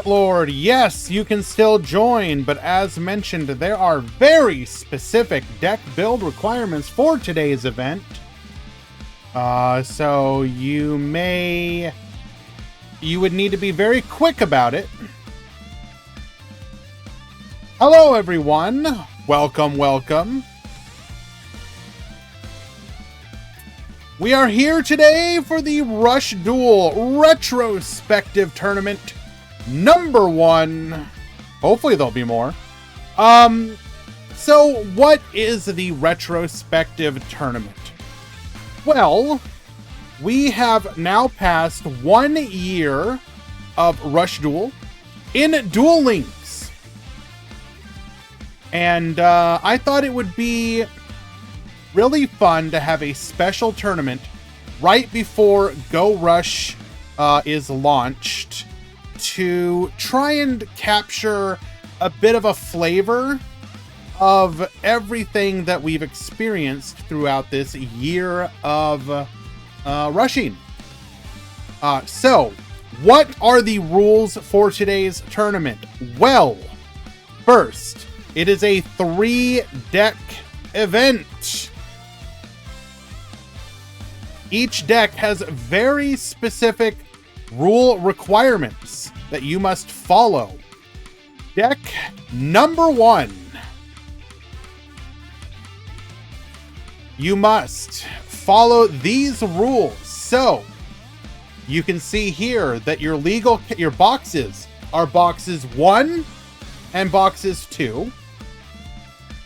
Lord, yes, you can still join, but as mentioned, there are very specific deck build requirements for today's event. So you would need to be very quick about it. Hello, everyone. Welcome. We are here today for the Rush Duel Retrospective Tournament number 1. Hopefully there'll be more. So what is the Retrospective Tournament? Well, we have now passed 1 year of Rush Duel in Duel Links. And I thought it would be really fun to have a special tournament right before Go Rush is launched to try and capture a bit of a flavor of everything that we've experienced throughout this year of rushing. So, what are the rules for today's tournament? Well, first, it is a 3-deck event. Each deck has very specific rule requirements that you must follow. Deck number 1. You must follow these rules. So, you can see here that your boxes are boxes 1 and boxes 2.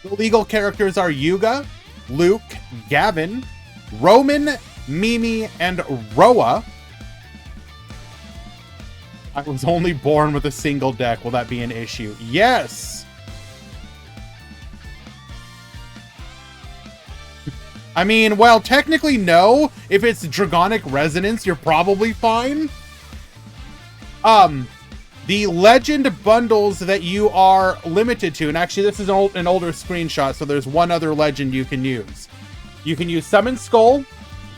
The legal characters are Yuga, Luke, Gavin, Roman, Mimi, and Roa. I was only born with a single deck. Will that be an issue? Yes! I mean, well, technically no. If it's Dragonic Resonance, you're probably fine. The legend bundles that you are limited to, and actually this is an older screenshot, so there's one other legend you can use. You can use Summon Skull,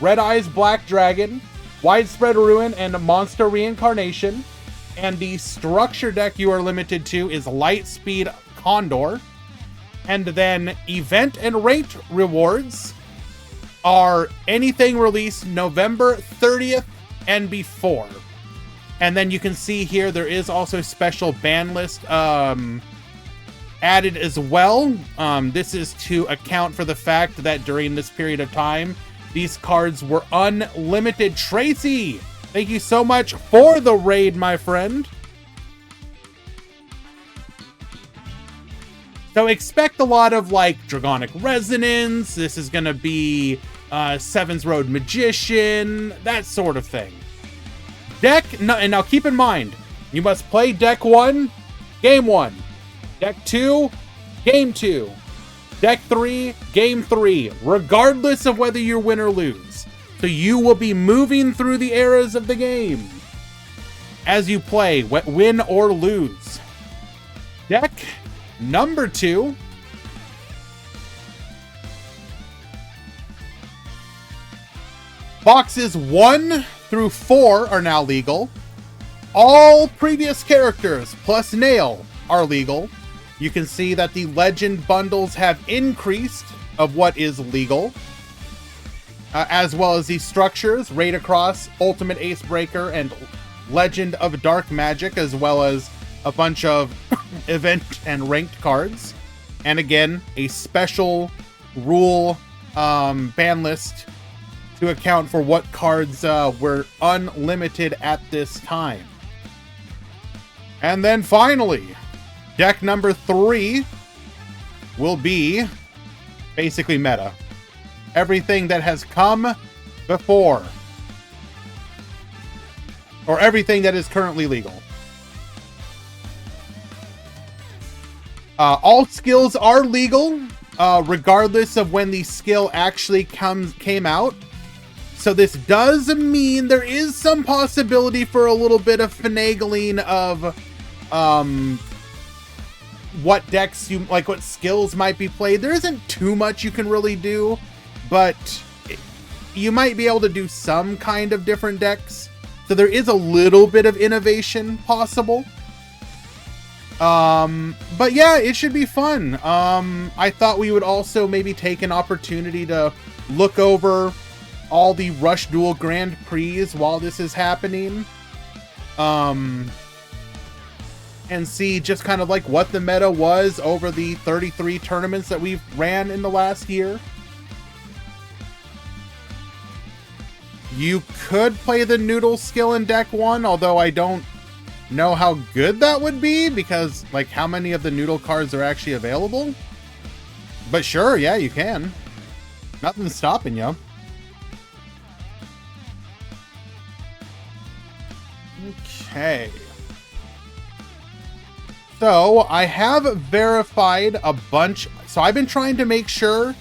Red Eyes Black Dragon, Widespread Ruin, and Monster Reincarnation. And the structure deck you are limited to is Lightspeed Condor. And then event and rate rewards are anything released November 30th and before. And then you can see here there is also special ban list added as well. This is to account for the fact that during this period of time, these cards were unlimited. Tracy, thank you so much for the raid, my friend. So expect a lot of like Dragonic Resonance. This is going to be Seven's Road Magician, that sort of thing. And now keep in mind, you must play deck 1, game 1. Deck 2, game 2. Deck 3, game 3, regardless of whether you win or lose. So you will be moving through the eras of the game as you play, win or lose. Deck number 2. Boxes 1 through 4 are now legal. All previous characters plus Nail are legal. You can see that the legend bundles have increased of what is legal. As well as the structures, Raid Across, Ultimate Acebreaker, and Legend of Dark Magic, as well as a bunch of event and ranked cards. And again, a special rule ban list to account for what cards were unlimited at this time. And then finally, deck number 3 will be basically meta. Everything that has come before. Or everything that is currently legal. All skills are legal, regardless of when the skill actually came out. So this does mean there is some possibility for a little bit of finagling of what decks you like, what skills might be played. There isn't too much you can really do, but you might be able to do some kind of different decks. So there is a little bit of innovation possible. But yeah, it should be fun. I thought we would also maybe take an opportunity to look over all the Rush Duel Grand Prix while this is happening. And see just kind of like what the meta was over the 33 tournaments that we've ran in the last year. You could play the Noodle skill in deck 1, although I don't know how good that would be, because like how many of the Noodle cards are actually available. But sure, yeah, you can. Nothing's stopping you. Okay. So I have verified a bunch. So I've been trying to make sure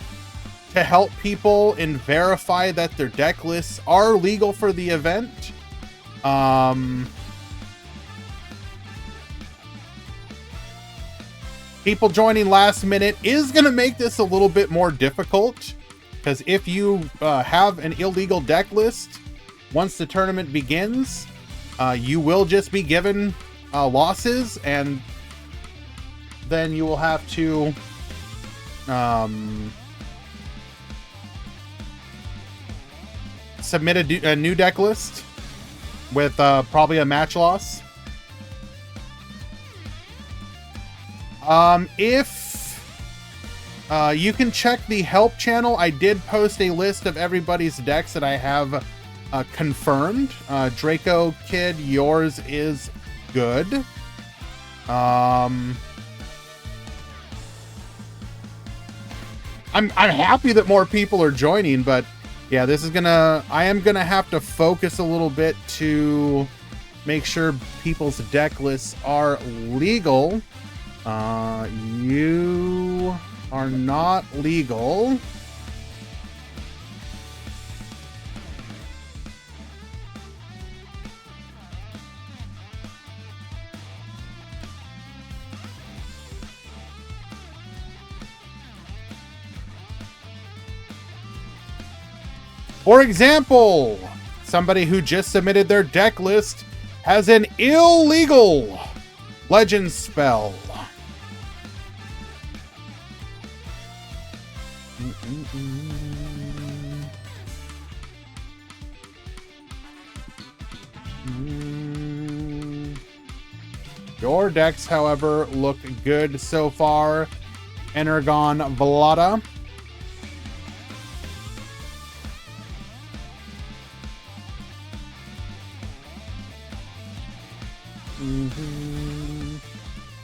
to help people and verify that their deck lists are legal for the event. People joining last minute is going to make this a little bit more difficult, because if you have an illegal deck list, once the tournament begins, you will just be given losses, and then you will have to submit a new deck list with probably a match loss. If you can check the help channel, I did post a list of everybody's decks that I have confirmed. Draco Kid, yours is good. I'm happy that more people are joining, but yeah, this is I am gonna have to focus a little bit to make sure people's deck lists are legal. You are not legal. For example, somebody who just submitted their deck list has an illegal legend spell. Your decks, however, look good so far. Energon Velada.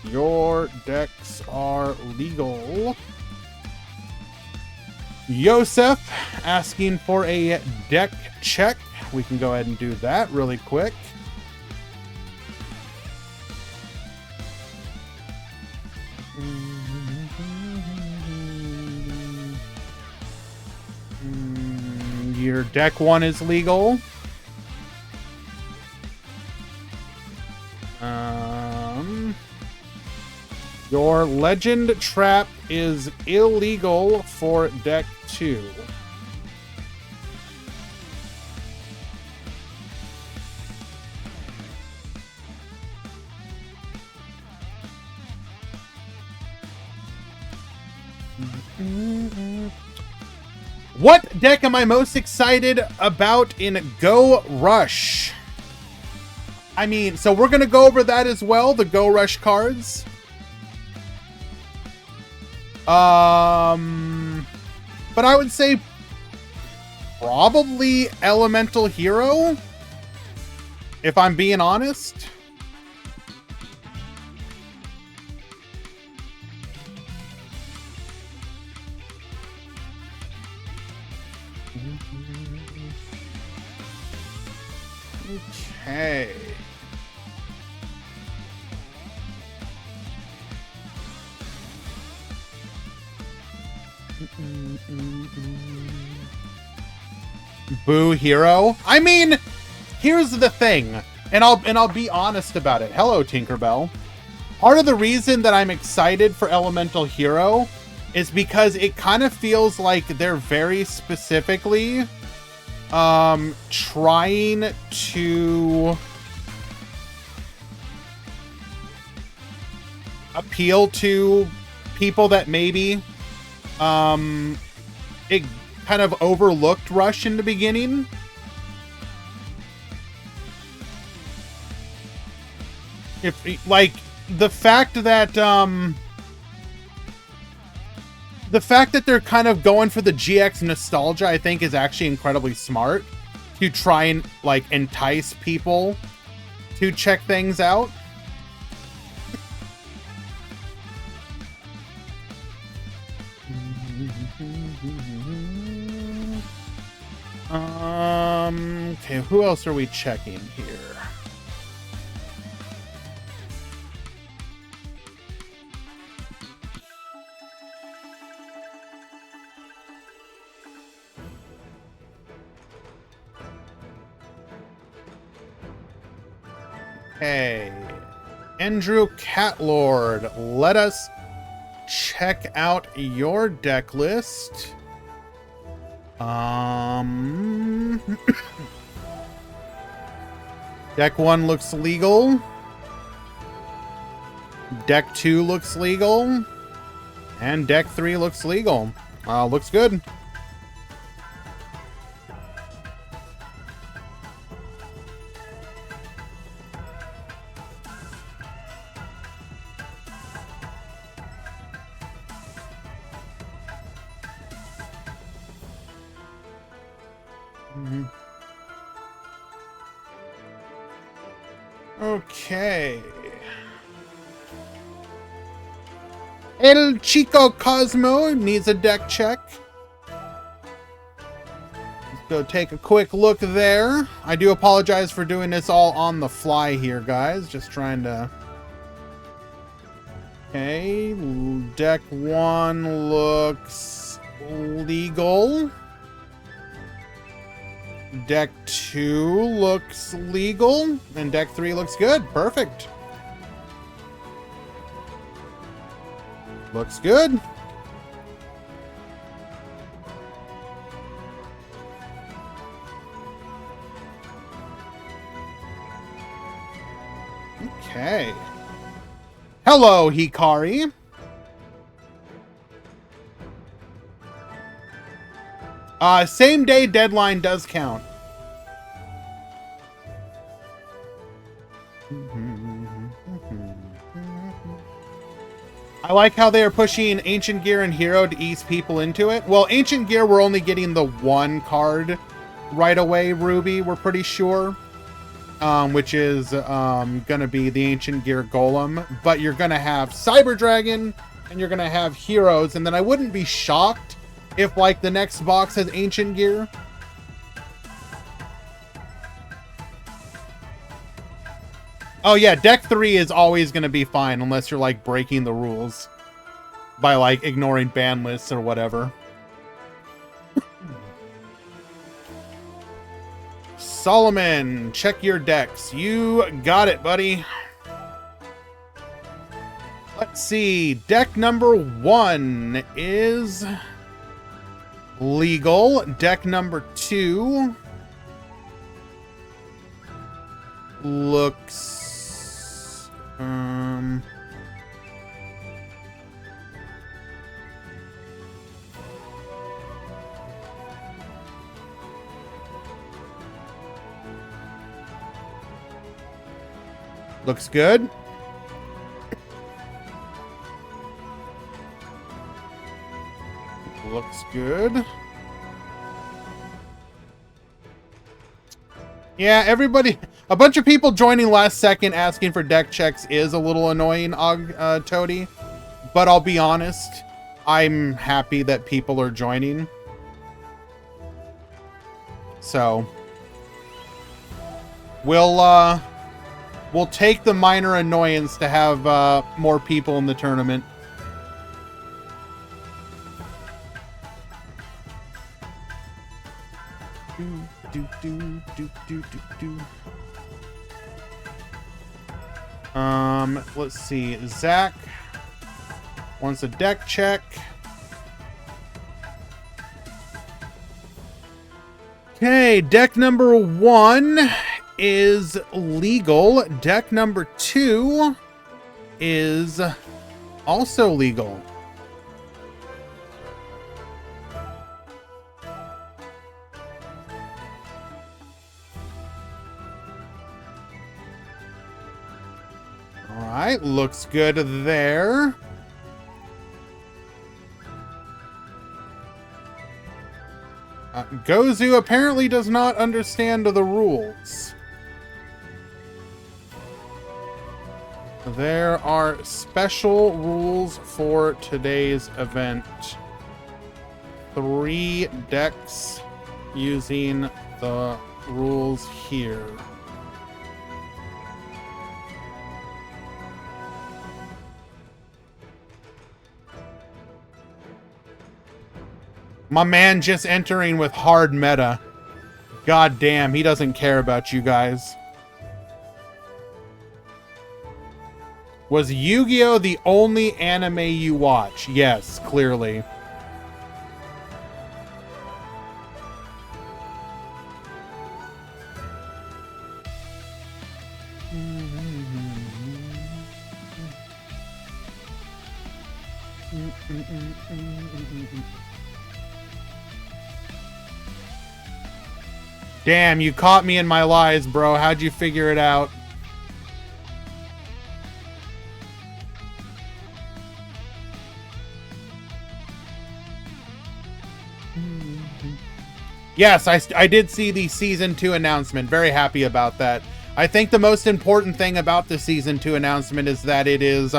Your decks are legal. Yosef asking for a deck check. We can go ahead and do that really quick. Your deck 1 is legal. Your legend trap is illegal for deck 2. What deck am I most excited about in Go Rush? I mean, so we're going to go over that as well, the Go Rush cards. But I would say probably Elemental Hero, if I'm being honest. Okay. Boo Hero. I mean, here's the thing, and I'll be honest about it. Hello, Tinkerbell. Part of the reason that I'm excited for Elemental Hero is because it kind of feels like they're very specifically trying to appeal to people that maybe it kind of overlooked Rush in the beginning. If like the fact that they're kind of going for the GX nostalgia, I think is actually incredibly smart to try and like entice people to check things out. Okay, who else are we checking here? Okay, Andrew Catlord, let us check out your deck list. Deck 1 looks legal. Deck 2 looks legal. And deck 3 looks legal. Looks good. Okay. El Chico Cosmo needs a deck check. Let's go take a quick look there. I do apologize for doing this all on the fly here, guys. Just trying to... Okay, deck 1 looks legal. Deck 2 looks legal, and deck 3 looks good. Perfect. Looks good. Okay. Hello, Hikari. Same day deadline does count. I like how they are pushing Ancient Gear and Hero to ease people into it. Well, Ancient Gear, we're only getting the one card right away, Ruby, we're pretty sure. Which is gonna be the Ancient Gear Golem. But you're gonna have Cyber Dragon, and you're gonna have Heroes, and then I wouldn't be shocked if, like, the next box has Ancient Gear. Oh yeah, deck 3 is always going to be fine unless you're, like, breaking the rules by, like, ignoring ban lists or whatever. Solomon, check your decks. You got it, buddy. Let's see. Deck number 1 is... legal. Deck number 2 looks looks good. Looks good. Yeah, everybody, a bunch of people joining last second asking for deck checks is a little annoying, Toady. But I'll be honest, I'm happy that people are joining. So, we'll take the minor annoyance to have more people in the tournament. Let's see. Zach wants a deck check. Okay, deck number 1 is legal. Deck number 2 is also legal. All right, looks good there. Gozu apparently does not understand the rules. There are special rules for today's event. 3 decks using the rules here. My man just entering with hard meta. God damn, he doesn't care about you guys. Was Yu-Gi-Oh! The only anime you watch? Yes, clearly. Damn, you caught me in my lies, bro. How'd you figure it out? Yes, I did see the Season 2 announcement. Very happy about that. I think the most important thing about the Season 2 announcement is that it is,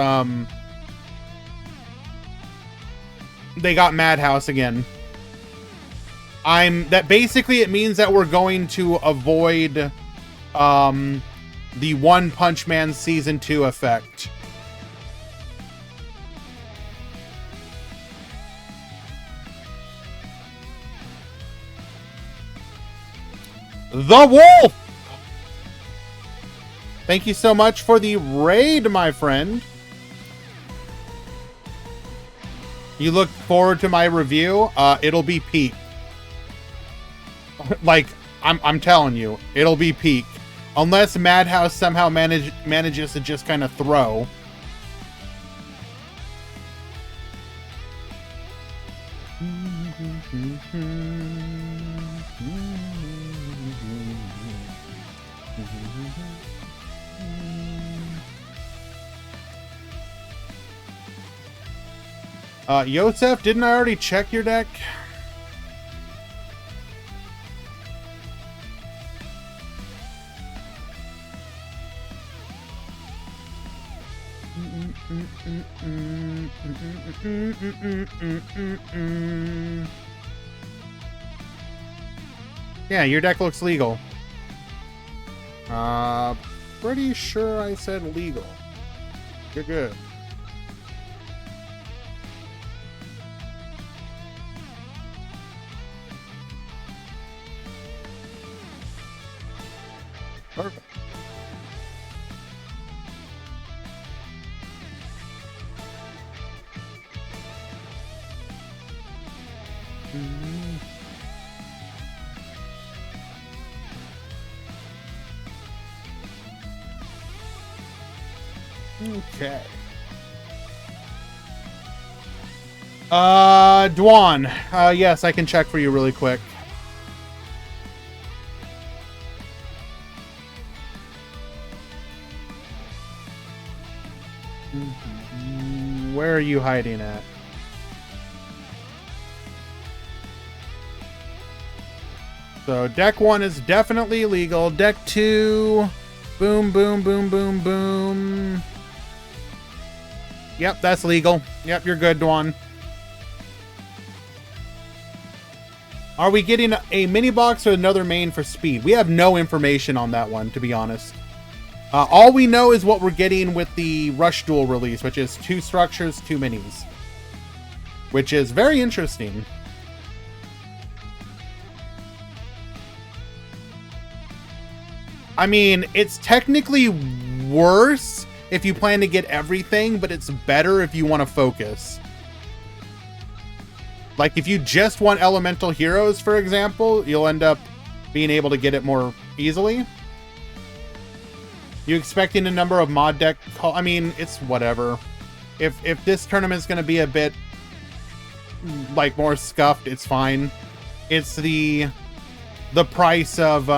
they got Madhouse again. That basically it means that we're going to avoid, the One Punch Man Season 2 effect. The Wolf! Thank you so much for the raid, my friend. You look forward to my review? It'll be peak. Like, I'm telling you, it'll be peak. Unless Madhouse somehow manages to just kind of throw. Yosef, didn't I already check your deck? Yeah, your deck looks legal. Pretty sure I said legal. You're good. Perfect. Okay. Dwan. Yes, I can check for you really quick. Where are you hiding at? So deck 1 is definitely legal. Deck 2, boom, boom, boom, boom, boom. Yep, that's legal. Yep, you're good, Dwan. Are we getting a mini box or another main for speed? We have no information on that one, to be honest. All we know is what we're getting with the Rush Duel release, which is 2 structures, 2 minis. Which is very interesting. I mean, it's technically worse if you plan to get everything, but it's better if you want to focus. Like, if you just want Elemental Heroes, for example, you'll end up being able to get it more easily. You expecting a number of mod deck I mean, it's whatever. If this tournament's going to be a bit like more scuffed, it's fine. It's the price of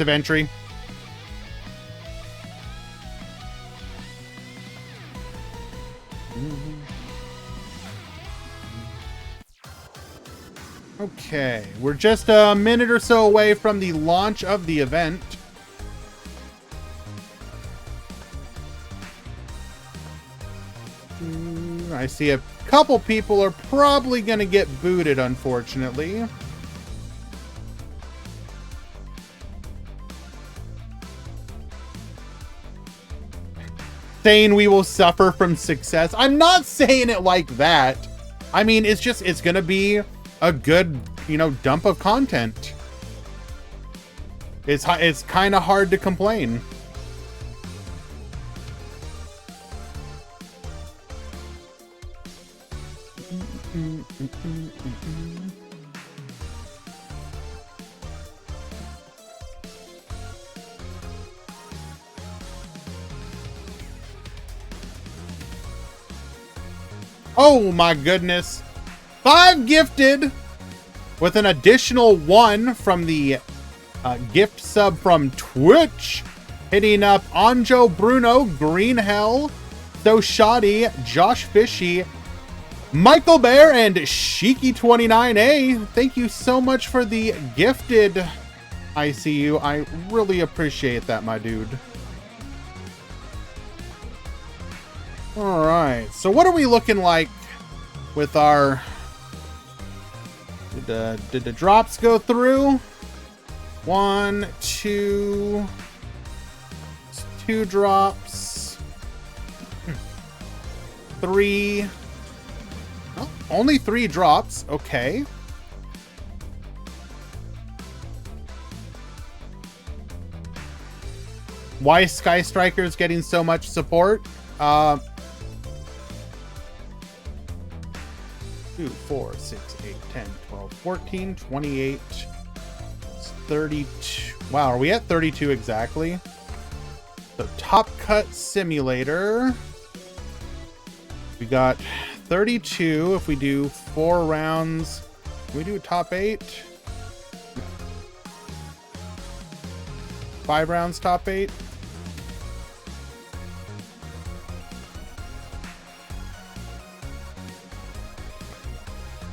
entry. Okay, we're just a minute or so away from the launch of the event. I see a couple people are probably going to get booted, unfortunately. Saying we will suffer from success. I'm not saying it like that. I mean, it's going to be a good, dump of content. It's kind of hard to complain. Oh my goodness. 5 gifted with an additional 1 from the gift sub from Twitch. Hitting up Anjo Bruno, Green Hell, So Shoddy, Josh Fishy, Michael Bear, and Shiki29A. Thank you so much for the gifted ICU. I really appreciate that, my dude. Alright, so what are we looking like with our... Did the drops go through? 1, 2... 2 drops. 3... Oh, only 3 drops. Okay. Why Sky Striker's getting so much support? 2, 4, 6, 8, 10, 12, 14, 28, 32. Wow, are we at 32 exactly? So Top Cut Simulator. We got 32. If we do 4 rounds, can we do top 8? 5 rounds, top 8?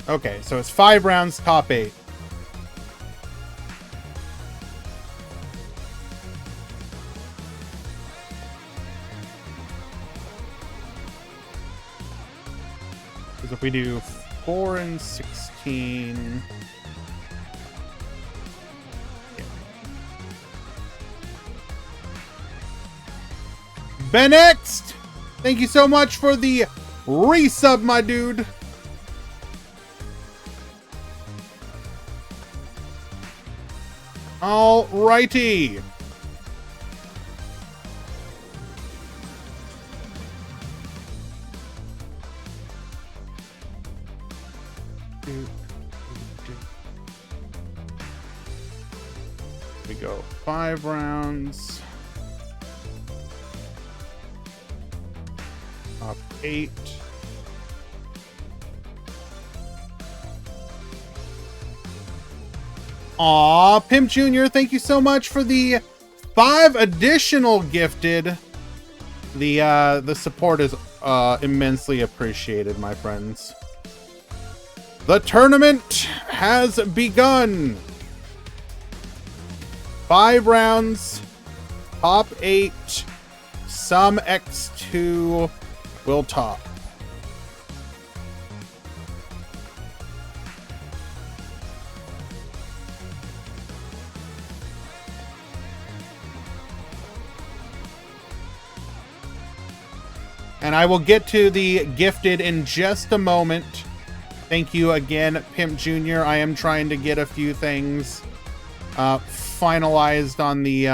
Okay, so it's 5 rounds, top 8. Because if we do 4 and 16... Yeah. Benext! Thank you so much for the resub, my dude. Alrighty. We go 5 rounds. Top 8. Aw, Pimp Jr., thank you so much for the 5 additional gifted. The support is immensely appreciated, my friends. The tournament has begun. 5 rounds, top 8, some X2 will top. And I will get to the gifted in just a moment. Thank you again, Pimp Jr. I am trying to get a few things finalized on the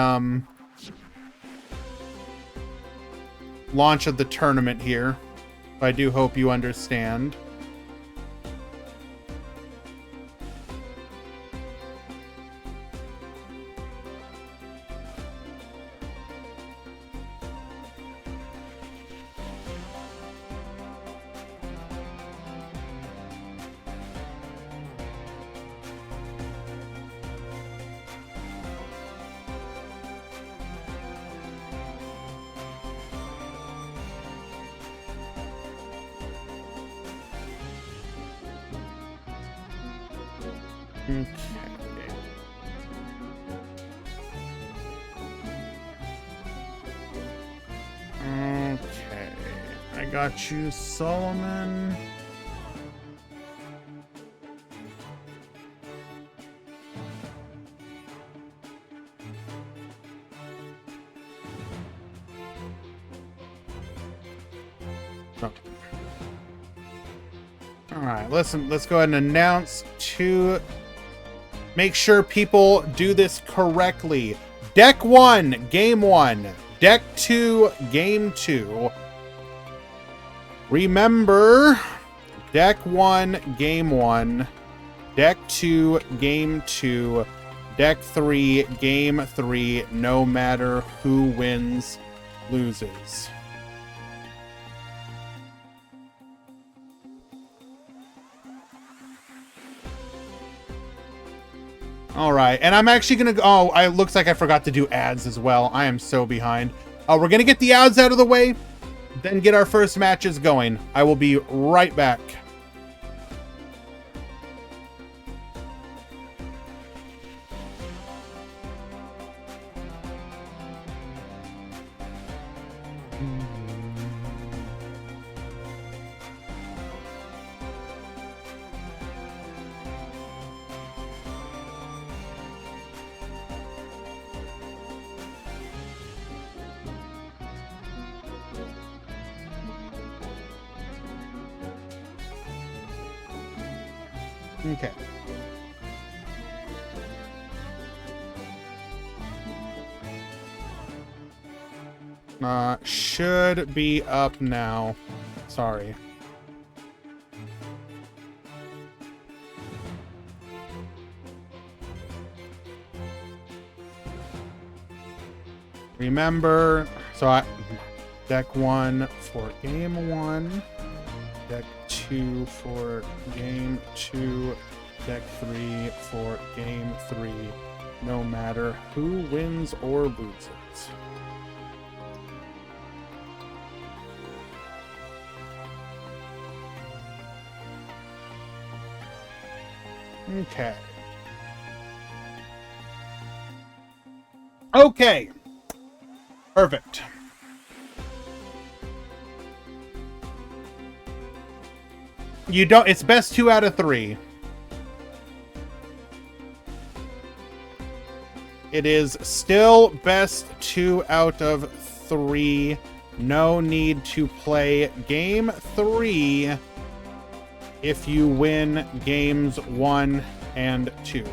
launch of the tournament here. I do hope you understand. Okay. Okay. I got you, Solomon. Oh. All right, let's go ahead and announce to make sure people do this correctly. Deck 1, Game 1. Deck 2, Game 2. Remember, Deck 1, Game 1. Deck 2, Game 2. Deck 3, Game 3, no matter who wins, loses. All right, and I'm actually gonna go. Oh, it looks like I forgot to do ads as well. I am so behind. We're gonna get the ads out of the way, then get our first matches going. I will be right back. Okay. Should be up now. Sorry. Remember, so deck 1 for game 1, deck 2 for game 2, deck 3 for game 3, no matter who wins or loses. Okay. Okay. Perfect. You don't, it's best 2 out of 3. It is still best 2 out of 3. No need to play game 3 if you win games 1 and 2.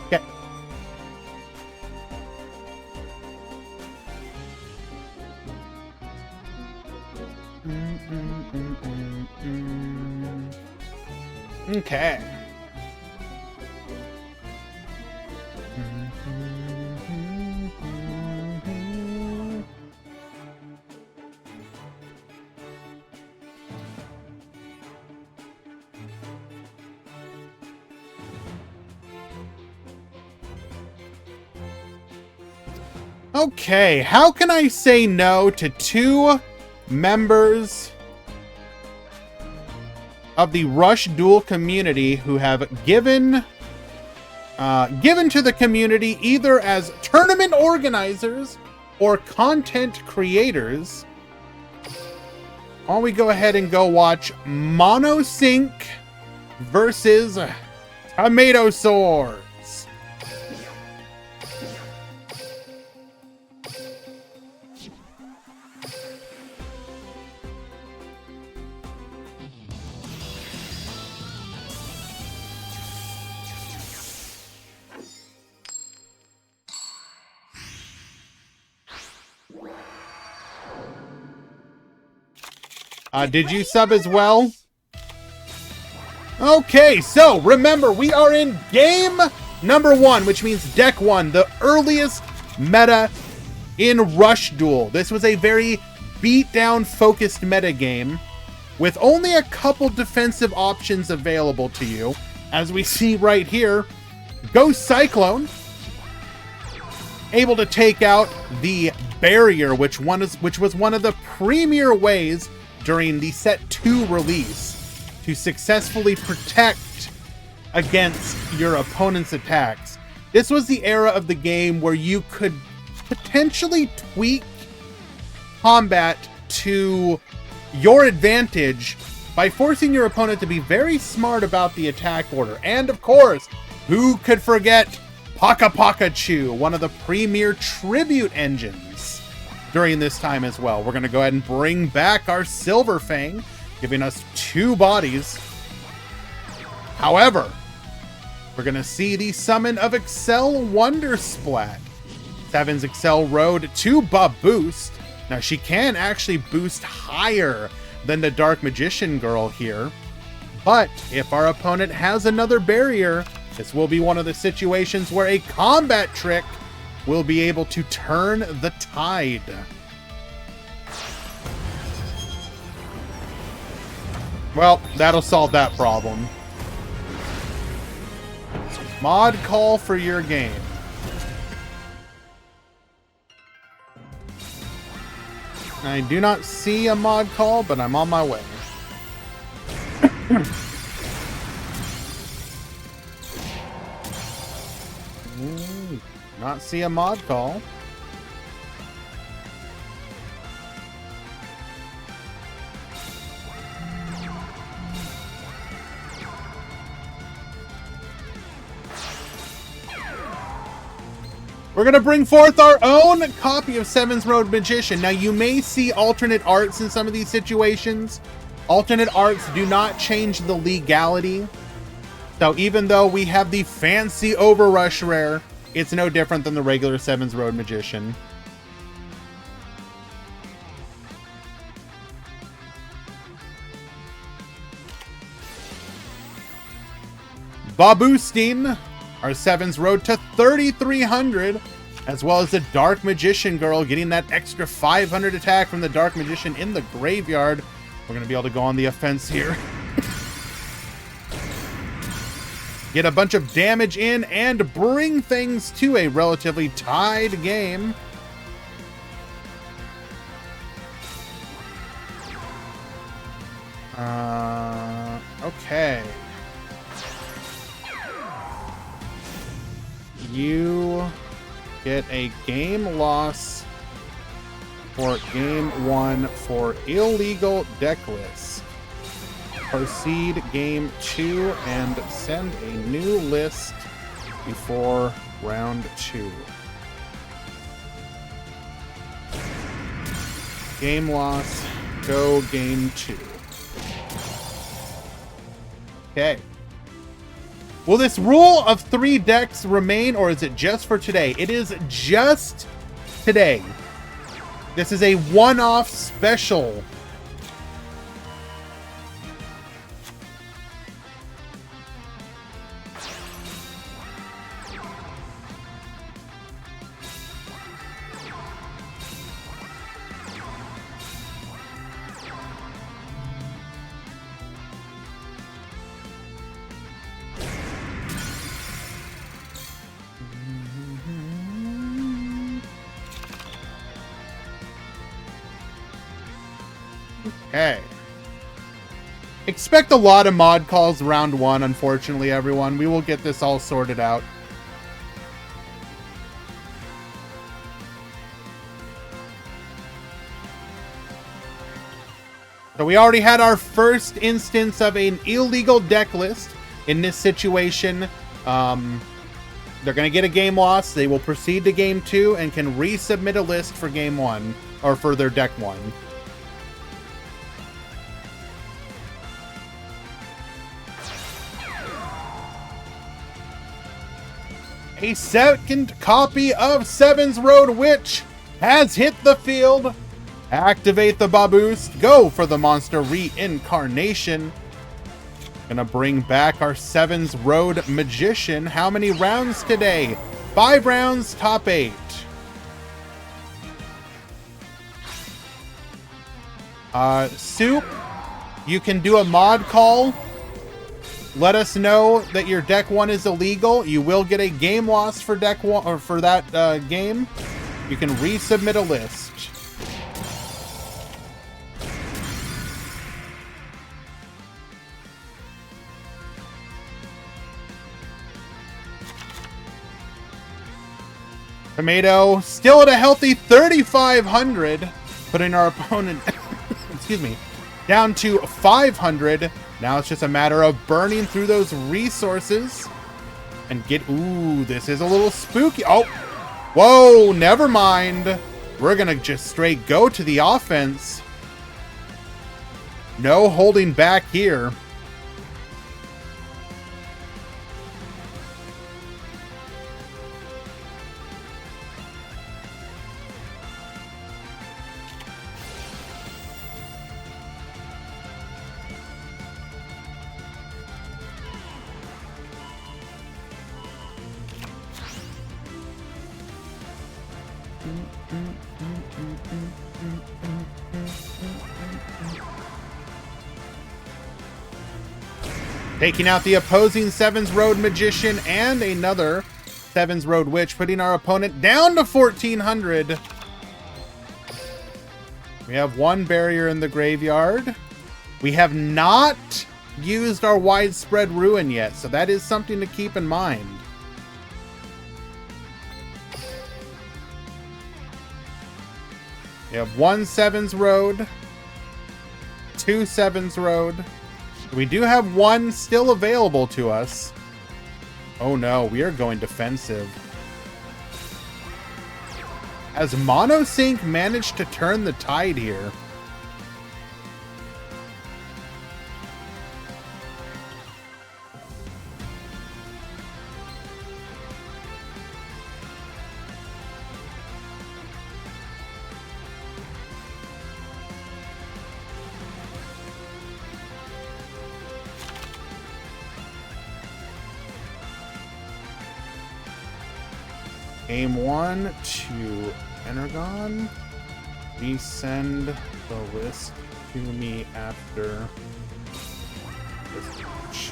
Okay. Okay. Okay, how can I say no to 2 members of the Rush Duel community who have given to the community either as tournament organizers or content creators? Why don't we go ahead and go watch Monosync versus Tomato Swords. Did you sub as well? Okay, so remember, we are in game number 1, which means deck 1, the earliest meta in Rush Duel. This was a very beatdown focused meta game with only a couple defensive options available to you. As we see right here, Ghost Cyclone, able to take out the barrier, which was one of the premier ways during the Set 2 release to successfully protect against your opponent's attacks. This was the era of the game where you could potentially tweak combat to your advantage by forcing your opponent to be very smart about the attack order. And of course, who could forget Paka Paka Chu, one of the premier tribute engines during this time as well. We're going to go ahead and bring back our Silver Fang, giving us 2 bodies. However, we're going to see the summon of Excel Wonder Splat. Seven's Excel Road to boost. Now, she can actually boost higher than the Dark Magician Girl here. But if our opponent has another barrier, this will be one of the situations where a combat trick will be able to turn the tide. Well, that'll solve that problem. Mod call for your game. I do not see a mod call, but I'm on my way. Not see a mod call. We're going to bring forth our own copy of Seven's Road Magician. Now, you may see alternate arts in some of these situations. Alternate arts do not change the legality. So even though we have the fancy Overrush rare, it's no different than the regular Seven's Road Magician. Boosting our Seven's Road to 3,300, as well as the Dark Magician Girl getting that extra 500 attack from the Dark Magician in the graveyard. We're going to be able to go on the offense here. Get a bunch of damage in and bring things to a relatively tied game. Okay. You get a game loss for game 1 for illegal deck list. Proceed game 2 and send a new list before round 2. Game loss, go game 2. Okay. Will this rule of 3 decks remain, or is it just for today? It is just today. This is a one-off special. Okay. Expect a lot of mod calls round 1, unfortunately, everyone. We will get this all sorted out. So we already had our first instance of an illegal deck list. In this situation, they're going to get a game loss. They will proceed to game 2 and can resubmit a list for game 1, or for their deck 1. A second copy of Seven's Road Witch has hit the field. Activate the boost. Go for the monster reincarnation. Gonna bring back our Seven's Road Magician. How many rounds today? 5 rounds, top 8. Soup, you can do a mod call let us know that your deck 1 is illegal. You will get a game loss for deck 1 or for that game. You can resubmit a list. Tomato still at a healthy 3,500, putting our opponent, excuse me, down to 500. Now it's just a matter of burning through those resources and get, ooh, this is a little spooky. Oh, whoa, never mind. We're gonna just straight go to the offense. No holding back here. Taking out the opposing Sevens Road Magician and another Sevens Road Witch, putting our opponent down to 1,400. We have one barrier in the graveyard. We have not used our Widespread Ruin yet, so that is something to keep in mind. We have one Sevens Road, two Sevens Road. We do have one still available to us. Oh no, we are going defensive. Has Monosync managed to turn the tide here? Game 1 to Energon. Resend the list to me after this match.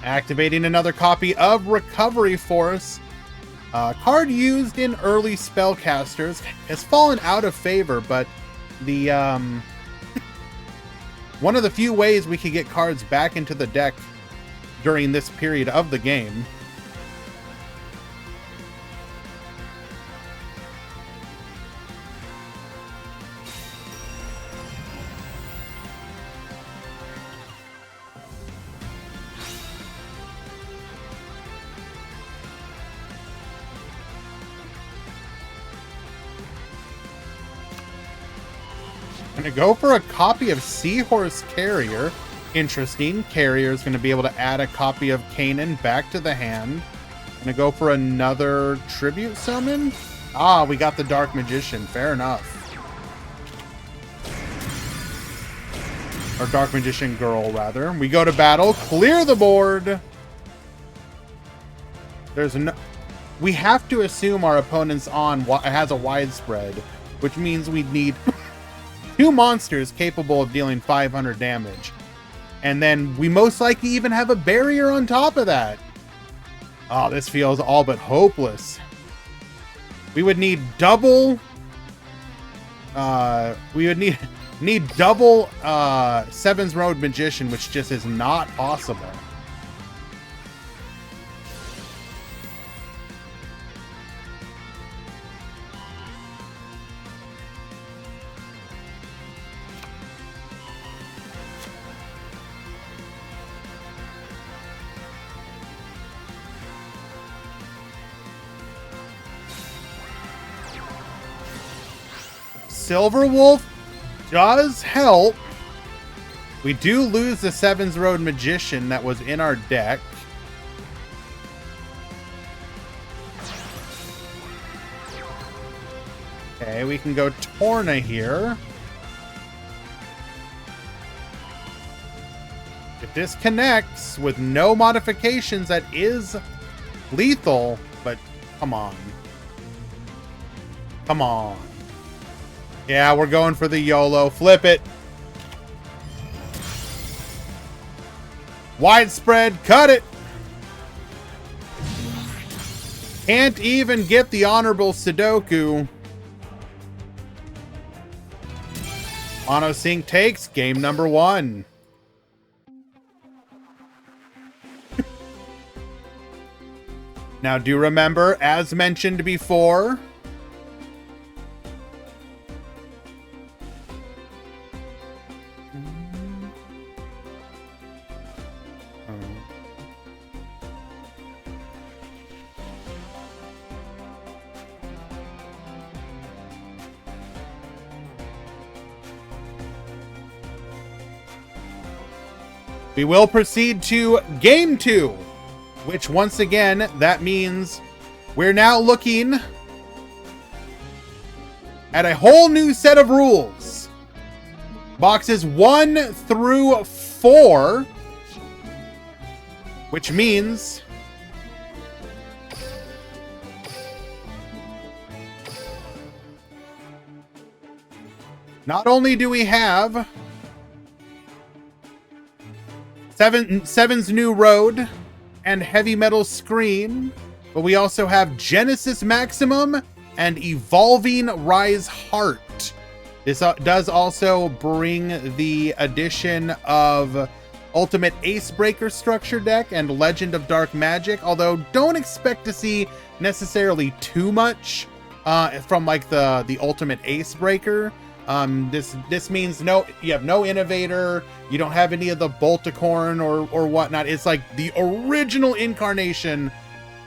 Activating another copy of Recovery Force. Card used in early spellcasters has fallen out of favor, but the one of the few ways we can get cards back into the deck during this period of the game. Gonna go for a copy of Seahorse Carrier. Interesting. Carrier is gonna be able to add a copy of Kanan back to the hand. Gonna go for another Tribute Summon. Ah, we got the Dark Magician. Fair enough. Or Dark Magician Girl, rather. We go to battle. Clear the board. There's no... We have to assume our opponent's has a widespread, which means we need... two monsters capable of dealing 500 damage. And then we most likely even have a barrier on top of that. Oh, this feels all but hopeless. We would need double... we would need double Sevens Road Magician, which just is not possible. Silver Wolf does help. We do lose the Sevens Road Magician that was in our deck. Okay, we can go Torna here. If this connects with no modifications, that is lethal, but come on. Come on. Yeah, we're going for the YOLO. Flip it. Widespread, cut it. Can't even get the honorable Sudoku. Monosync takes game number 1. Now do remember, as mentioned before, we will proceed to game 2, which once again, that means we're now looking at a whole new set of rules. Boxes 1 through 4, which means not only do we have Seven's New Road and Heavy Metal Scream, but we also have Genesis Maximum and Evolving Rise Heart. This does also bring the addition of Ultimate Acebreaker structure deck and Legend of Dark Magic, although don't expect to see necessarily too much from like the Ultimate Acebreaker. This means you have no Innovator, you don't have any of the Bolticorn or whatnot. It's like the original incarnation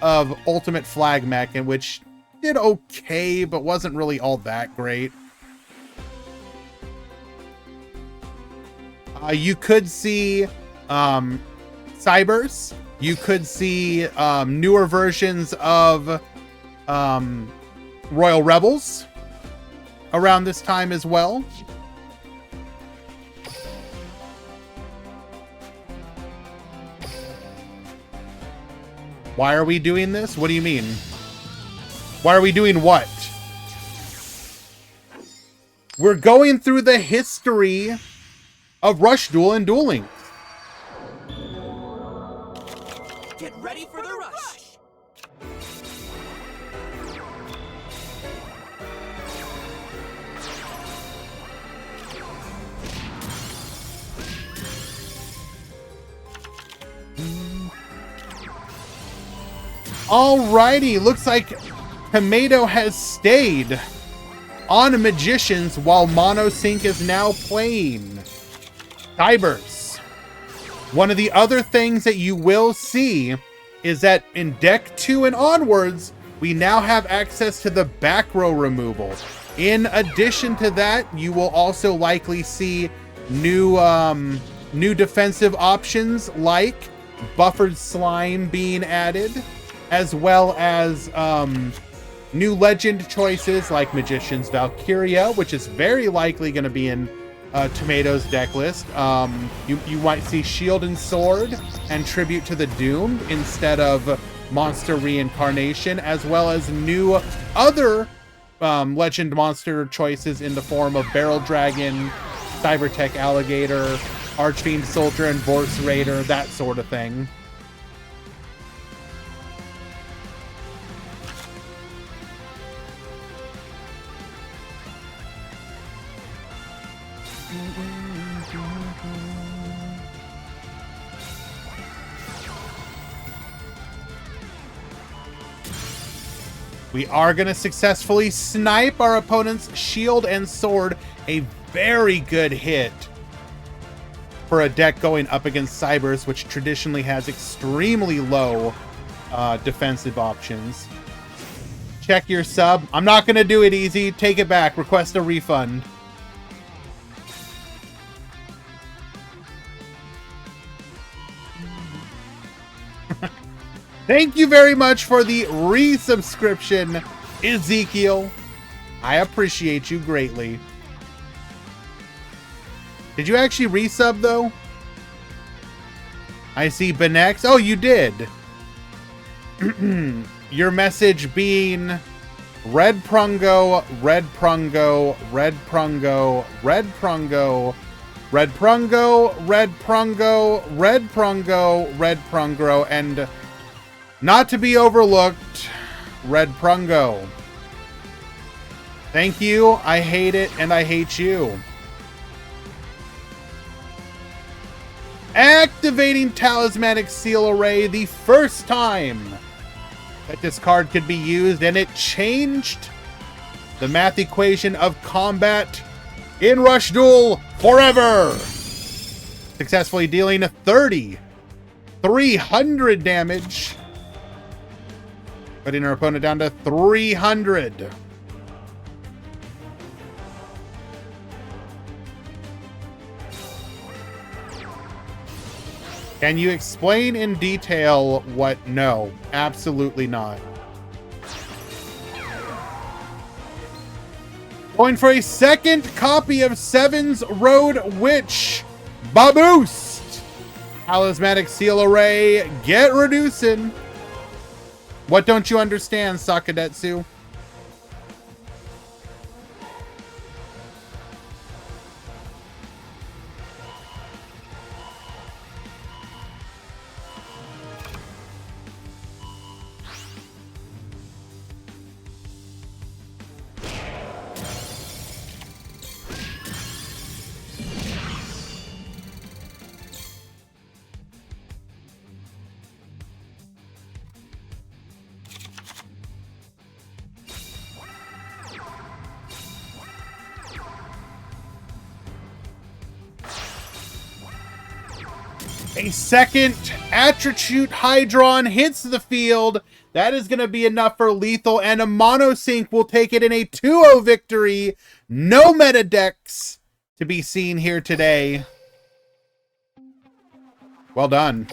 of Ultimate Flag Mech, in which did okay, but wasn't really all that great. You could see Cybers. You could see newer versions of Royal Rebels around this time as well. Why are we doing this? What do you mean? Why are we doing what? We're going through the history of Rush Duel and dueling. Get ready for the rush! Alrighty, looks like Tomato has stayed on Magicians while Monosync is now playing Cybers. One of the other things that you will see is that in deck 2 and onwards, we now have access to the back row removal. In addition to that, you will also likely see new defensive options like Buffered Slime being added, as well as new legend choices like Magician's Valkyria, which is very likely going to be in Tomato's deck list. You might see Shield and Sword and Tribute to the Doomed instead of Monster Reincarnation, as well as new other legend monster choices in the form of Barrel Dragon, Cybertech Alligator, Archfiend Soldier, and Vorse Raider, that sort of thing. We are going to successfully snipe our opponent's Shield and Sword, a very good hit for a deck going up against Cybers, which traditionally has extremely low defensive options. Check your sub. I'm not going to do it easy. Take it back. Request a refund. Thank you very much for the resubscription, Ezekiel. I appreciate you greatly. Did you actually resub, though? I see Benex. Oh, you did. Your message being Red Prungo, Red Prungo, Red Prungo, Red Prungo, Red Prungo, Red Prungo, Red Prungo, Red Prungo, and not to be overlooked, Red Prungo. Thank you. I hate it, and I hate you. Activating Talismanic Seal Array the first time that this card could be used, and it changed the math equation of combat in Rush Duel forever. Successfully dealing 300 damage, putting our opponent down to 300. Can you explain in detail what? No, absolutely not. Going for a second copy of Seven's Road Witch. Baboost! Talismanic Seal Array, get reducing. What don't you understand, Sakadetsu? A second Attribute Hydron hits the field. That is going to be enough for lethal, and a Monosync will take it in a 2-0 victory. No meta decks to be seen here today. Well done.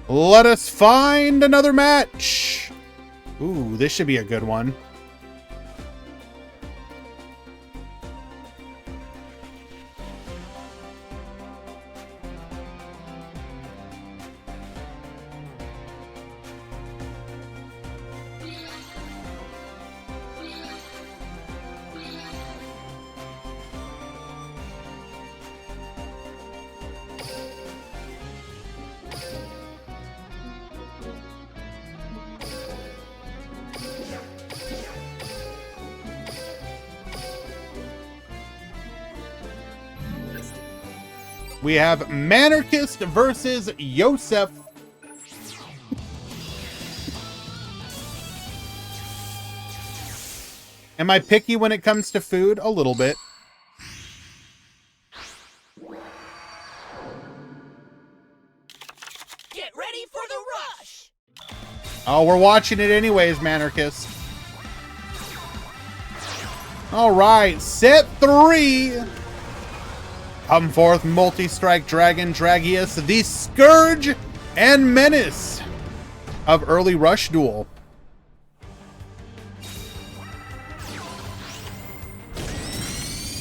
Let us find another match. Ooh, this should be a good one. We have Manarchist versus Yosef. Am I picky when it comes to food? A little bit. Get ready for the rush. Oh, we're watching it anyways, Manarchist. All right, set 3. Come forth, Multi-Strike Dragon Dragius, the Scourge and Menace of early Rush Duel.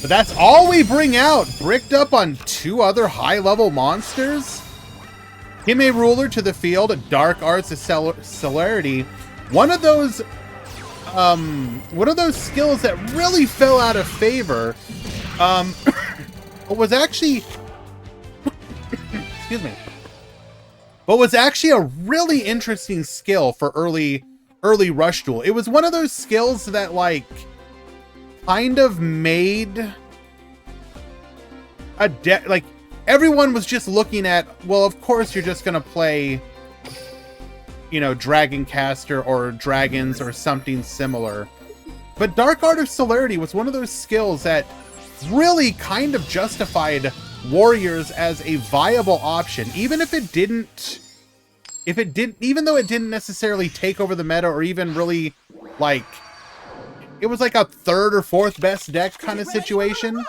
But that's all we bring out, bricked up on 2 other high-level monsters. Hime Ruler to the field, Dark Arts of Celerity. One of those skills that really fell out of favor. What was actually excuse me. What was actually a really interesting skill for early Rush Duel. It was one of those skills that like kind of made a like everyone was just looking at, well, of course you're just gonna play, you know, Dragon Caster or Dragons or something similar. But Dark Art of Celerity was one of those skills that really kind of justified Warriors as a viable option, even though it didn't necessarily take over the meta or even really, like, it was like a 3rd or 4th best deck kind of situation.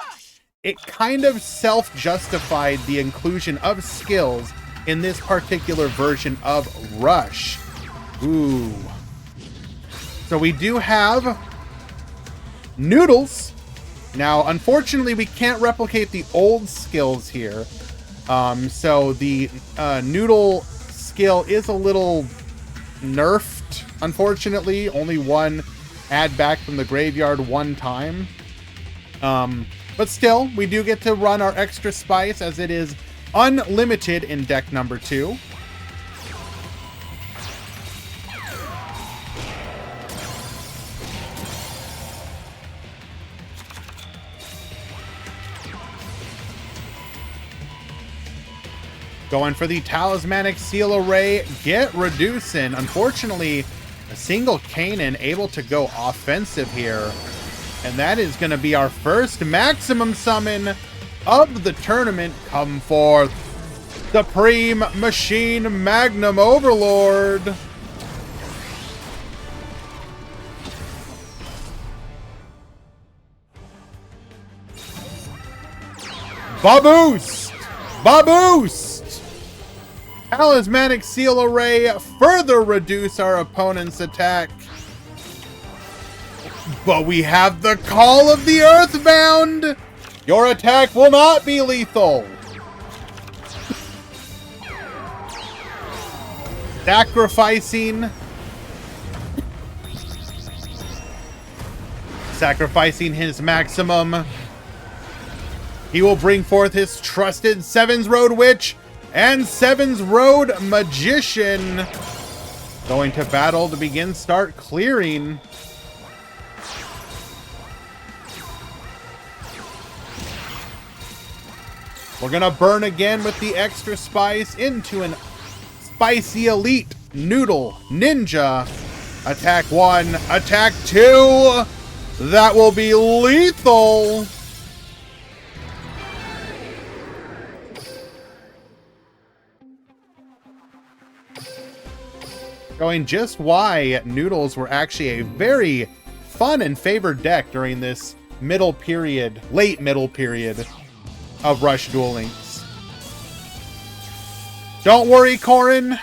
It kind of self-justified the inclusion of skills in this particular version of Rush. Ooh. So we do have Noodles. Now, unfortunately, we can't replicate the old skills here. So the Noodle skill is a little nerfed, unfortunately. Only one add back from the graveyard one time. But still, we do get to run our extra spice as it is unlimited in deck number 2. Going for the Talismanic Seal Array, get reducing. Unfortunately, a single Kanan able to go offensive here. And that is going to be our first maximum summon of the tournament. Come forth, Supreme Machine Magnum Overlord. Baboost! Baboost! Talismanic Seal Array further reduce our opponent's attack. But we have the Call of the Earthbound! Your attack will not be lethal. Sacrificing his maximum. He will bring forth his trusted Seven's Road Witch and Seven's Road Magician. Going to battle to begin start clearing. We're gonna burn again with the extra spice into an Spicy Elite Noodle Ninja. Attack 1, attack 2. That will be lethal. Showing just why Noodles were actually a very fun and favored deck during this late middle period of Rush Duel Links. Don't worry, Corrin.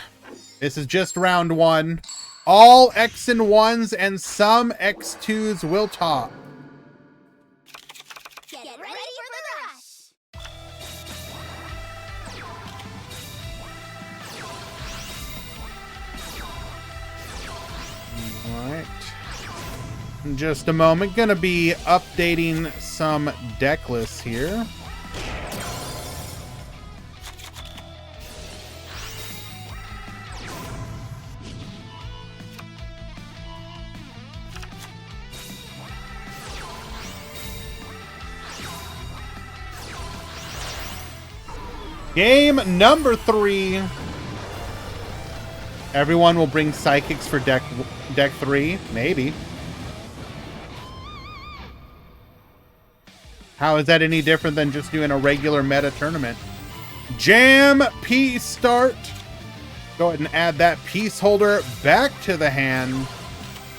This is just round 1. All X and 1s and some X2s will top. Get ready for the rush! Alright. In just a moment, gonna be updating some deck lists here. Game number 3. Everyone will bring Psychics for deck 3. Maybe. How is that any different than just doing a regular meta tournament? Jam Peace start. Go ahead and add that Peace Holder back to the hand.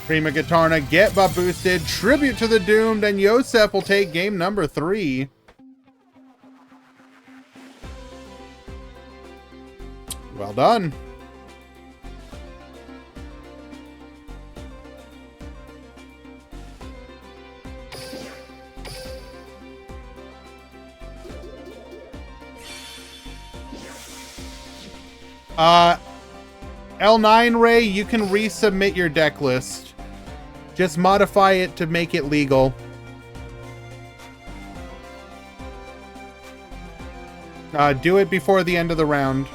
Prima Guitarna, get boosted. Tribute to the Doomed, and Yosef will take game number 3. Well done. L9 Ray, you can resubmit your deck list. Just modify it to make it legal. Do it before the end of the round.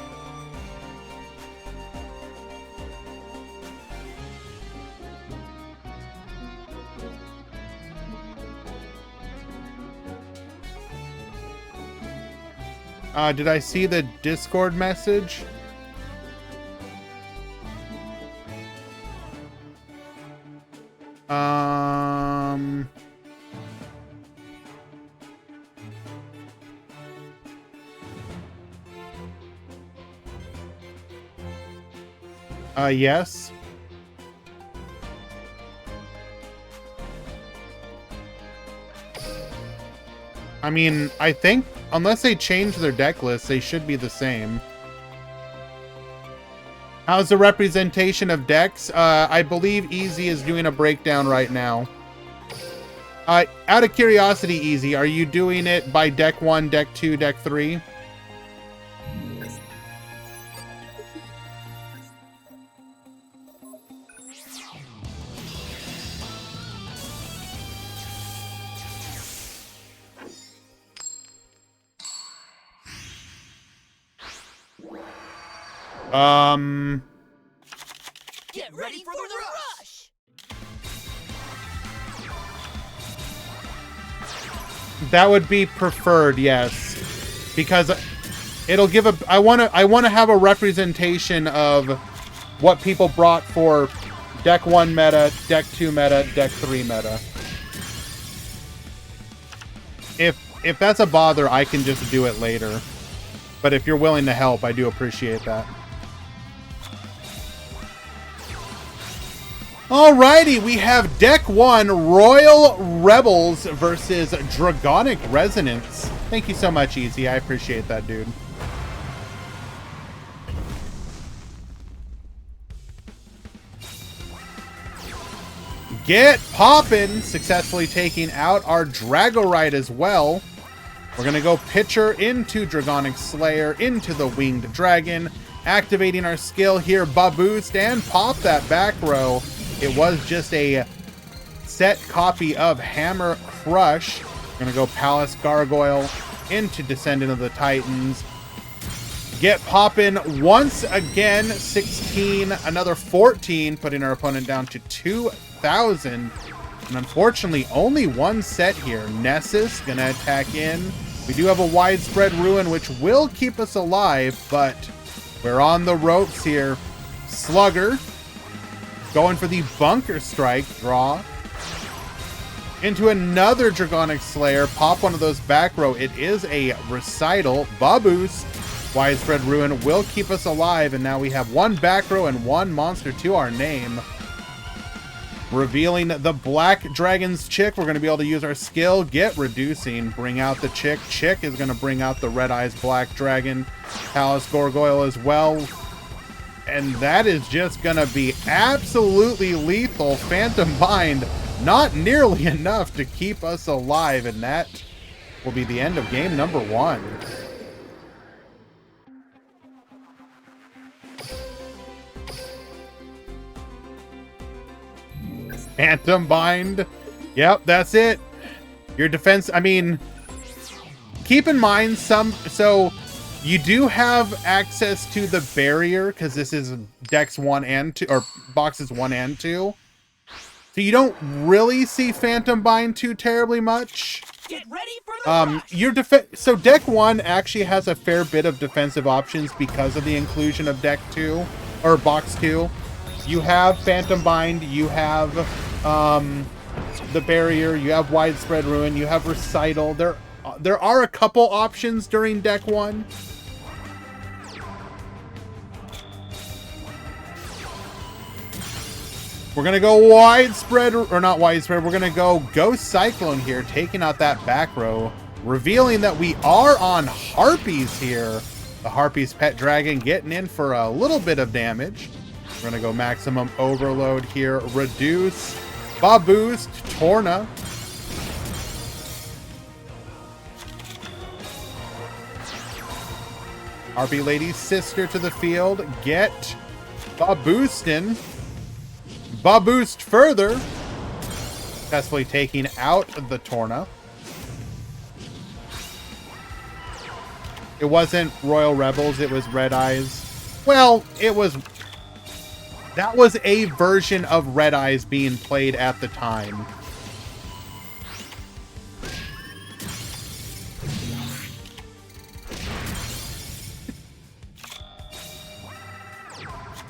Did I see the Discord message? Yes. I mean, I think unless they change their deck list, they should be the same. How's the representation of decks? I believe Easy is doing a breakdown right now. Out of curiosity, Easy, are you doing it by deck 1, deck 2, deck 3? Get ready for the rush! That would be preferred, yes. Because it'll give a... I want to have a representation of what people brought for deck 1 meta, deck 2 meta, deck 3 meta. If that's a bother, I can just do it later. But if you're willing to help, I do appreciate that. Alrighty, we have deck 1, Royal Rebels versus Dragonic Resonance. Thank you so much, Easy. I appreciate that, dude. Get poppin'! Successfully taking out our Dragorite as well. We're going to go pitcher into Dragonic Slayer, into the Winged Dragon, activating our skill here, Boost, and pop that back row. It was just a set copy of Hammer Crush. We're going to go Palace Gargoyle into Descendant of the Titans. Get poppin' once again, 16, another 14, putting our opponent down to 2,000. And unfortunately, only one set here. Nessus going to attack in. We do have a Widespread Ruin, which will keep us alive, but we're on the ropes here. Slugger going for the Bunker Strike. Draw. Into another Dragonic Slayer. Pop one of those back row. It is a Recital. Boost. Widespread Ruin will keep us alive, and now we have one back row and one monster to our name. Revealing the Black Dragon's Chick. We're going to be able to use our skill. Get Reducing. Bring out the Chick. Chick is going to bring out the Red Eyes Black Dragon. Palace Gargoyle as well. And that is just going to be absolutely lethal. Phantom Bind. Not nearly enough to keep us alive. And that will be the end of game number 1. Phantom Bind. Yep, that's it. Your defense, I mean, keep in mind so you do have access to the barrier because this is decks 1 and 2, or boxes 1 and 2. So you don't really see Phantom Bind too terribly much. Get ready for the your so deck 1 actually has a fair bit of defensive options because of the inclusion of deck 2 or box 2. You have Phantom Bind, you have the barrier, you have Widespread Ruin, you have Recital. There are a couple options during deck 1. We're gonna go Widespread, or not Widespread, we're gonna go Ghost Cyclone here, taking out that back row, revealing that we are on Harpies here. The Harpies Pet Dragon getting in for a little bit of damage. We're going to go Maximum Overload here. Reduce. Boost. Torna. Harpy Lady's sister to the field. Get Boostin'. Boost further. Successfully taking out the Torna. It wasn't Royal Rebels, it was Red Eyes. Well, it was... That was a version of Red Eyes being played at the time.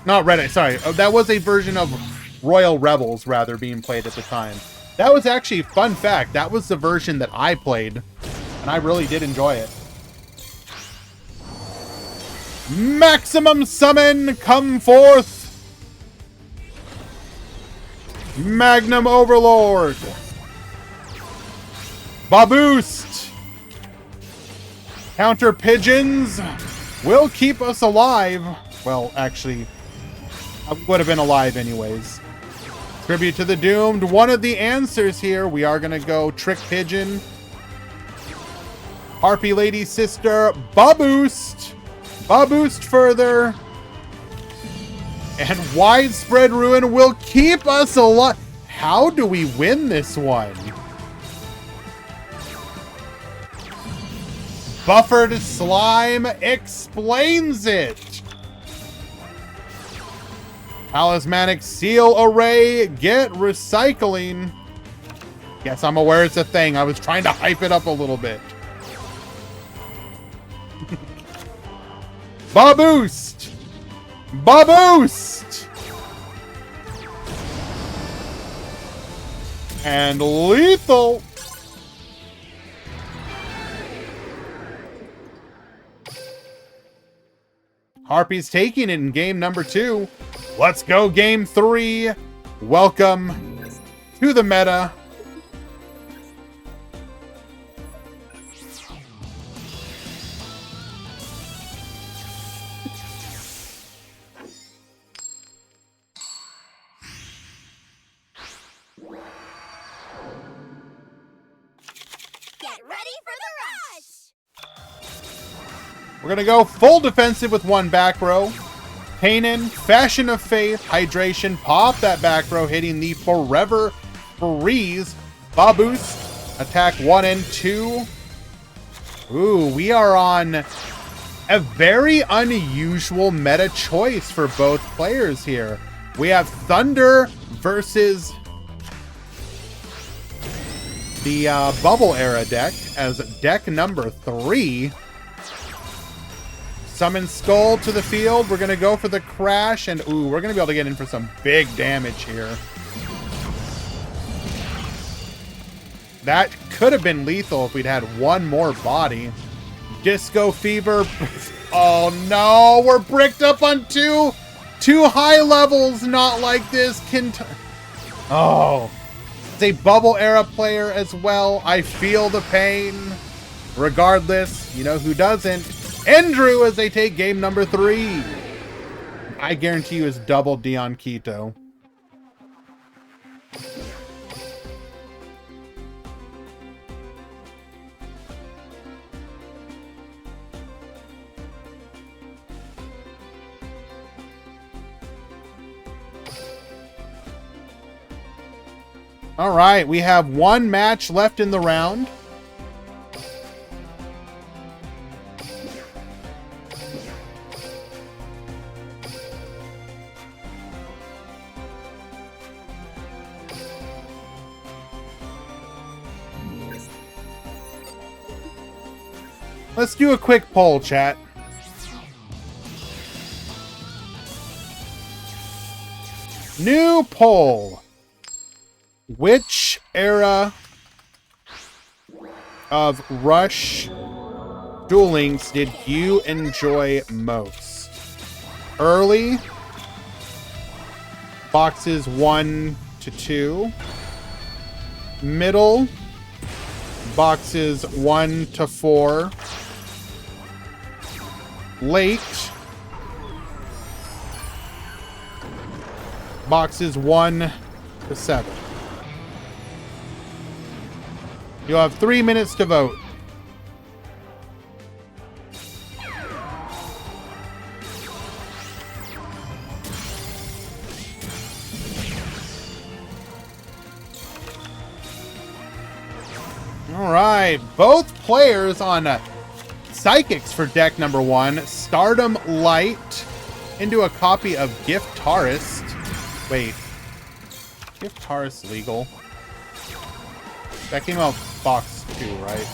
Not Red Eyes, sorry. That was a version of Royal Rebels, rather, being played at the time. That was actually, fun fact, that was the version that I played. And I really did enjoy it. Maximum Summon, come forth! Magnum Overlord. Boost. Counter Pigeons will keep us alive. Well, actually, I would have been alive anyways. Tribute to the Doomed. One of the answers here. We are going to go Trick Pigeon. Harpy Lady Sister. Baboost. Baboost further. And Widespread Ruin will keep us alive. How do we win this one? Buffered Slime explains it. Talismanic Seal Array, get recycling. Yes, I'm aware it's a thing. I was trying to hype it up a little bit. Baboost! Baboost! And lethal. Harpy's taking it in game number 2. Let's go game 3. Welcome to the meta. Get ready for the rush! We're going to go full defensive with one back row. Kanan, Fashion of Faith, Hydration, pop that back row, hitting the Forever Freeze. Baboost, attack 1 and 2. Ooh, we are on a very unusual meta choice for both players here. We have Thunder versus the Bubble Era deck as deck number 3. Summon Skull to the field. We're going to go for the Crash, and ooh, we're going to be able to get in for some big damage here. That could have been lethal if we'd had one more body. Disco Fever. Oh no, we're bricked up on two high levels. Not like this. Oh, it's a Bubble Era player as well. I feel the pain. Regardless, you know who doesn't? Andrew, as they take game number 3. I guarantee you is double Dion Keto. All right, we have one match left in the round. Let's do a quick poll, chat. New poll. Which era of Rush Duel Links did you enjoy most? Early, boxes 1 to 2. Middle, boxes 1 to 4. Late, boxes 1 to 7. You'll have 3 minutes to vote. All right, both players on Psychics for deck number 1. Stardom Light into a copy of Giftarist. Wait, Giftarist legal? That came out box 2, right?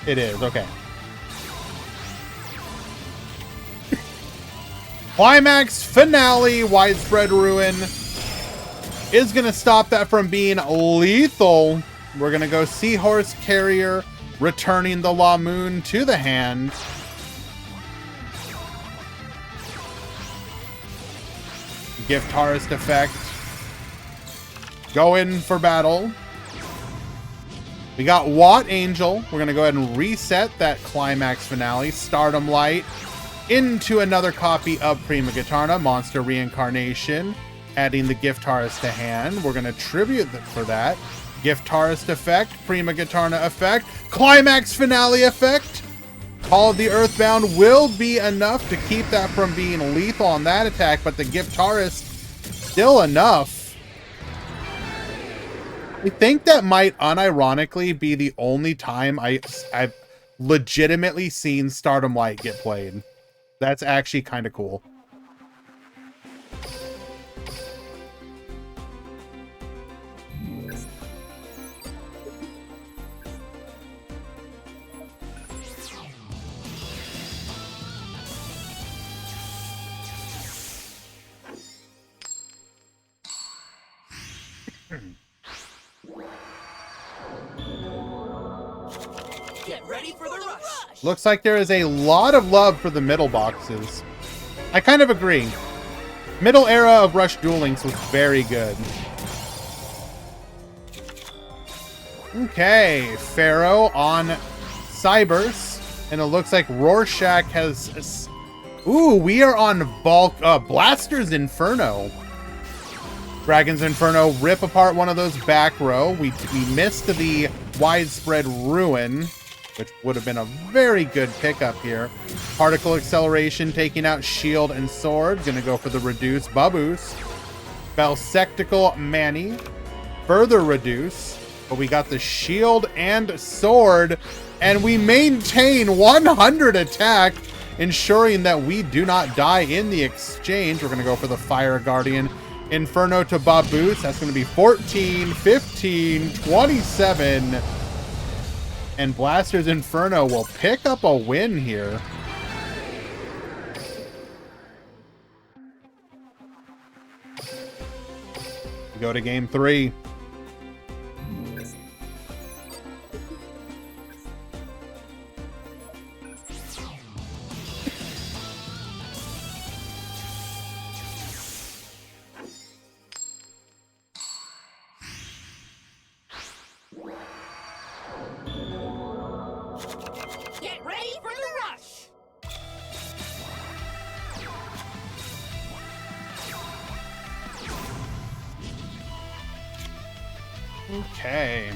It is, okay. Climax Finale, Widespread Ruin is going to stop that from being lethal. We're going to go Seahorse Carrier, returning the La Moon to the hand. Giftarist effect. Go in for battle. We got Watt Angel. We're going to go ahead and reset that climax finale. Stardom Light into another copy of Prima Gitarna, Monster Reincarnation, adding the Giftarist to hand. We're going to tribute for that. Giftarist effect, Prima Gitarna effect, climax finale effect. Call of the Earthbound will be enough to keep that from being lethal on that attack, but the Giftarist still enough. I think that might unironically be the only time I've legitimately seen Stardom Light get played. That's actually kind of cool. Get ready for the rush. Looks like there is a lot of love for the middle boxes. I kind of agree. Middle era of Rush Duel Links was very good. Okay, Pharaoh on Cybers, and it looks like Rorschach has... Ooh, we are on Blaster's Inferno. Dragon's Inferno, rip apart one of those back row. We missed the Widespread Ruin, which would have been a very good pickup here. Particle Acceleration taking out Shield and Sword. Gonna go for the Reduce Babus. Belsectical Manny. Further Reduce. But we got the Shield and Sword. And we maintain 100 attack, ensuring that we do not die in the exchange. We're gonna go for the Fire Guardian. Inferno to Babus. That's going to be 14, 15, 27. And Blaster's Inferno will pick up a win here. We go to game 3. Get ready for the rush. Okay.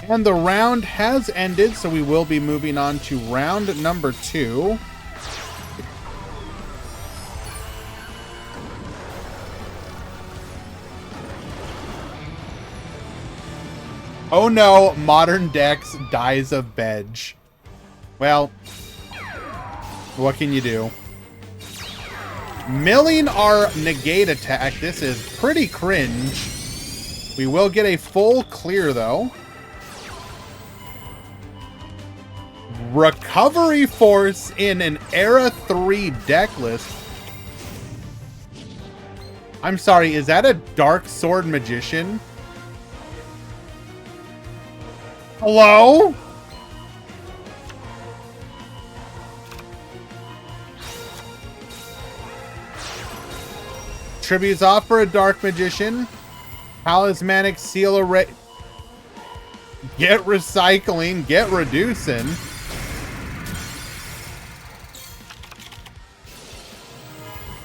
And the round has ended, so we will be moving on to round number 2. Oh no, Modern Dex dies of Bedge. Well, what can you do? Milling our negate attack. This is pretty cringe. We will get a full clear, though. Recovery Force in an Era 3 deck list. I'm sorry, is that a Dark Sword Magician? Hello? Tributes off for a Dark Magician. Talismanic Seal Array. Get recycling. Get reducing.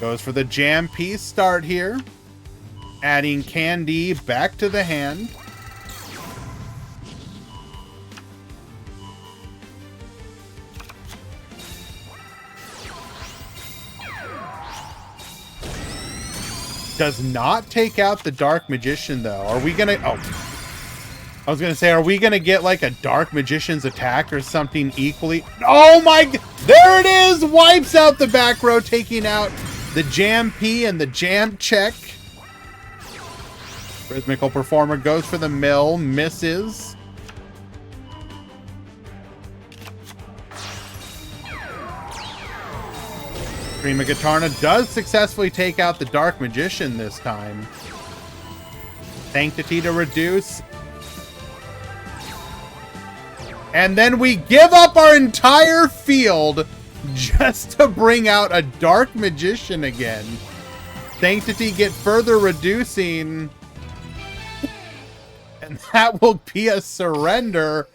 Goes for the jam piece start here. Adding Candy back to the hand. Does not take out the Dark Magician, though. Are we gonna... Oh. I was gonna say, are we gonna get, like, a Dark Magician's attack or something equally... Oh my... There it is! Wipes out the back row, taking out the Jam P and the Jam Check. Rhythmical Performer goes for the mill. Misses. Prima Gitarna does successfully take out the Dark Magician this time. Sanctity to reduce. And then we give up our entire field just to bring out a Dark Magician again. Sanctity get further reducing. And that will be a surrender.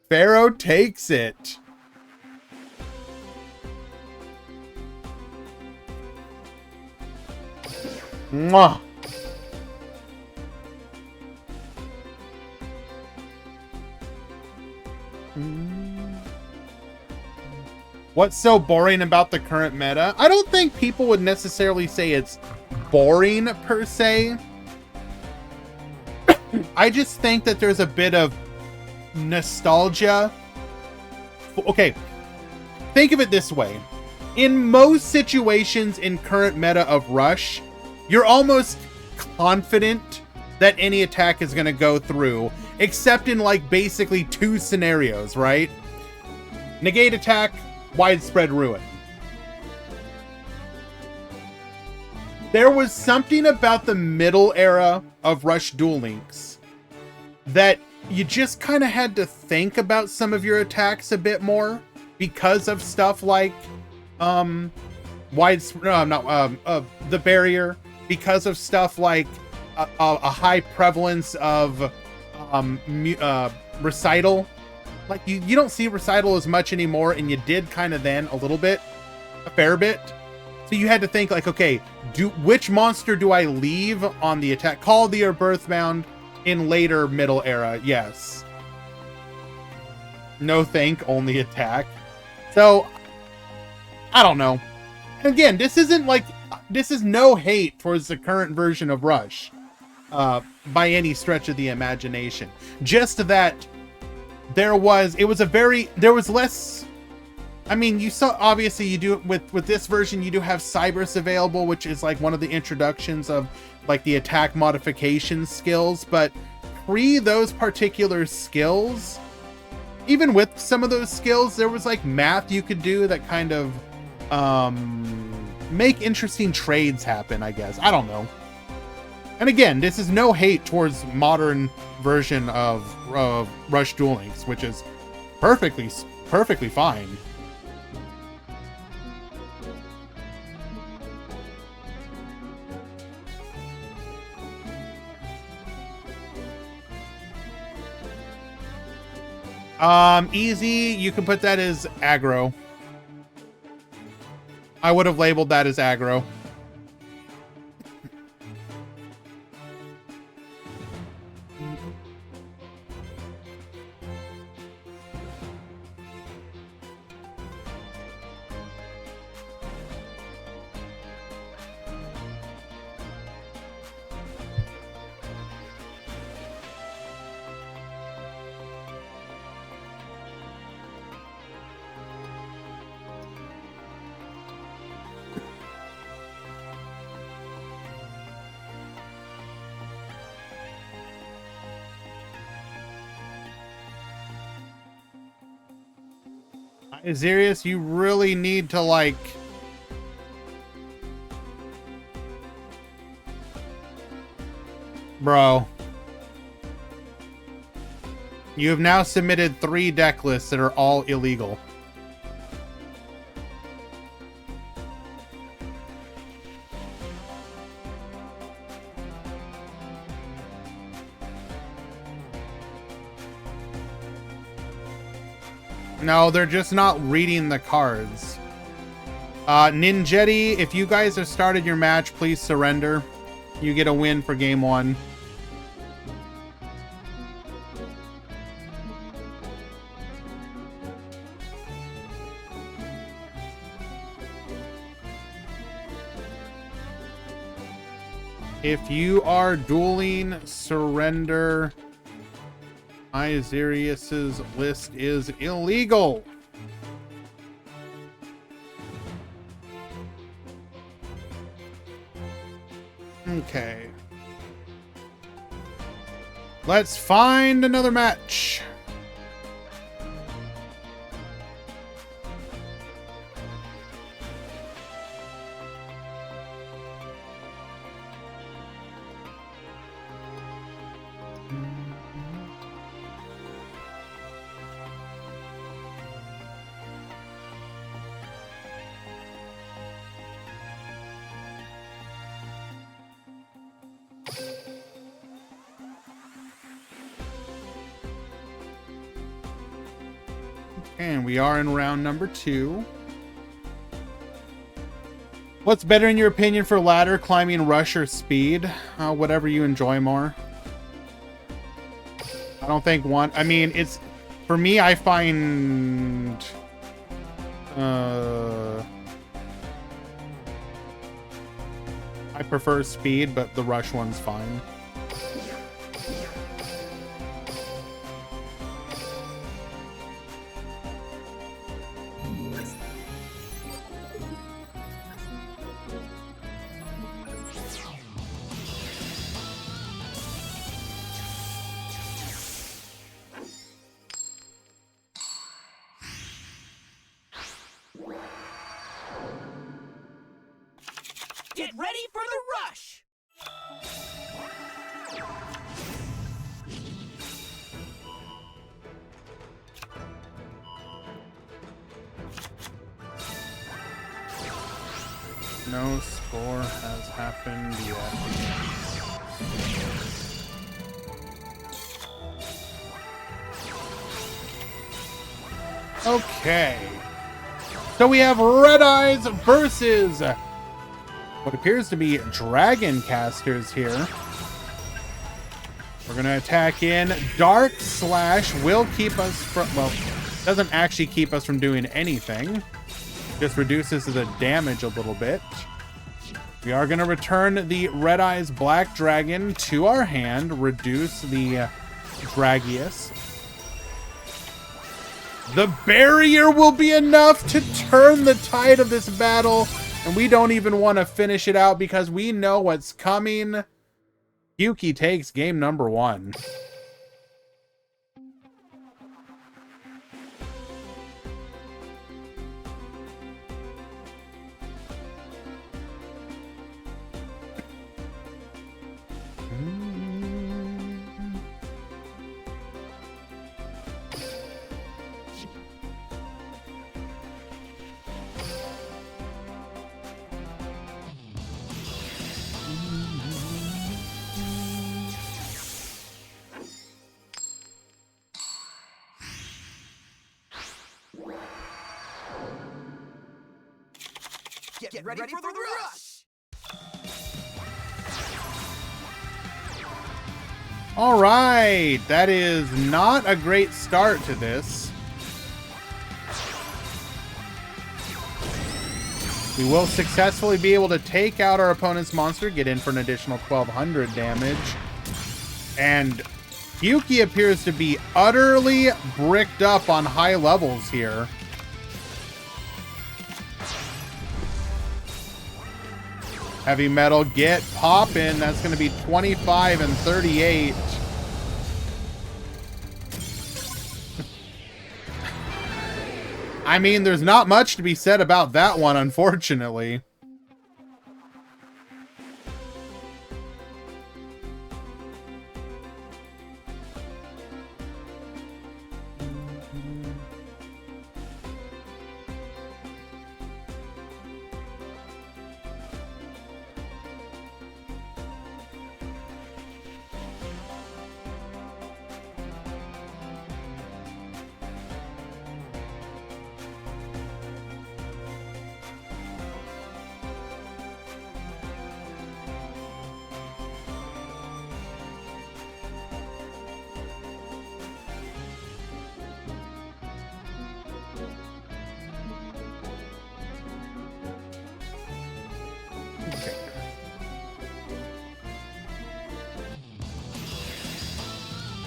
Pharaoh takes it. Mwah. What's so boring about the current meta? I don't think people would necessarily say it's boring per se. I just think that there's a bit of nostalgia. Okay, think of it this way. In most situations in current meta of Rush, you're almost confident that any attack is going to go through, except in like basically 2 scenarios, right? Negate attack, widespread ruin. There was something about the middle era of Rush Duel Links that you just kind of had to think about some of your attacks a bit more because of stuff like the barrier, because of stuff like a high prevalence of recital. Like you don't see recital as much anymore, and you did kind of then a fair bit. So you had to think like, okay, which monster do I leave on the attack? Call the Birthbound in later middle era, yes. No thank, only attack. So I don't know. And again, this is no hate towards the current version of Rush by any stretch of the imagination. Just that there was less. I mean, you saw, obviously you do with this version, you do have Cybers available, which is like one of the introductions of like the attack modification skills, but pre those particular skills, even with some of those skills, there was like math you could do that kind of make interesting trades happen, I guess. I don't know. And again, this is no hate towards modern version of Rush Duel Links, which is perfectly fine. Easy, you can put that as aggro. I would have labeled that as aggro. Azirius, you really need to like... Bro. You have now submitted 3 deck lists that are all illegal. No, they're just not reading the cards. Ninjetti, if you guys have started your match, please surrender. You get a win for game 1. If you are dueling, surrender. Azirius's list is illegal. Okay. Let's find another match. And we are in round number 2. What's better in your opinion for ladder, climbing, rush, or speed? Whatever you enjoy more. I don't think one... I mean, it's... For me, I find... I prefer speed, but the rush one's fine. Get ready for the rush! No score has happened yet. Okay. So we have Red Eyes versus what appears to be Dragon Casters here. We're going to attack in. Dark Slash will keep us from... Well, doesn't actually keep us from doing anything. Just reduces the damage a little bit. We are going to return the Red Eyes Black Dragon to our hand. Reduce the Dragius. The barrier will be enough to turn the tide of this battle. And we don't even want to finish it out because we know what's coming. Yuki takes game number 1. Get ready for the rush! All right, that is not a great start to this. We will successfully be able to take out our opponent's monster, get in for an additional 1200 damage. And Yuki appears to be utterly bricked up on high levels here. Heavy Metal, get poppin'. That's going to be 25 and 38. I mean, there's not much to be said about that one, unfortunately.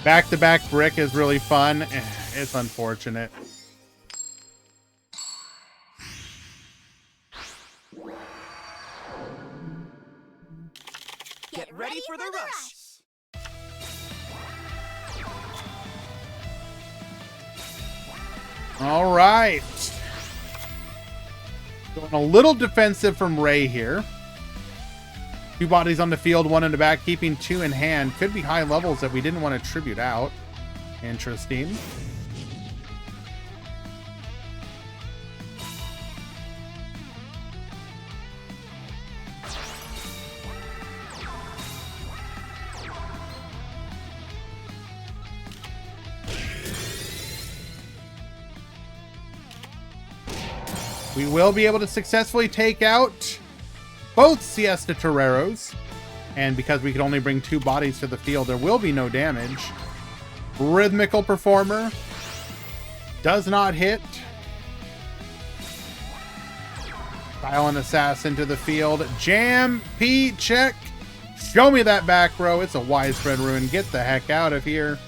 Back-to-back brick is really fun. It's unfortunate. Get ready for the rush! All right. Going a little defensive from Ray here. 2 bodies on the field, 1 in the back, keeping 2 in hand. Could be high levels that we didn't want to tribute out. Interesting. We will be able to successfully take out both Siesta Toreros. And because we can only bring 2 bodies to the field, there will be no damage. Rhythmical Performer does not hit. Silent Assassin to the field. Jam P check. Show me that back row. It's a Widespread Ruin. Get the heck out of here.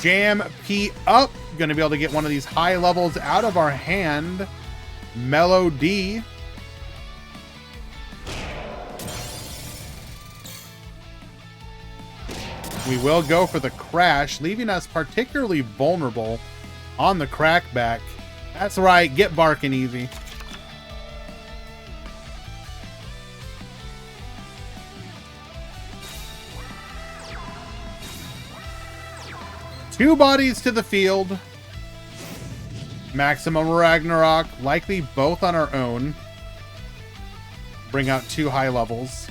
Jam P up. Going to be able to get one of these high levels out of our hand. Melody. We will go for the crash, leaving us particularly vulnerable on the crackback. That's right, get barking easy. Two bodies to the field. Maximum Ragnarok, likely both on our own. Bring out 2 high levels.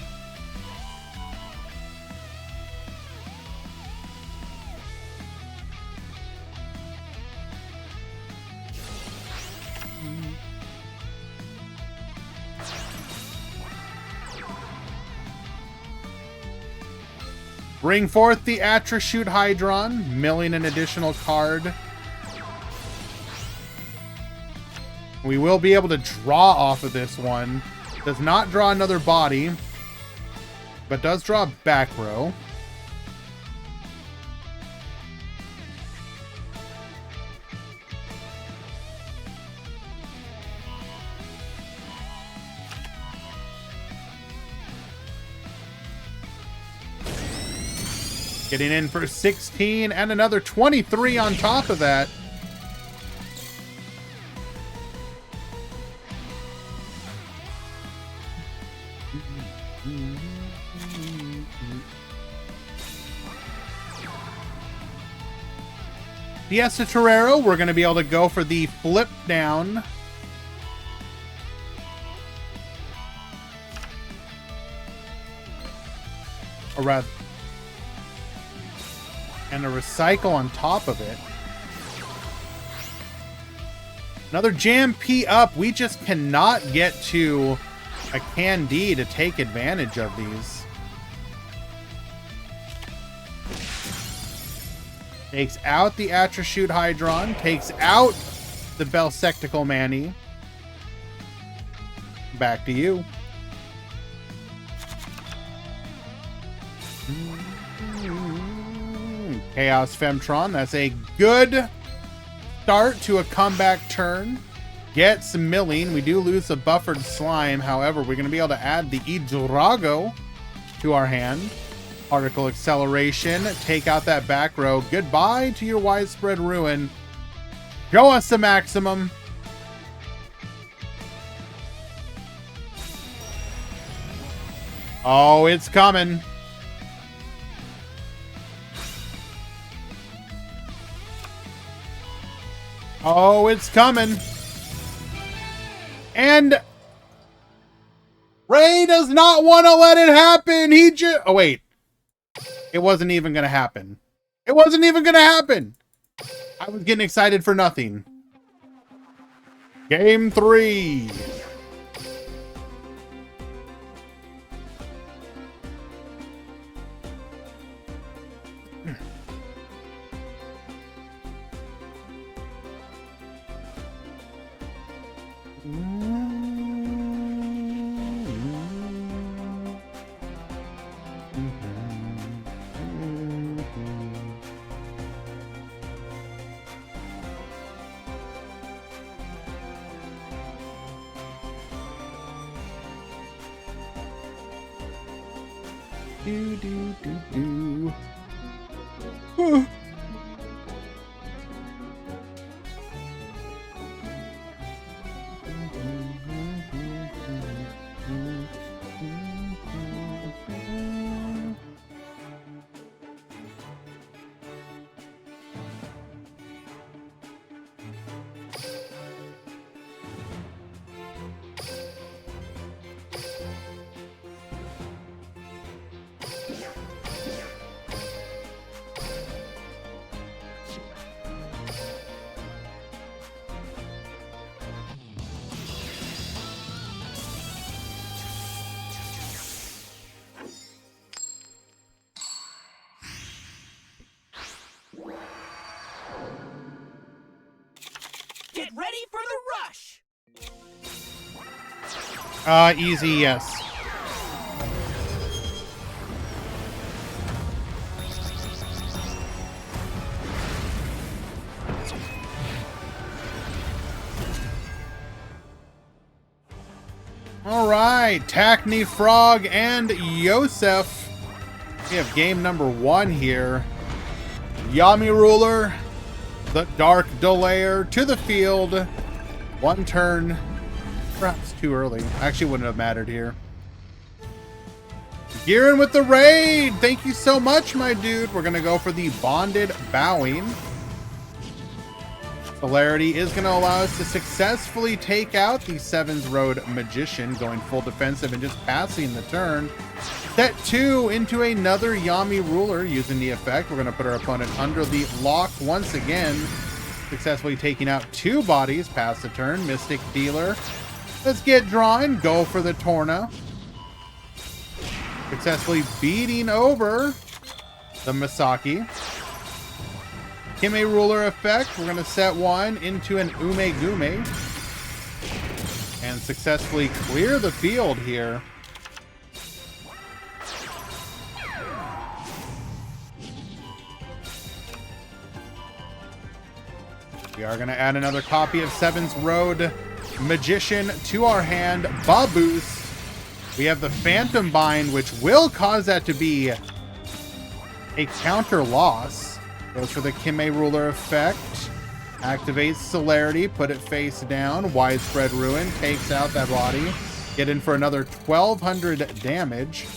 Bring forth the Atrashoot Hydron, milling an additional card. We will be able to draw off of this one. Does not draw another body, but does draw back row. Getting in for 16 and another 23 on top of that. Fiesta Torero, we're going to be able to go for the flip down. Or rather, and a recycle on top of it. Another Jam P up. We just cannot get to a Candy to take advantage of these. Takes out the Atrashoot Hydron. Takes out the Belsectical Manny. Back to you. Chaos Femtron. That's a good start to a comeback turn. Get some milling. We do lose a buffered slime. However, we're going to be able to add the Idrago to our hand. Particle Acceleration. Take out that back row. Goodbye to your Widespread Ruin. Show us the maximum. Oh, it's coming. Oh, it's coming. And Ray does not want to let it happen. He just... Oh, wait. It wasn't even going to happen. It wasn't even going to happen. I was getting excited for nothing. Game 3. Do, do, do, do. Get ready for the rush! Easy, yes. All right, Tackney Frog and Yosef. We have game number 1 here. Yami Ruler, the Dark Delayer to the field. 1 turn. Perhaps too early. Actually wouldn't have mattered here. Gearin with the raid. Thank you so much, my dude. We're going to go for the Bonded Bowing. Celerity is going to allow us to successfully take out the Sevens Road Magician, going full defensive and just passing the turn. Set 2 into another Yami Ruler using the effect. We're going to put our opponent under the lock once again, successfully taking out 2 bodies past the turn. Mystic Dealer. Let's get drawing. Go for the Torna. Successfully beating over the Misaki. Kime Ruler effect. We're going to set 1 into an Ume Gume and successfully clear the field here. We are going to add another copy of Sevens Road Magician to our hand. Boost. We have the Phantom Bind, which will cause that to be a counter loss. Goes for the Kime Ruler effect. Activates Celerity. Put it face down. Widespread Ruin. Takes out that body. Get in for another 1,200 damage.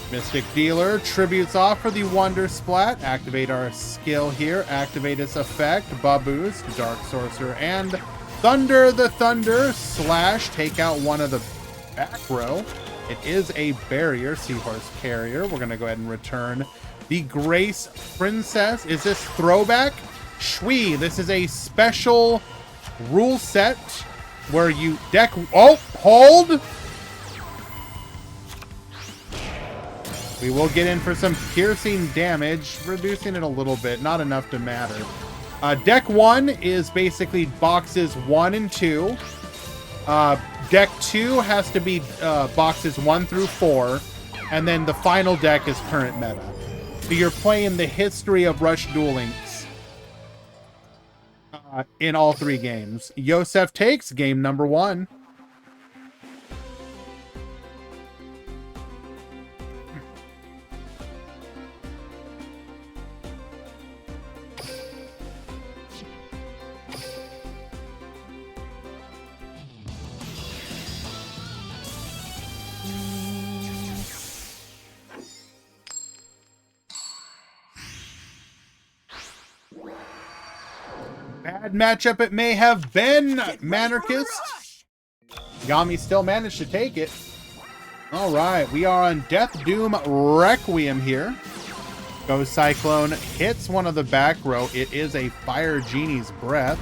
Mystic Dealer. Tributes off for the Wonder Splat. Activate our skill here. Activate its effect. Boost. Dark Sorcerer. And Thunder the Thunder. Slash. Take out one of the back row. It is a barrier. Seahorse Carrier. We're going to go ahead and return the Grace Princess. Is this throwback? Shui. This is a special rule set where you deck... Oh, hold! We will get in for some piercing damage, reducing it a little bit. Not enough to matter. Deck 1 is basically boxes 1 and 2. Deck 2 has to be boxes 1 through 4. And then the final deck is current meta. So you're playing the history of Rush Duel Links in all 3 games. Yosef takes game number 1. Bad matchup it may have been, Manarchist. Yami still managed to take it. All right, we are on Death Doom Requiem here. Ghost Cyclone hits one of the back row. It is a Fire Genie's Breath.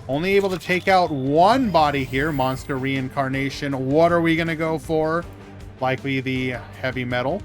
Only able to take out 1 body here. Monster Reincarnation. What are we going to go for? Likely the Heavy Metal.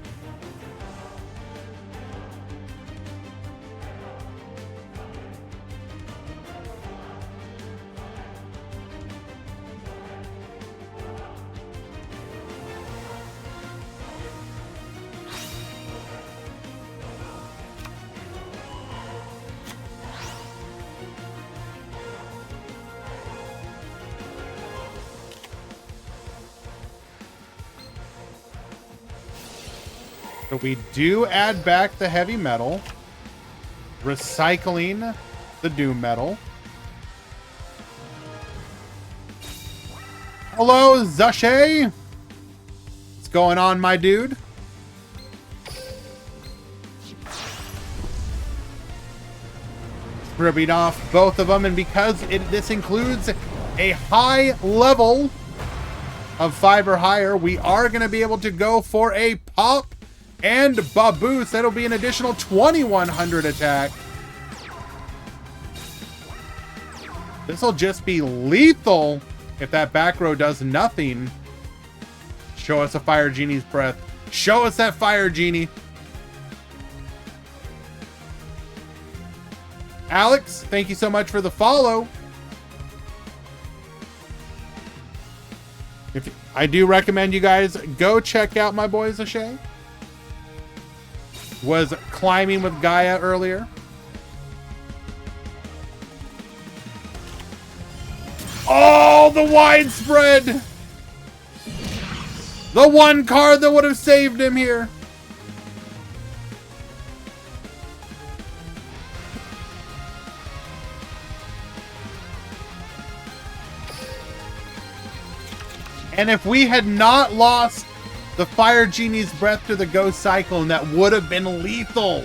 So we do add back the Heavy Metal, recycling the Doom Metal. Hello, Zashay. What's going on, my dude? Ripping off both of them, and because this includes a high level of 5 or higher, we are going to be able to go for a pop and boost. That'll be an additional 2,100 attack. This will just be lethal if that back row does nothing. Show us a Fire Genie's breath. Show us that Fire Genie. Alex, thank you so much for the follow. I do recommend you guys go check out my boy Zashay. Was climbing with Gaia earlier. Oh, the widespread! The one card that would have saved him here. And if we had not lost the Fire Genie's breath to the Ghost Cyclone, that would have been lethal.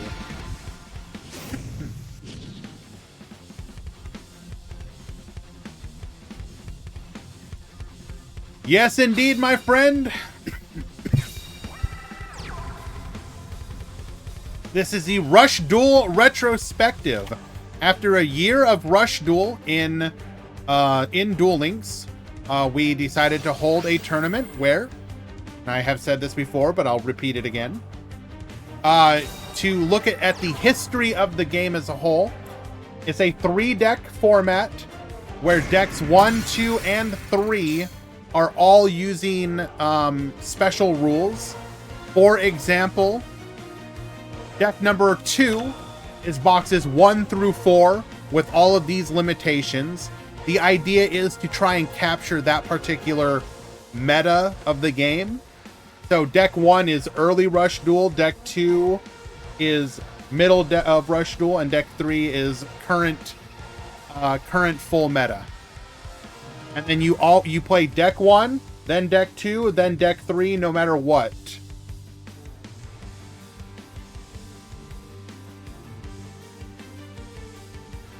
Yes, indeed, my friend. This is the Rush Duel Retrospective. After a year of Rush Duel in Duel Links, we decided to hold a tournament where, and I have said this before, but I'll repeat it again, to look at the history of the game as a whole. It's a 3-deck format where decks 1, 2, and 3 are all using special rules. For example, deck number 2 is boxes 1 through 4 with all of these limitations. The idea is to try and capture that particular meta of the game. So deck 1 is early Rush Duel, deck 2 is middle of Rush Duel, and deck 3 is current full meta. And then you play deck 1, then deck 2, then deck 3, no matter what.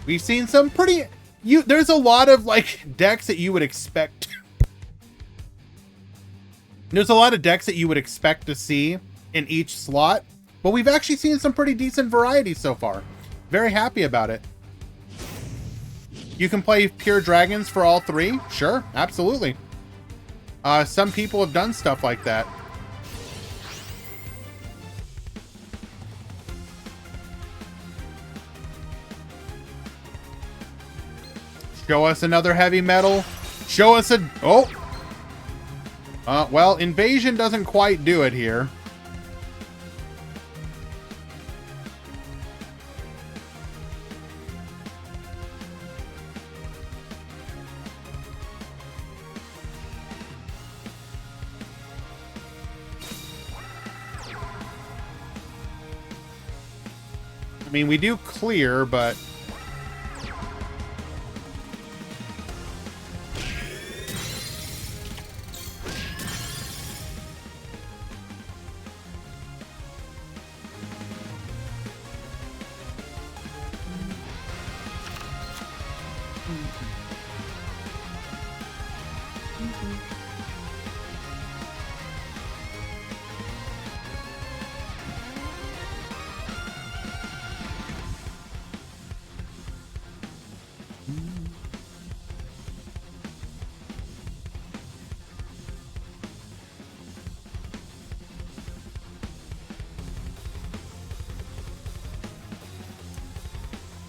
We've seen some pretty... there's a lot of, like, decks that you would expect. There's a lot of decks that you would expect to see in each slot. But we've actually seen some pretty decent variety so far. Very happy about it. You can play Pure Dragons for all 3? Sure, absolutely. Some people have done stuff like that. Show us another heavy metal. Show us a... Oh! Well, Invasion doesn't quite do it here. I mean, we do clear, but...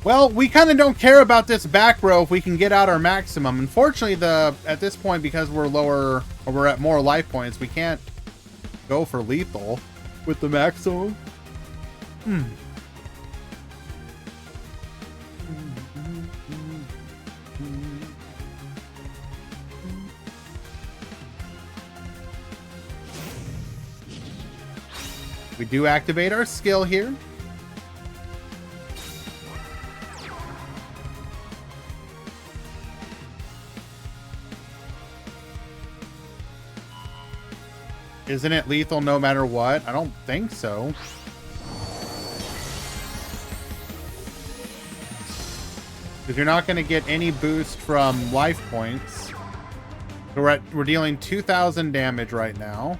Well, we kind of don't care about this back row if we can get out our maximum. Unfortunately, at this point, because we're lower, or we're at more life points, we can't go for lethal with the maximum. We do activate our skill here. Isn't it lethal no matter what? I don't think so. Because you're not going to get any boost from life points. So we're dealing 2,000 damage right now.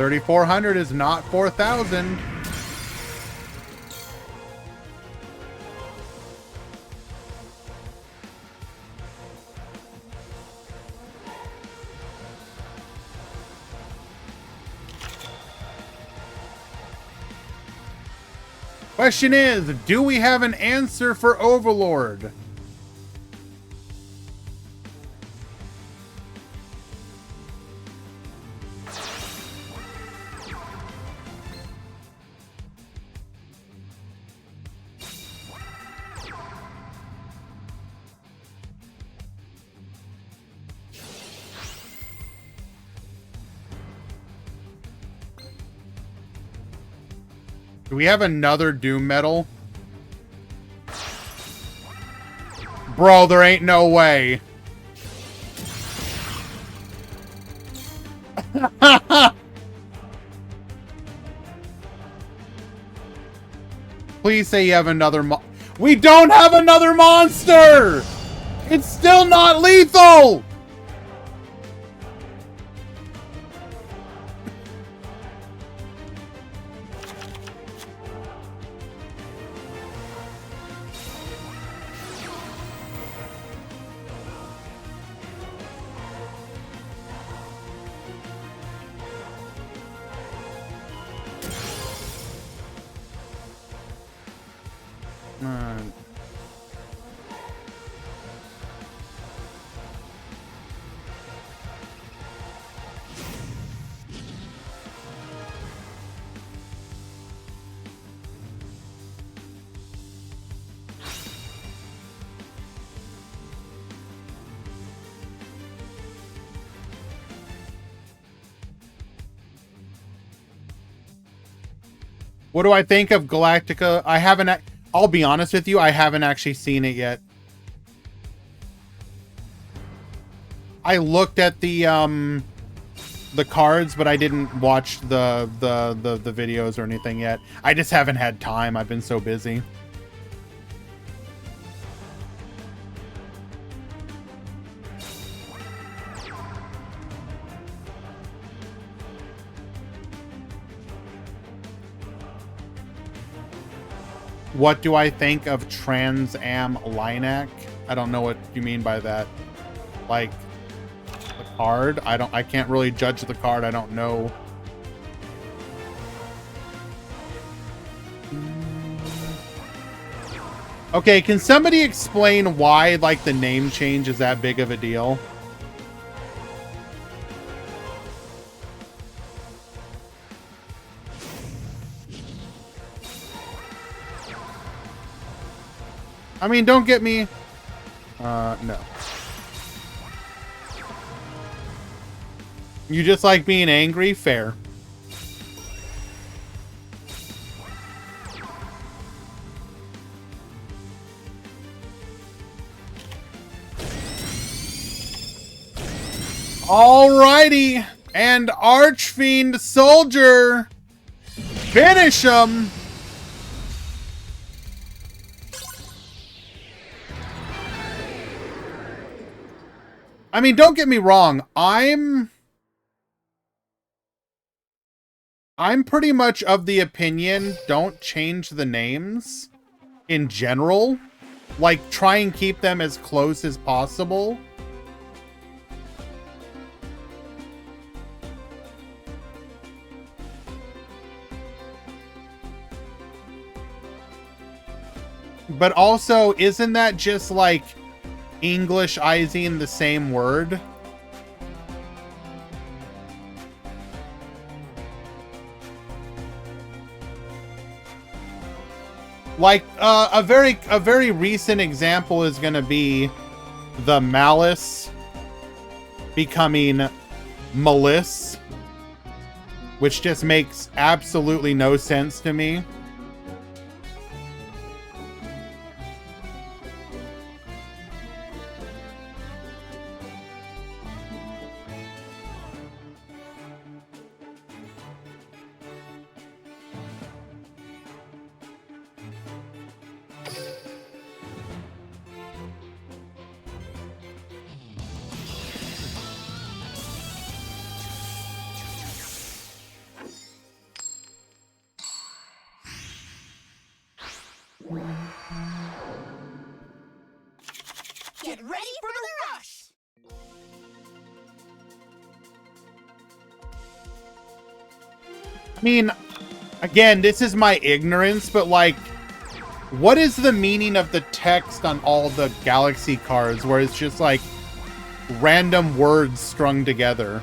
3,400 is not 4,000. Question is, do we have an answer for Overlord? Do we have another Doom medal? Bro, there ain't no way. Please say you have another We don't have another monster! It's still not lethal! What do I think of Galactica? I haven't... I'll be honest with you, I haven't actually seen it yet. I looked at the cards, but I didn't watch the videos or anything yet. I just haven't had time. I've been so busy. What do I think of Trans Am Linak? I don't know what you mean by that. Like the card? I can't really judge the card. I don't know. Okay, can somebody explain why like the name change is that big of a deal? I mean, don't get me... no. You just like being angry? Fair. Alrighty! And Archfiend Soldier! Finish him! I mean, don't get me wrong. I'm pretty much of the opinion, don't change the names in general. Like, try and keep them as close as possible. But also, isn't that just like Englishizing the same word? Like a very recent example is going to be the Malice becoming Malice, which just makes absolutely no sense to me. Get ready for the rush! I mean, again, this is my ignorance, but like, what is the meaning of the text on all the Galaxy cards where it's just like random words strung together?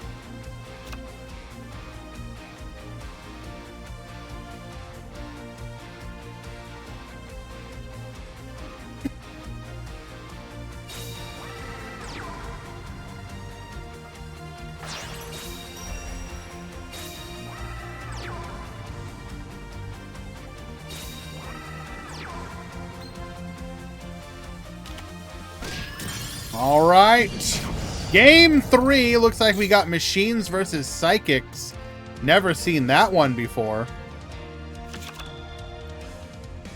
All right. Game 3. Looks like we got machines versus psychics. Never seen that one before.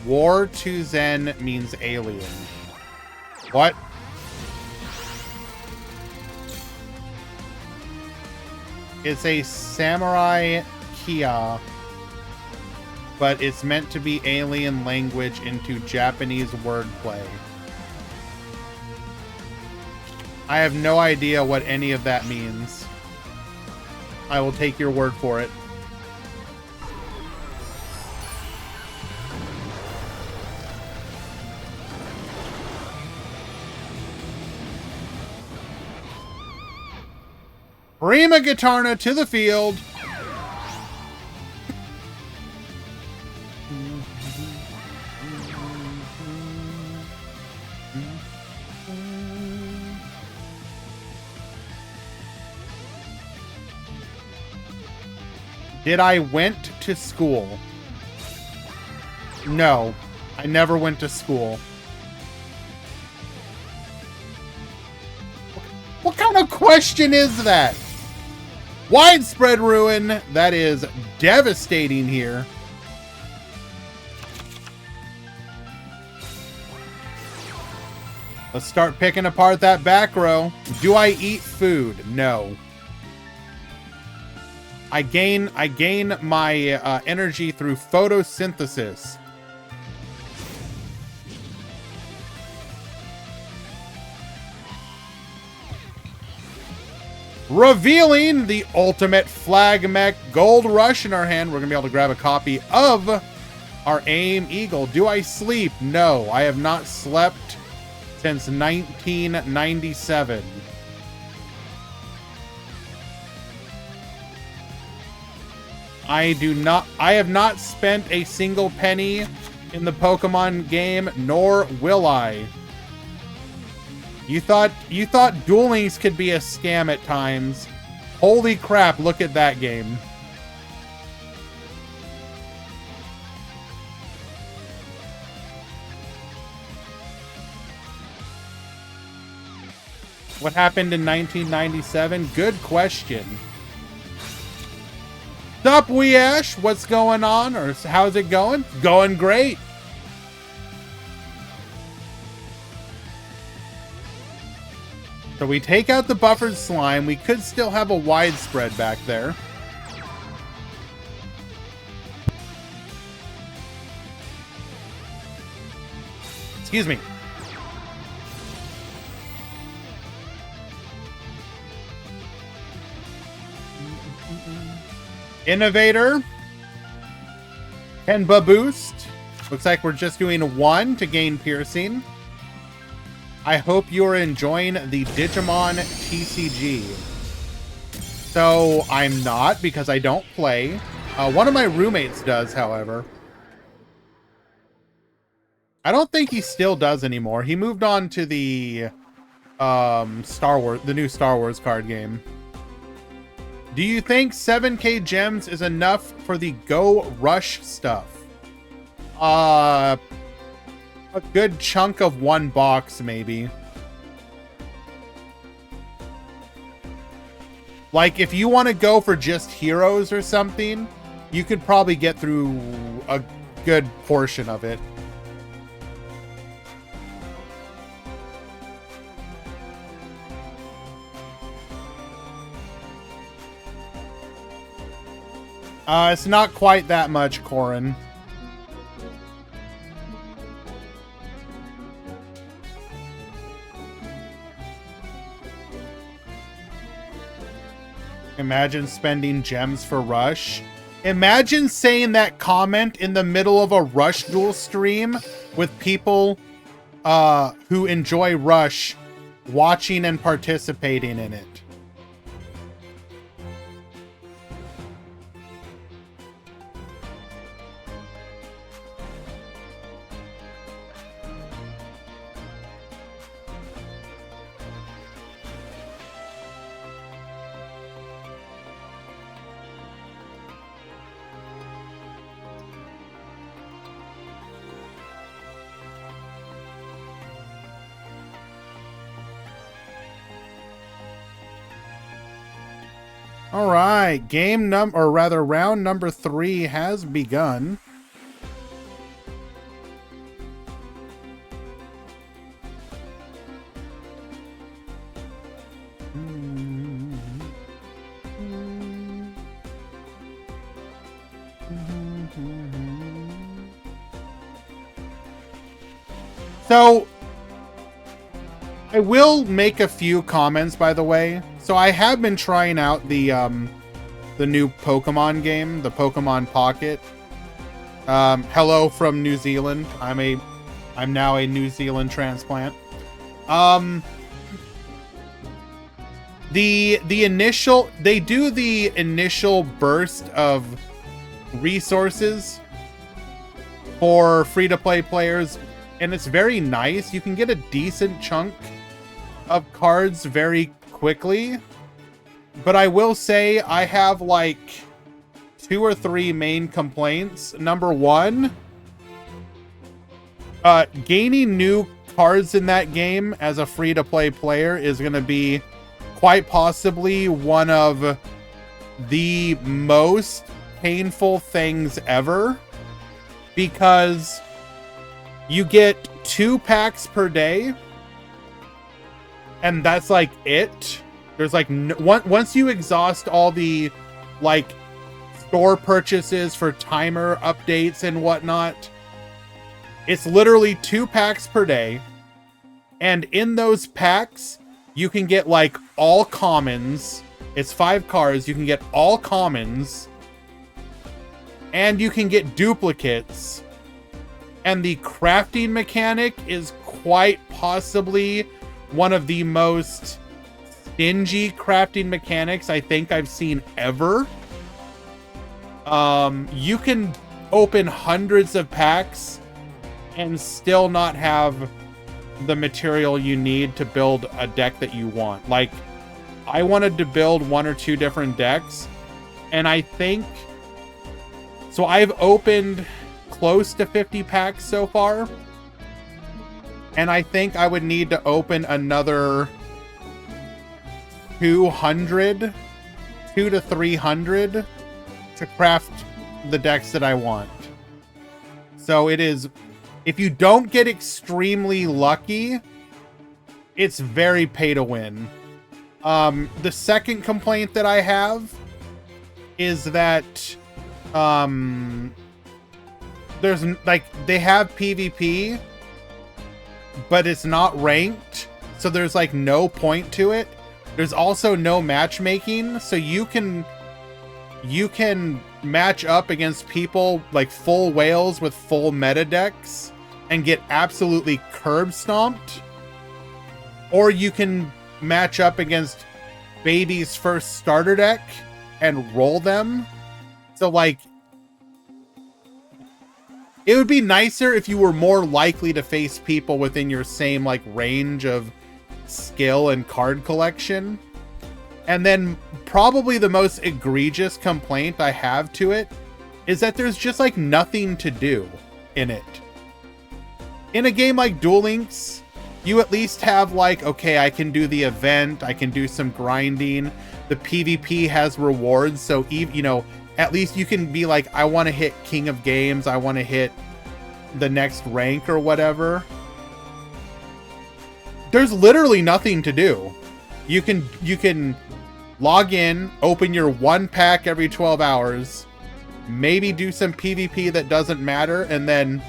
War to Zen means alien. What? It's a samurai kia, but it's meant to be alien language into Japanese wordplay. I have no idea what any of that means. I will take your word for it. Prima Guitarna to the field. Did I went to school? No, I never went to school. What kind of question is that? Widespread ruin. That is devastating here. Let's start picking apart that back row. Do I eat food? No. I gain my energy through photosynthesis. Revealing the ultimate flag mech gold rush in our hand. We're gonna be able to grab a copy of our AIM Eagle. Do I sleep? No, I have not slept since 1997. I have not spent a single penny in the Pokemon game, nor will I. You thought Duel Links could be a scam at times. Holy crap, look at that game. What happened in 1997? Good question. Sup, Weash? What's going on? Or how's it going? Going great. So we take out the buffered slime. We could still have a widespread back there. Excuse me. Innovator. Kenba boost. Looks like we're just doing one to gain piercing. I hope you're enjoying the Digimon TCG. So I'm not, because I don't play. One of my roommates does, however. I don't think he still does anymore. He moved on to the the new Star Wars card game. Do you think 7k gems is enough for the Go Rush stuff? A good chunk of one box, maybe. Like, if you want to go for just heroes or something, you could probably get through a good portion of it. It's not quite that much, Corin. Imagine spending gems for Rush. Imagine saying that comment in the middle of a Rush Duel stream with people who enjoy Rush watching and participating in it. All right, round number 3 has begun. So, I will make a few comments, by the way. So I have been trying out the new Pokemon game, the Pokemon Pocket. Hello from New Zealand. I'm now a New Zealand transplant. They do the initial burst of resources for free-to-play players, and it's very nice. You can get a decent chunk of cards very quickly, but I will say I have like 2 or 3 main complaints. Number 1, gaining new cards in that game as a free-to-play player is going to be quite possibly one of the most painful things ever, because you get 2 packs per day, and that's like it. There's like once you exhaust all the like store purchases for timer updates and whatnot, it's literally 2 packs per day, and in those packs you can get like all commons. It's 5 cards. You can get all commons, and you can get duplicates. And the crafting mechanic is quite possibly one of the most stingy crafting mechanics I think I've seen ever. You can open hundreds of packs and still not have the material you need to build a deck that you want. Like, I wanted to build 1 or 2 different decks, and I think so I've opened close to 50 packs so far, and I think I would need to open another 200 to 300 to craft the decks that I want. So it is, if you don't get extremely lucky, it's very pay to win. The second complaint that I have is that there's like, they have PvP, but it's not ranked, so there's like no point to it. There's also no matchmaking, so you can match up against people like full whales with full meta decks and get absolutely curb stomped, or you can match up against baby's first starter deck and roll them. So like, it would be nicer if you were more likely to face people within your same like range of skill and card collection. And then probably the most egregious complaint I have to it is that there's just like nothing to do in it. In a game like Duel Links, you at least have like, okay, I can do the event, I can do some grinding. The PvP has rewards, so you know, at least you can be like, I want to hit King of Games, I want to hit the next rank or whatever. There's literally nothing to do. You can log in, open your 1 pack every 12 hours, maybe do some PvP that doesn't matter, and then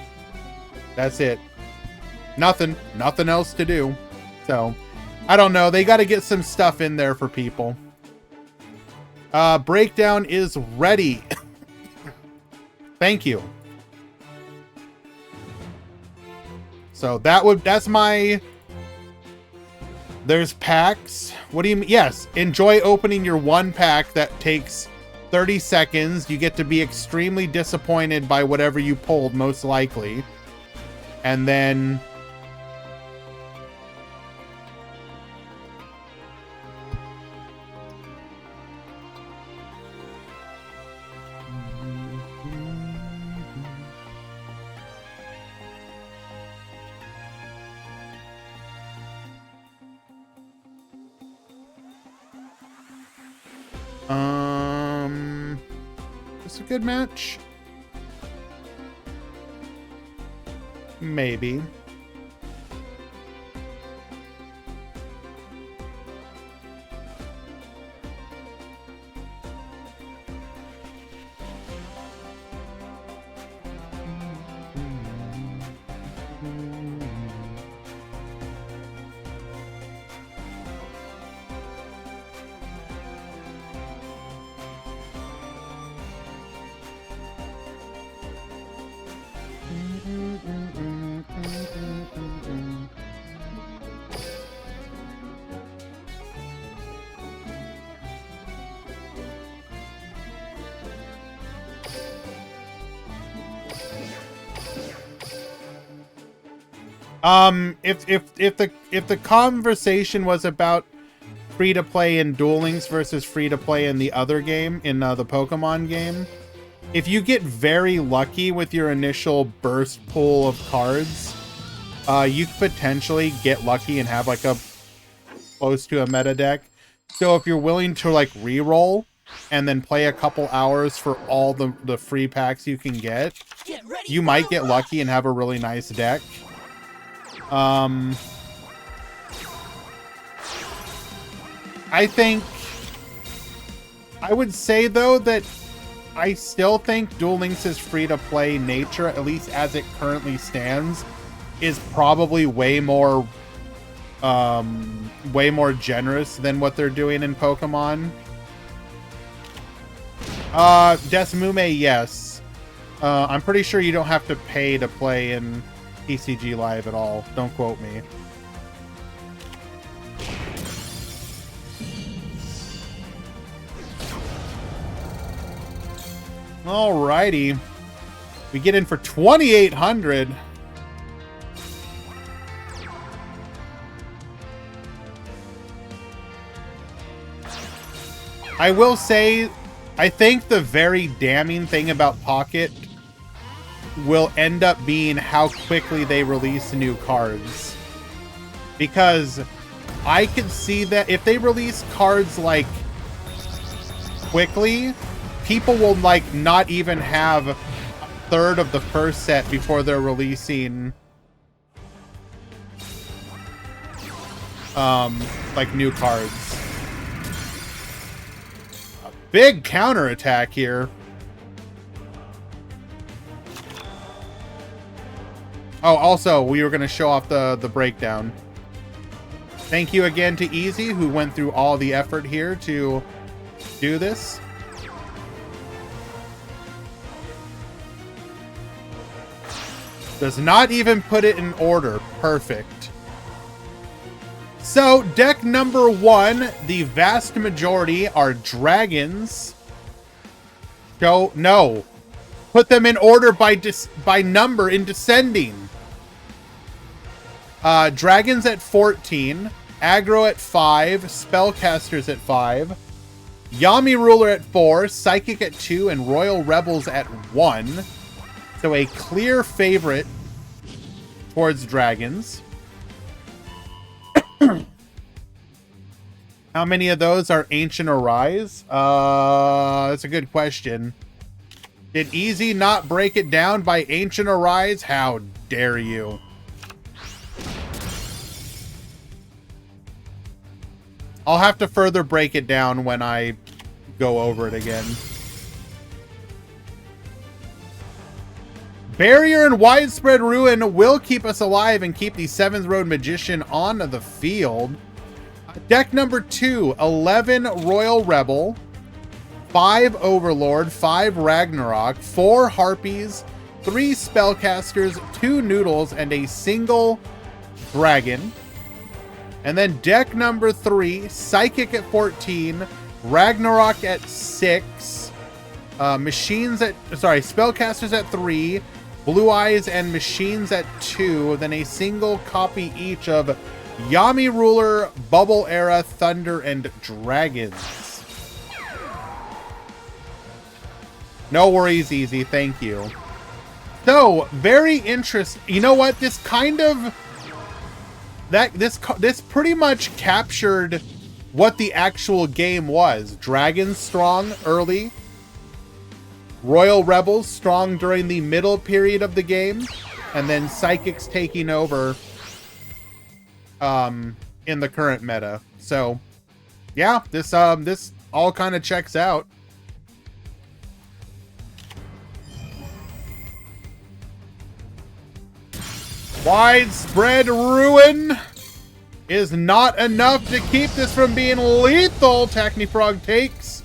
that's it. Nothing else to do. So, I don't know. They got to get some stuff in there for people. Breakdown is ready. Thank you. So that's my... There's packs. What do you mean? Yes, enjoy opening your one pack that takes 30 seconds. You get to be extremely disappointed by whatever you pulled, most likely. And then... It's a good match. Maybe. If the conversation was about free to play in Duel Links versus free to play in the other game, in the Pokemon game, if you get very lucky with your initial burst pool of cards, you could potentially get lucky and have like a close to a meta deck. So if you're willing to like re-roll and then play a couple hours for all the free packs you can get, you might get lucky and have a really nice deck. I would say though that I still think Duel Links' free-to-play nature, at least as it currently stands, is probably way more generous than what they're doing in Pokemon. Desmume, yes. I'm pretty sure you don't have to pay to play in TCG Live at all. Don't quote me. Alrighty. We get in for 2,800. I will say, I think the very damning thing about Pocket will end up being how quickly they release new cards. Because I could see that if they release cards like quickly, people will like not even have a third of the first set before they're releasing like new cards. A big counterattack here. Oh, also, we were going to show off the breakdown. Thank you again to Easy, who went through all the effort here to do this. Does not even put it in order. Perfect. So, deck number 1, the vast majority are dragons. No. Put them in order by number in descending. Dragons at 14, Aggro at 5, Spellcasters at 5, Yami Ruler at 4, Psychic at 2, and Royal Rebels at 1. So a clear favorite towards dragons. How many of those are Ancient Arise? That's a good question. Did Easy not break it down by Ancient Arise? How dare you? I'll have to further break it down when I go over it again. Barrier and Widespread Ruin will keep us alive and keep the 7th Road Magician on the field. Deck number 2, 11 Royal Rebel, 5 Overlord, 5 Ragnarok, 4 Harpies, 3 Spellcasters, 2 Noodles, and a single Dragon. And then deck number 3, Psychic at 14, Ragnarok at 6, Spellcasters at 3, Blue Eyes and Machines at 2, then a single copy each of Yami Ruler, Bubble Era, Thunder, and Dragons. No worries, Easy. Thank you. So, very interesting. You know what? This kind of... This pretty much captured what the actual game was. Dragons strong early. Royal Rebels strong during the middle period of the game. And then Psychics taking over in the current meta. So, yeah, this all kind of checks out. Widespread ruin is not enough to keep this from being lethal, Technifrog takes.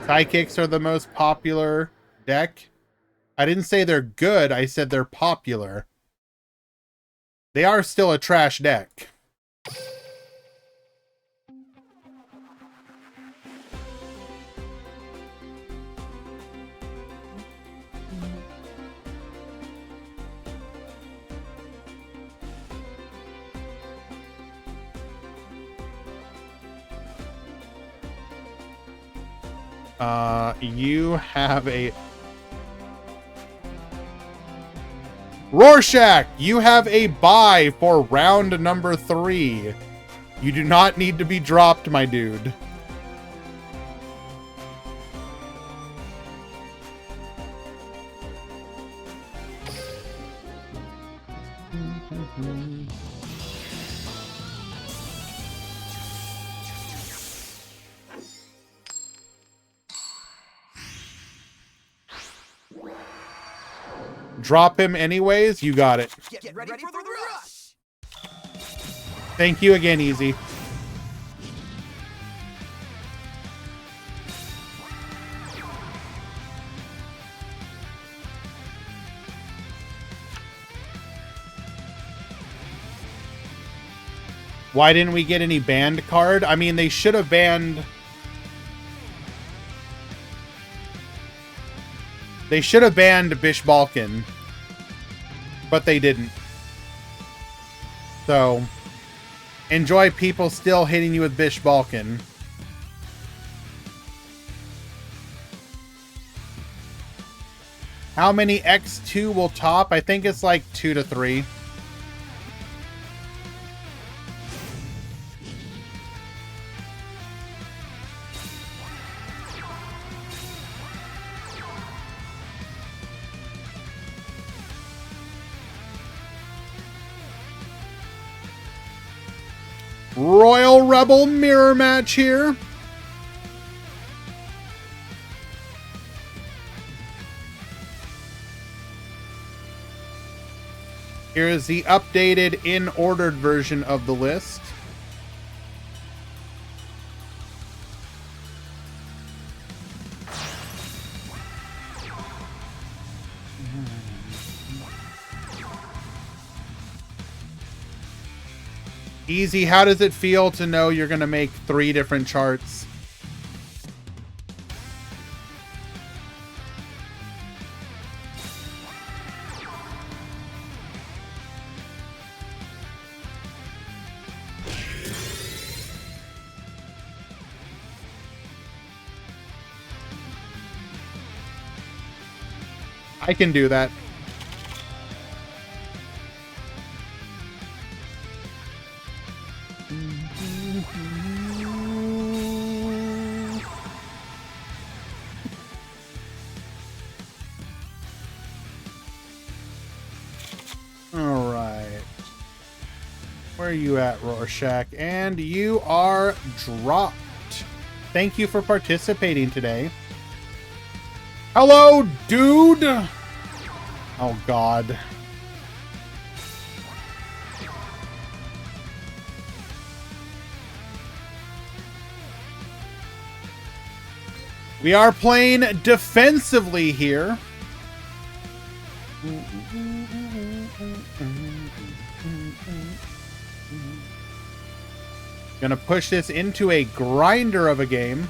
Psychics are the most popular deck. I didn't say they're good, I said they're popular. They are still a trash deck. You have a... Rorschach, you have a bye for round number 3. You do not need to be dropped, my dude. Drop him anyways? You got it. Get ready for the rush! Thank you again, Easy. Why didn't we get any banned card? I mean, they should have banned... They should have banned Bish Balkan, but they didn't. So, enjoy people still hitting you with Bish Balkan. How many X2 will top? I think it's like 2 to 3. Royal Rebel mirror match here. Here is the updated in-ordered version of the list. Easy, how does it feel to know you're going to make 3 different charts? I can do that. Where are you at, Rorschach? And you are dropped. Thank you for participating today. Hello, dude! Oh, God. We are playing defensively here. Gonna push this into a grinder of a game.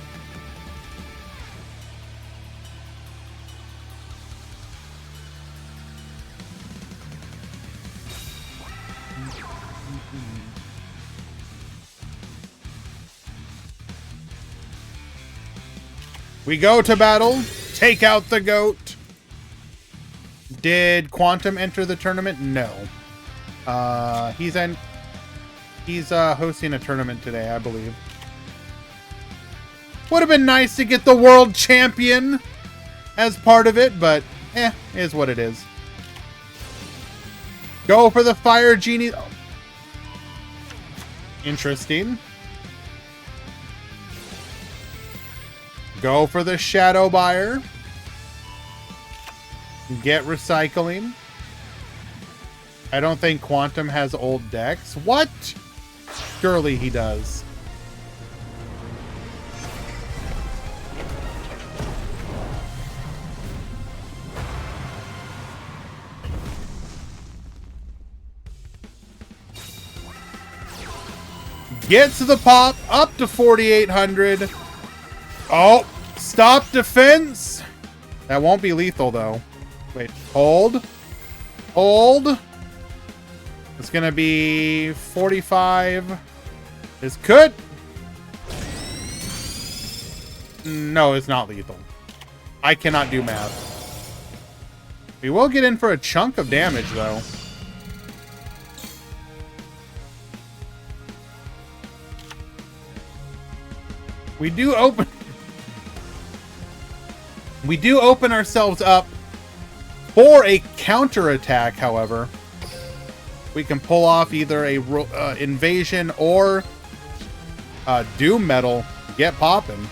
We go to battle. Take out the goat. Did Quantum enter the tournament? No. He's hosting a tournament today, I believe. Would have been nice to get the world champion as part of it, but is what it is. Go for the fire genie. Oh. Interesting. Go for the shadow buyer. Get recycling. I don't think Quantum has old decks. What? Surely he does. Gets the pop up to 4,800. Oh, stop defense. That won't be lethal though. Wait, hold. Hold. It's going to be 45. This could. No, it's not lethal. I cannot do math. We will get in for a chunk of damage though. We do open ourselves up for a counterattack, however. We can pull off either a invasion or doom metal. Get popping.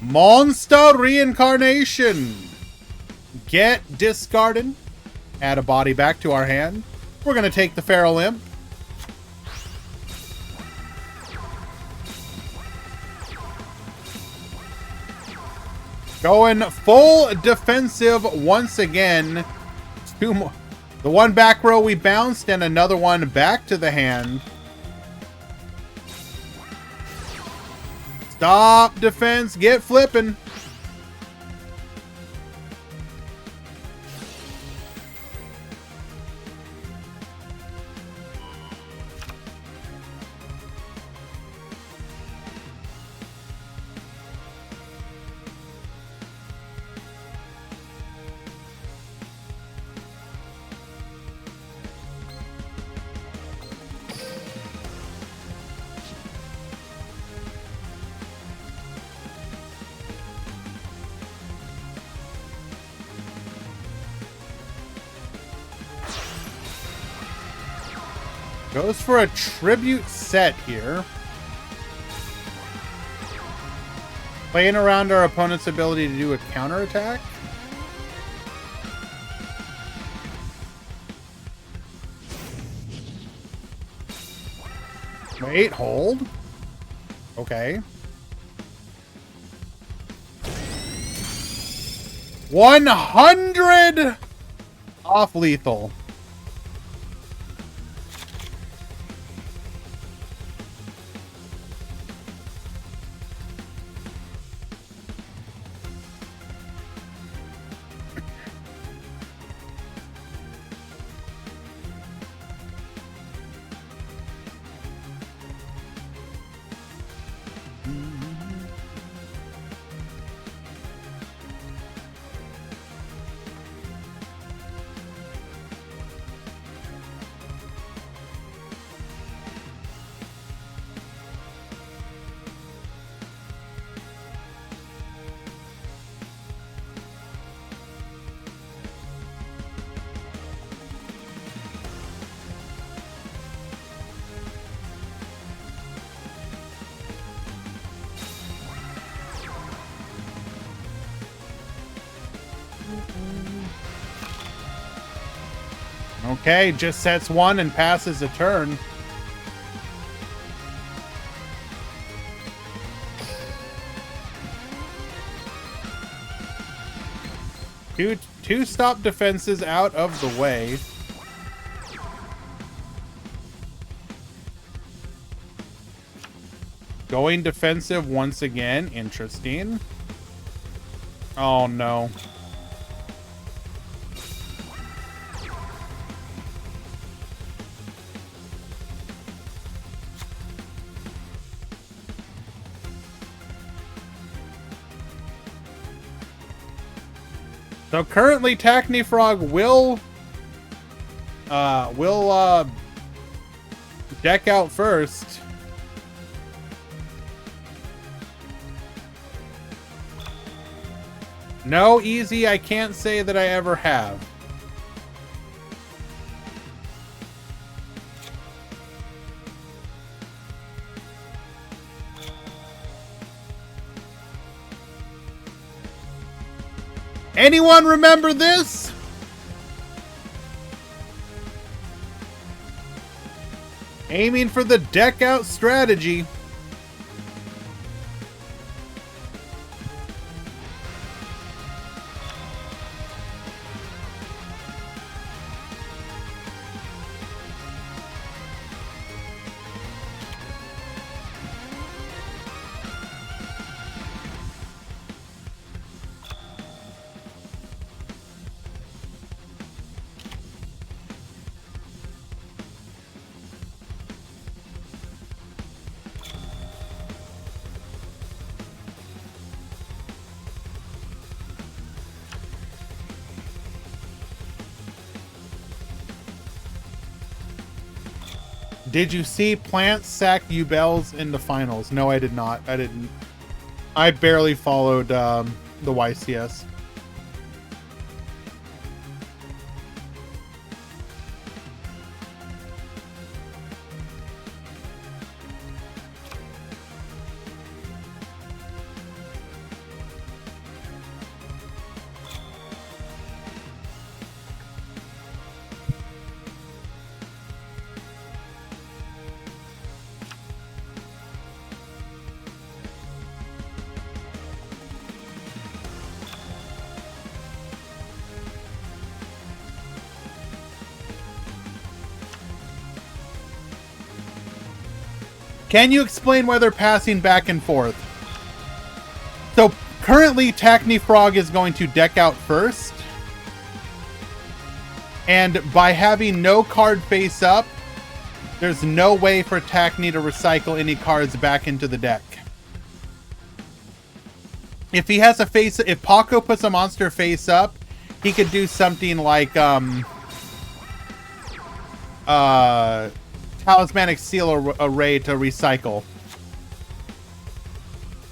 Monster reincarnation. Get discarded. Add a body back to our hand. We're going to take the Feral Imp. Going full defensive once again. Two more. The one back row we bounced and another one back to the hand. Stop defense. Get flipping. Goes for a tribute set here. Playing around our opponent's ability to do a counterattack. Wait, hold. Okay. 100 off lethal. Okay, just sets one and passes a turn. Two stop defenses out of the way. Going defensive once again. Interesting. Oh, no. So currently, Tachyfrog will deck out first. No easy, I can't say that I ever have. Anyone remember this? Aiming for the deck out strategy. Did you see Plants sack Ubels in the finals? No, I did not. I didn't. I barely followed the YCS. Can you explain why they're passing back and forth? So currently Tachyfrog is going to deck out first. And by having no card face up, there's no way for Tachy to recycle any cards back into the deck. If he has a face, if Paco puts a monster face up, he could do something like Talismanic Seal Array to recycle.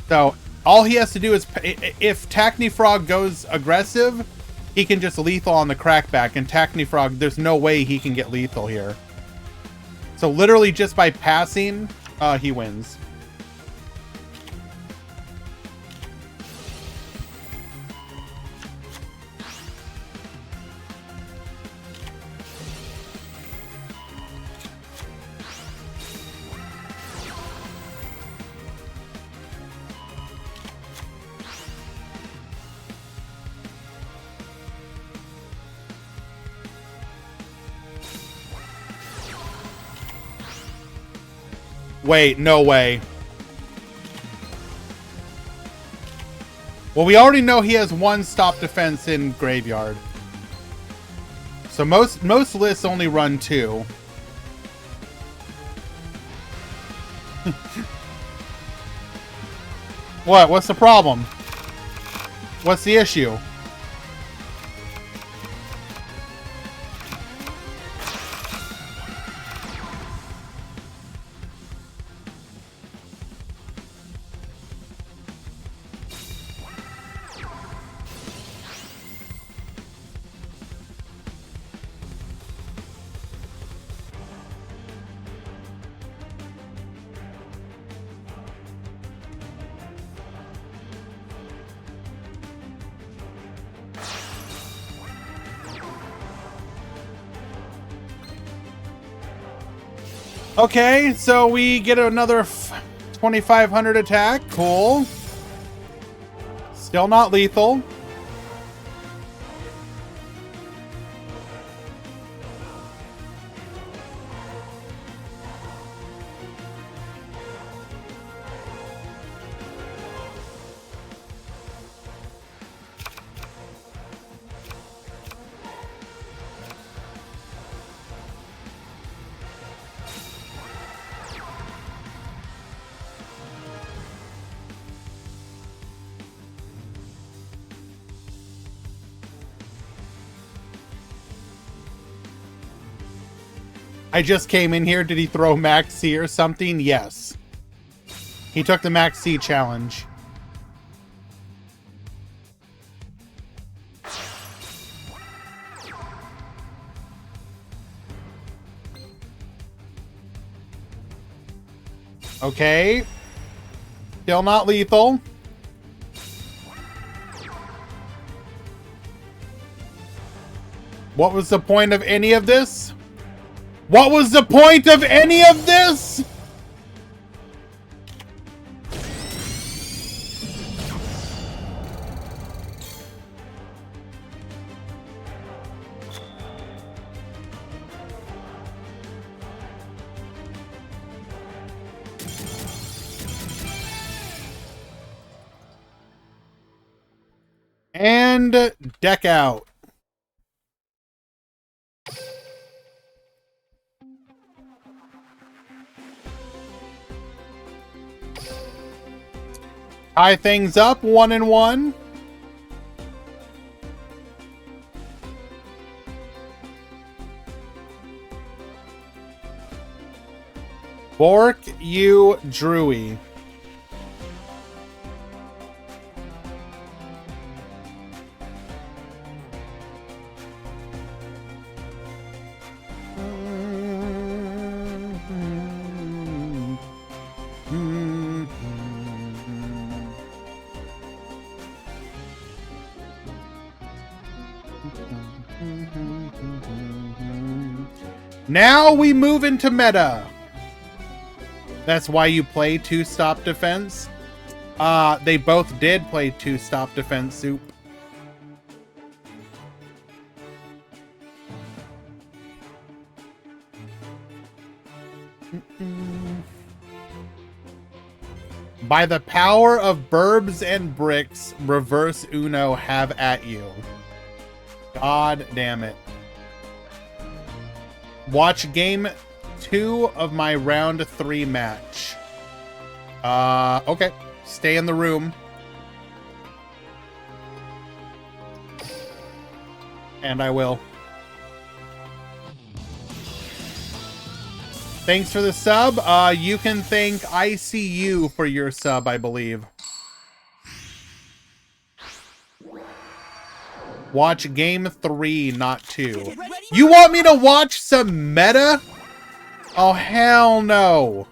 So all he has to do is, if Tachyfrog goes aggressive, he can just lethal on the crackback, and Tachyfrog, there's no way he can get lethal here. So literally just by passing, he wins. Wait, no way. Well, we already know he has one stop defense in Graveyard. So most lists only run two. What? What's the problem? What's the issue? Okay, so we get another 2,500 attack. Cool. Still not lethal. I just came in here. Did he throw Max C or something? Yes. He took the Max C challenge. Okay. Still not lethal. What was the point of any of this? What was the point of any of this? And deck out. Tie things up 1-1. Bork, you, Drewy. Now we move into meta. That's why you play 2-stop defense. They both did play 2-stop defense, Soup. By the power of burbs and bricks, reverse Uno have at you. God damn it. Watch game 2 of my round 3 match. Okay. Stay in the room. And I will. Thanks for the sub. You can thank ICU for your sub, I believe. Watch game 3, not 2. You want me to watch some meta? Oh, hell no.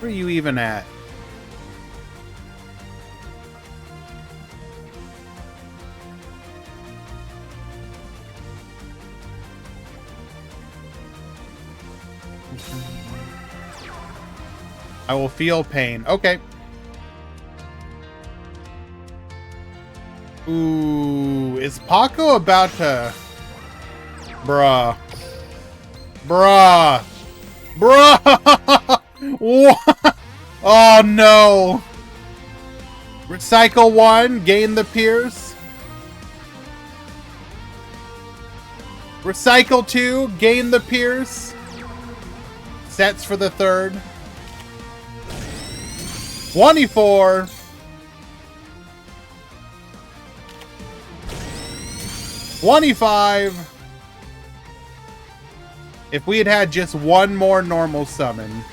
Where are you even at? I will feel pain. Okay. Ooh, is Paco about to... Bruh. Bruh. Bruh! What? Oh no. Recycle 1, gain the Pierce. Recycle 2, gain the Pierce. Sets for the 3rd. 24. $25. If we had had just one more normal summon.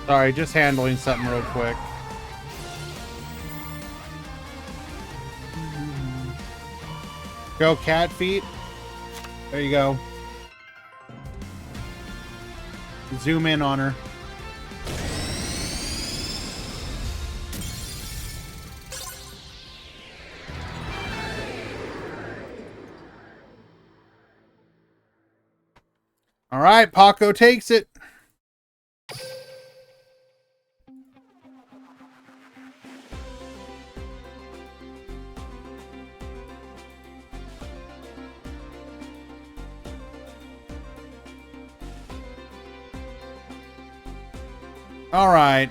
Sorry, just handling something real quick. Go cat feet. There you go. Zoom in on her. All right, Paco takes it. All right.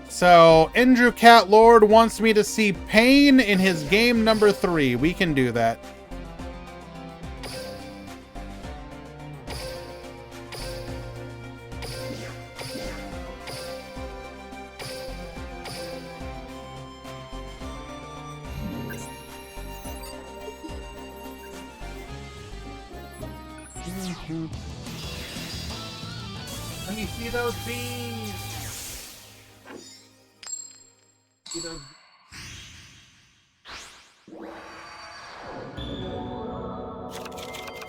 So, Andrew Cat Lord wants me to see Pain in his game number 3. We can do that. Let me see those bees. See those.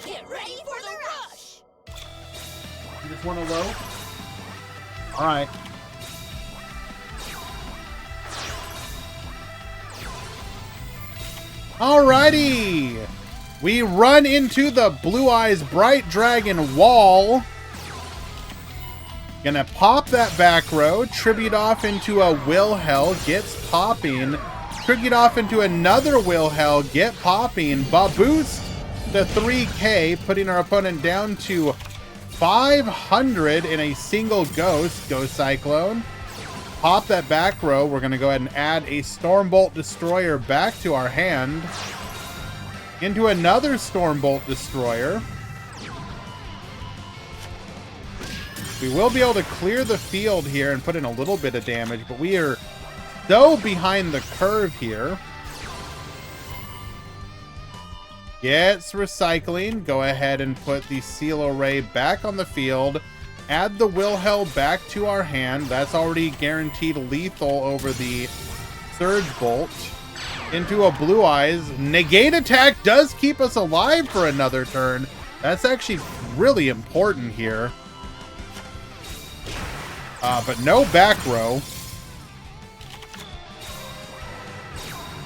Get ready for the rush! You just want to low? All right. Alrighty. We run into the Blue Eyes Bright Dragon wall. Gonna pop that back row, tribute off into a Will Hell, gets popping. Tribute off into another Will Hell, get popping. Boost to 3K, putting our opponent down to 500 in a single Ghost Cyclone. Pop that back row. We're gonna go ahead and add a Stormbolt Destroyer back to our hand. Into another Stormbolt Destroyer. We will be able to clear the field here and put in a little bit of damage, but we are so behind the curve here. Gets recycling. Go ahead and put the Seal Array back on the field. Add the Will Hell back to our hand. That's already guaranteed lethal over the Surge Bolt. Into a Blue Eyes. Negate attack does keep us alive for another turn. That's actually really important here. But no back row.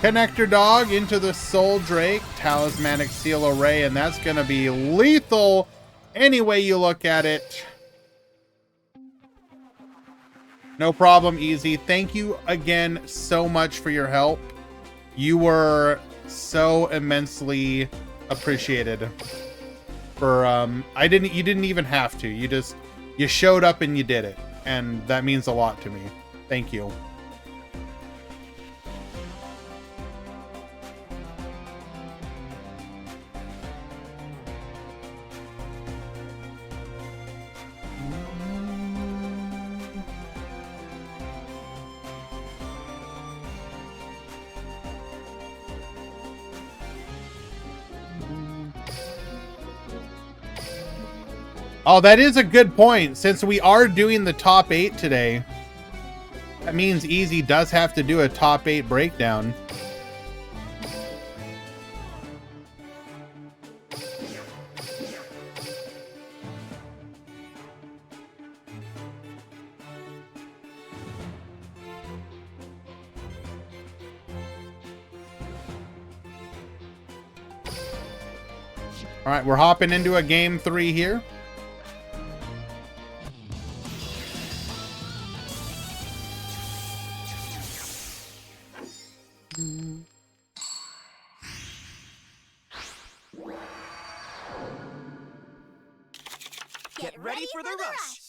Connector Dog into the Soul Drake. Talismanic Seal Array, and that's going to be lethal any way you look at it. No problem, Easy. Thank you again so much for your help. You were so immensely appreciated. For you didn't even have to. You showed up and you did it. And that means a lot to me. Thank you. Oh, that is a good point. Since we are doing the top 8 today, that means Easy does have to do a top 8 breakdown. All right, we're hopping into a game 3 here. Get ready for the rush!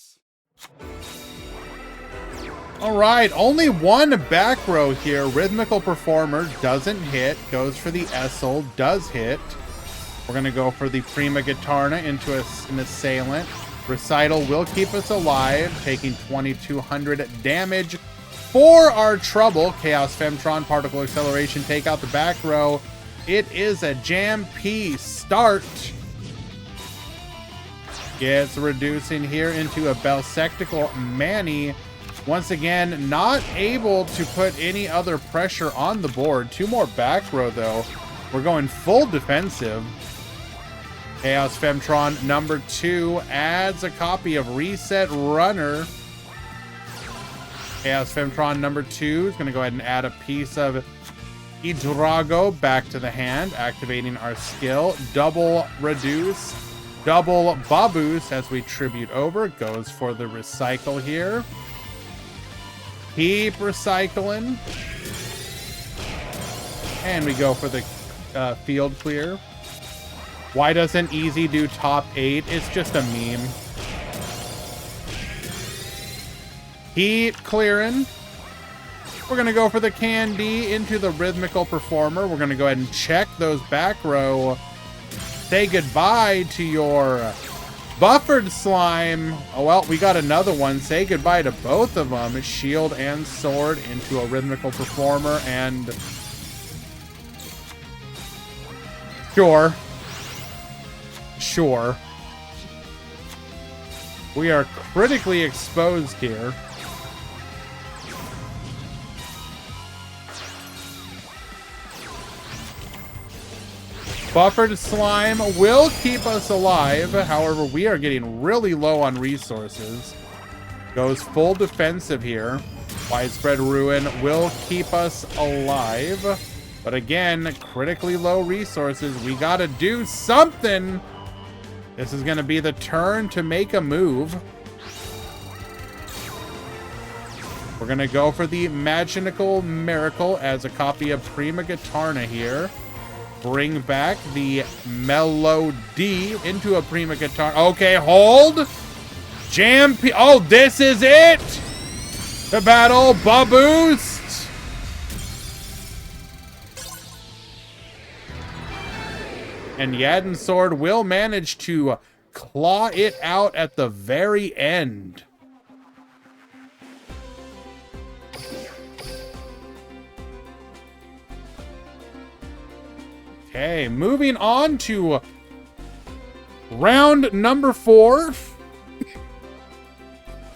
All right, only one back row here. Rhythmical Performer doesn't hit. Goes for the Essel, does hit. We're going to go for the Prima Guitarna into an Assailant. Recital will keep us alive, taking 2,200 damage for our trouble. Chaos Femtron, Particle Acceleration, take out the back row. It is a Jam P start. Gets reducing here into a Belsectical Manny. Once again, not able to put any other pressure on the board. 2 more back row, though. We're going full defensive. Chaos Femtron number 2 adds a copy of Reset Runner. Chaos Femtron number 2 is going to go ahead and add a piece of Idrago back to the hand, activating our skill. Double reduce, double Babus as we tribute over. Goes for the recycle here. Keep recycling. And we go for the field clear. Why doesn't Easy do top 8? It's just a meme. Heat clearing. We're going to go for the Candy into the Rhythmical Performer. We're going to go ahead and check those back row. Say goodbye to your Buffered Slime. Oh, well, we got another one. Say goodbye to both of them. Shield and Sword into a Rhythmical Performer. And sure. We are critically exposed here. Buffered Slime will keep us alive. However, we are getting really low on resources. Goes full defensive here. Widespread Ruin will keep us alive. But again, critically low resources. We gotta do something. This is gonna be the turn to make a move. We're gonna go for the Magical Miracle as a copy of Prima Guitarna here. Bring back the Melody into a Prima Guitar. Okay, hold. Jam. Oh, this is it. The battle. Baboost. And Yadin Sword will manage to claw it out at the very end. Okay, moving on to round number 4.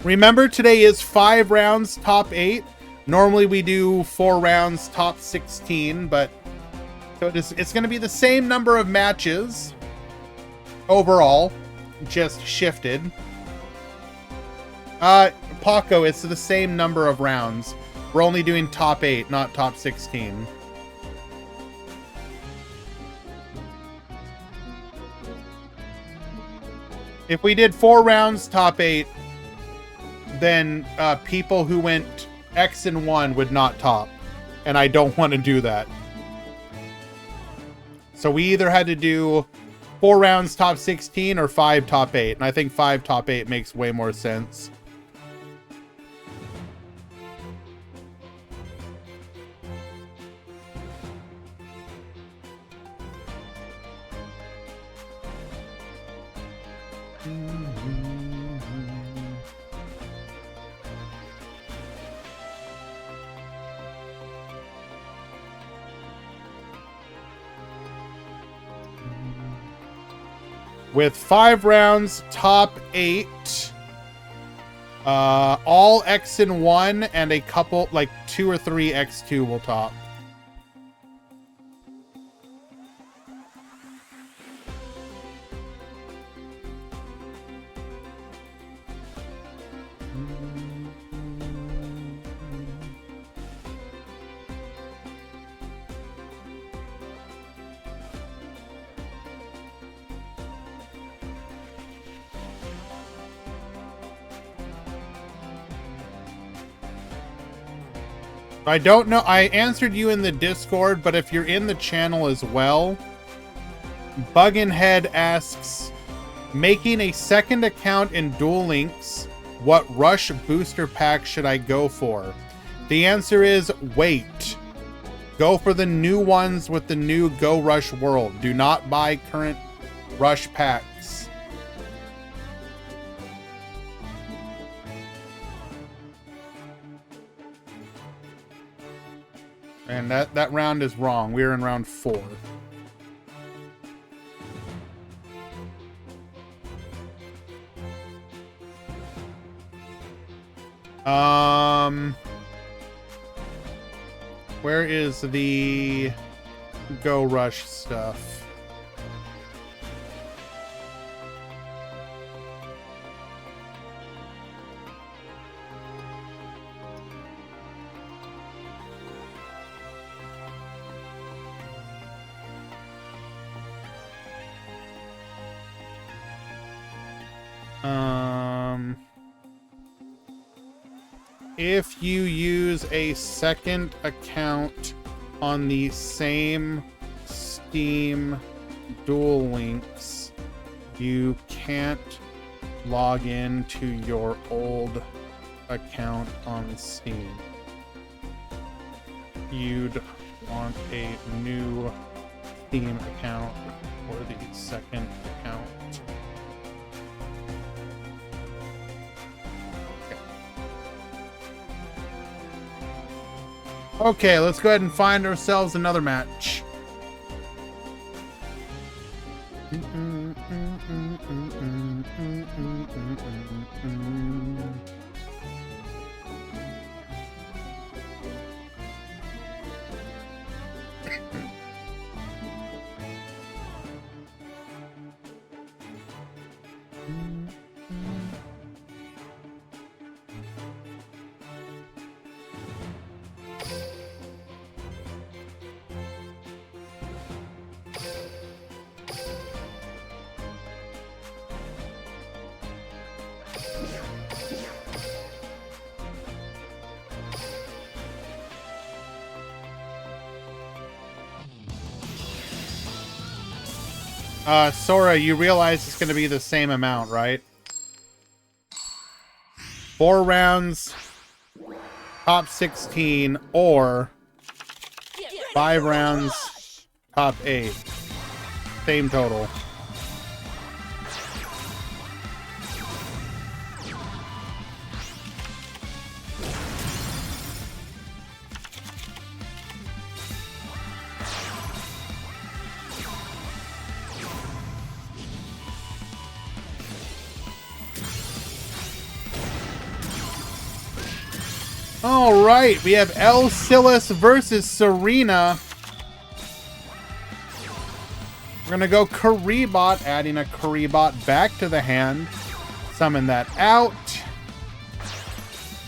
Remember, today is 5 rounds, top 8. Normally we do 4 rounds, top 16, but so it's going to be the same number of matches overall, just shifted. Paco, it's the same number of rounds. We're only doing top 8, not top 16. If we did 4 rounds, top 8, then people who went X and 1 would not top. And I don't want to do that. So we either had to do 4 rounds top 16 or 5 top 8. And I think 5 top 8 makes way more sense. With 5 rounds, top 8, all X and 1, and a couple, like 2 or 3 X2 will top. I don't know. I answered you in the Discord, but if you're in the channel as well, Bugginhead asks, making a second account in Duel Links, what rush booster pack should I go for? The answer is wait. Go for the new ones with the new Go Rush World. Do not buy current rush packs. And that round is wrong. We're in round 4. Where is the Go Rush stuff? If you use a second account on the same Steam Duel Links, you can't log in to your old account on Steam. You'd want a new Steam account for the second account. Okay, let's go ahead and find ourselves another match. Sora, you realize it's going to be the same amount, right? 4 rounds, top 16, or 5 rounds, top 8. Same total. All right, we have El Silas versus Serena. We're going to go Karibot, adding a Karibot back to the hand. Summon that out.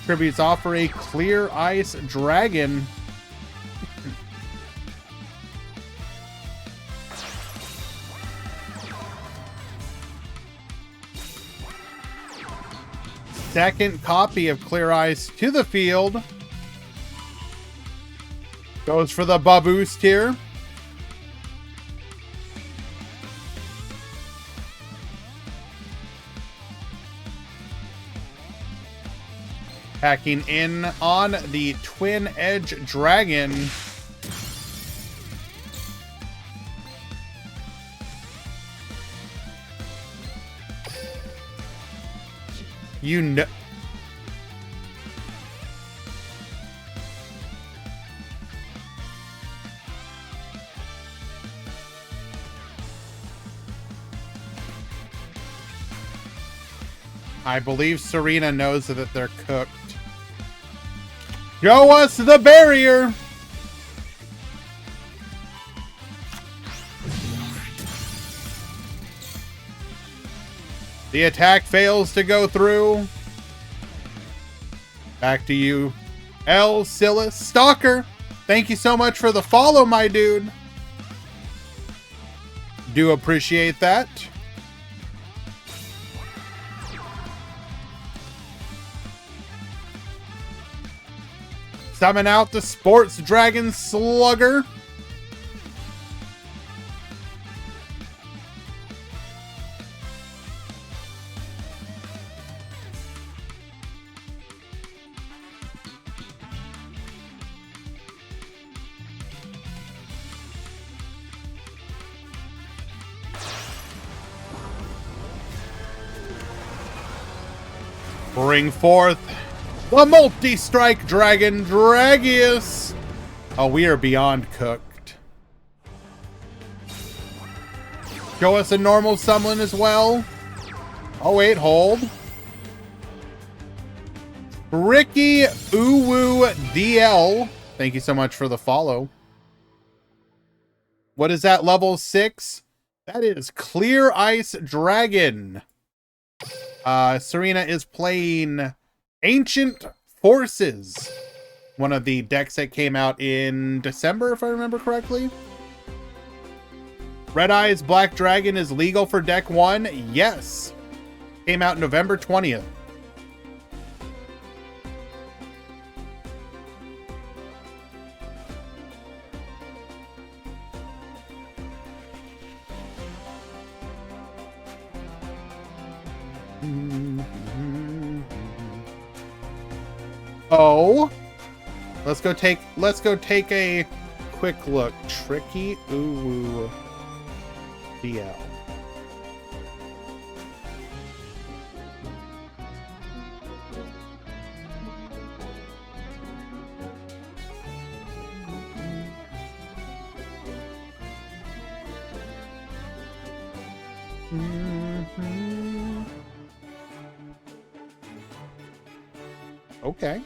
Tributes offer a Clear Ice Dragon. Second copy of Clear Ice to the field. Goes for the Baboost here. Packing in on the Twin Edge Dragon. You know. I believe Serena knows that they're cooked. Show us the barrier. The attack fails to go through. Back to you, El Silas. Stalker, thank you so much for the follow, my dude. Do appreciate that. Summon out the Sports Dragon Slugger. Bring forth the multi-strike dragon, Dragius. Oh, we are beyond cooked. Show us a normal summon as well. Oh, wait, hold. Ricky Uwu DL, thank you so much for the follow. What is that, level 6? That is Clear Ice Dragon. Serena is playing Ancient Forces, one of the decks that came out in December, if I remember correctly. Red Eyes Black Dragon is legal for deck 1. Yes. Came out November 20th. Oh, let's go take a quick look. Tricky Uwu DL. Okay.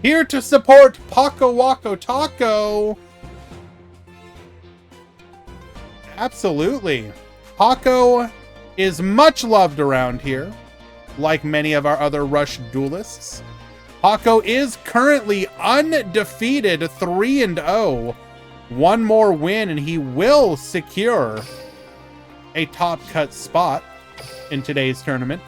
Here to support Paco Waco Taco. Absolutely. Paco is much loved around here, like many of our other Rush duelists. Paco is currently undefeated, 3-0. One more win and he will secure a top cut spot in today's tournament.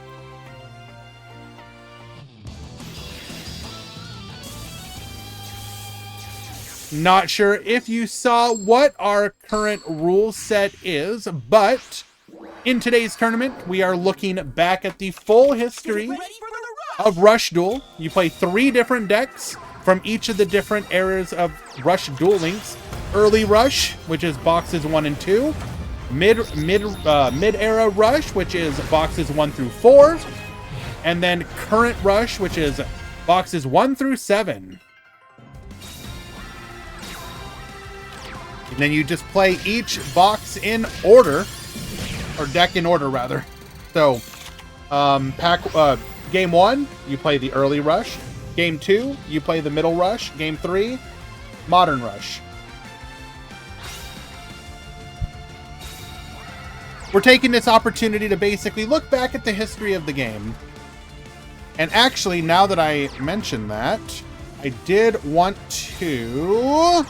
Not sure if you saw what our current rule set is, but in today's tournament, we are looking back at the full history of Rush Duel. You play 3 different decks from each of the different eras of Rush Duel Links. Early Rush, which is boxes 1 and 2. Mid-era Rush, which is boxes 1 through 4. And then current Rush, which is boxes 1 through 7. And then you just play each box in order, or deck in order rather. So, game 1, you play the early Rush. Game 2, you play the middle Rush. Game 3, modern Rush. We're taking this opportunity to basically look back at the history of the game. And actually, now that I mention that, I did want to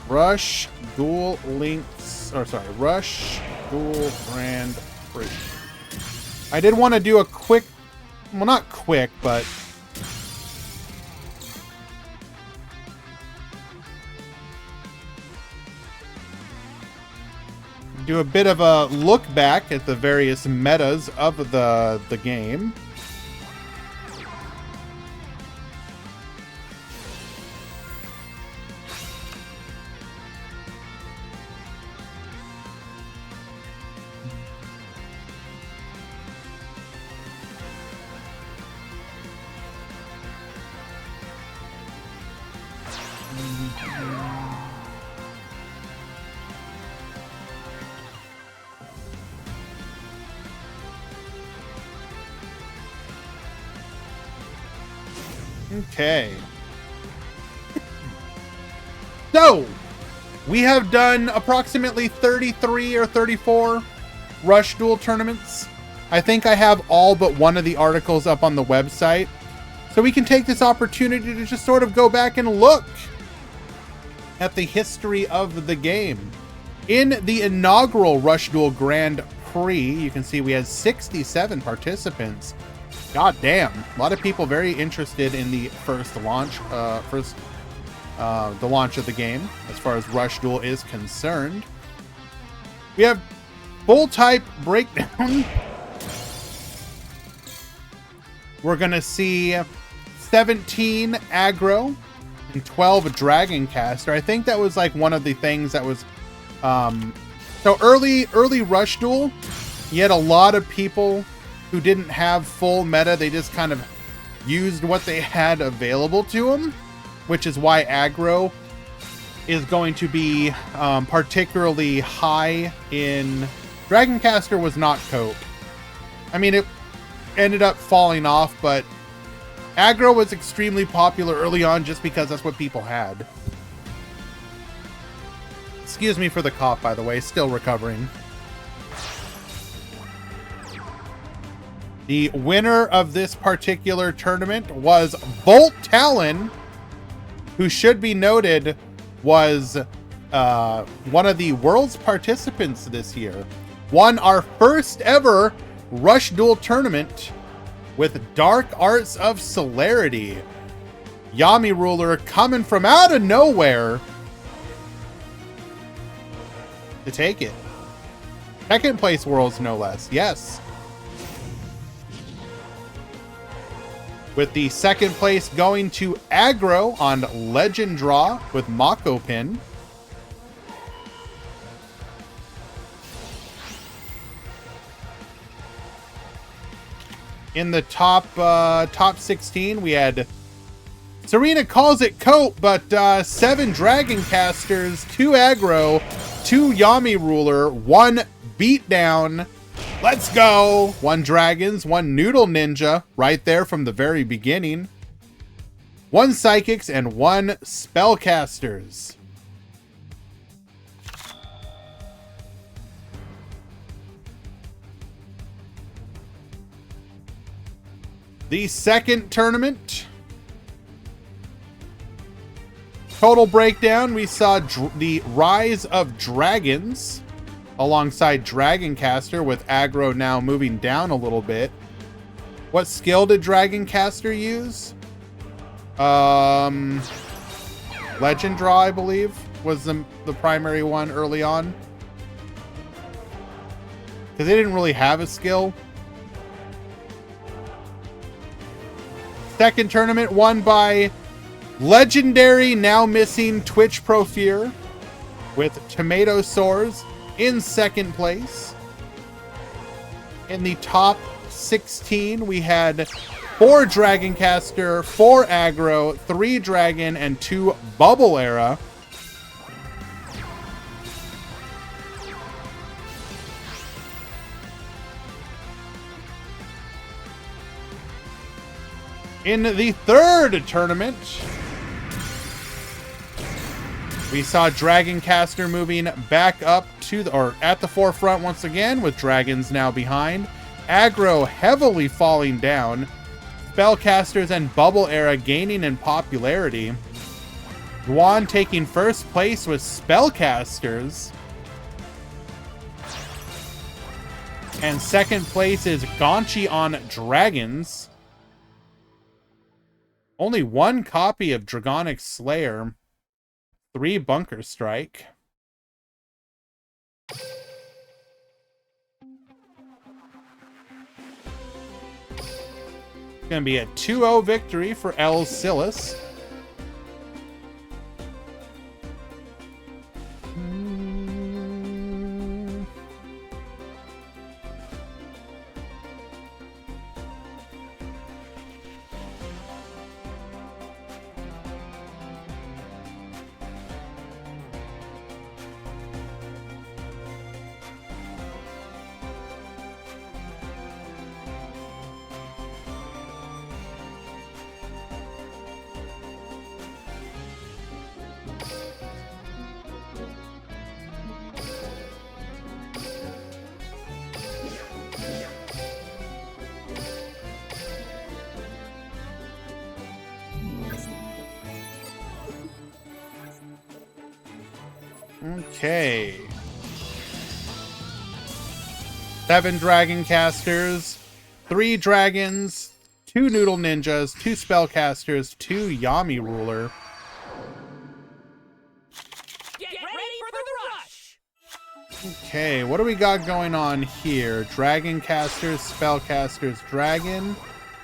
Rush Duel Links, or sorry, Rush Duel Grand Prix. I did want to do a quick, well, not quick, but do a bit of a look back at the various metas of the game. Okay. So, we have done approximately 33 or 34 Rush Duel tournaments. I think I have all but one of the articles up on the website. So we can take this opportunity to just sort of go back and look at the history of the game. In the inaugural Rush Duel Grand Prix, you can see we had 67 participants. God damn, a lot of people very interested in the first launch, the launch of the game, as far as Rush Duel is concerned. We have full type breakdown. We're gonna see 17 aggro and 12 dragon caster. I think that was like one of the things that was, so early Rush Duel, you had a lot of people who didn't have full meta. They just kind of used what they had available to them, which is why aggro is going to be particularly high in... Dragoncaster was not cope. I mean, it ended up falling off, but aggro was extremely popular early on just because that's what people had. Excuse me for the cough, by the way. Still recovering. The winner of this particular tournament was Volt Talon, who should be noted was one of the world's participants this year. Won our first ever Rush Duel tournament with Dark Arts of Celerity. Yami Ruler coming from out of nowhere to take it. Second place Worlds, no less. Yes. With the second place going to Aggro on Legend Draw with Mako Pin. In the top 16, we had Serena calls it cope, but 7 Dragon Casters, 2 Aggro, 2 Yami Ruler, 1 Beatdown. Let's go! 1 Dragons, 1 Noodle Ninja, right there from the very beginning. 1 Psychics, and 1 Spellcasters. The second tournament. Total breakdown, we saw the Rise of Dragons alongside Dragoncaster, with aggro now moving down a little bit. What skill did Dragoncaster use? Legend Draw, I believe, was the primary one early on. Because they didn't really have a skill. Second tournament won by legendary, now missing Twitch Profeer with Tomato Sores in second place. In the top 16, we had 4 Dragoncaster, 4 Aggro, 3 Dragon, and 2 Bubble Era. In the third tournament, we saw Dragoncaster moving back up to or at the forefront once again, with Dragons now behind. Aggro heavily falling down. Spellcasters and Bubble Era gaining in popularity. Guan taking first place with Spellcasters. And second place is Gonchi on Dragons. Only 1 copy of Dragonic Slayer. 3 Bunker Strike. It's going to be a 2-0 victory for El Silas. Okay. 7 Dragoncasters, 3 Dragons, 2 Noodle Ninjas, 2 Spellcasters, 2 Yami Ruler. Get ready for the rush! Okay, what do we got going on here? Dragoncasters, Spellcasters, Dragon.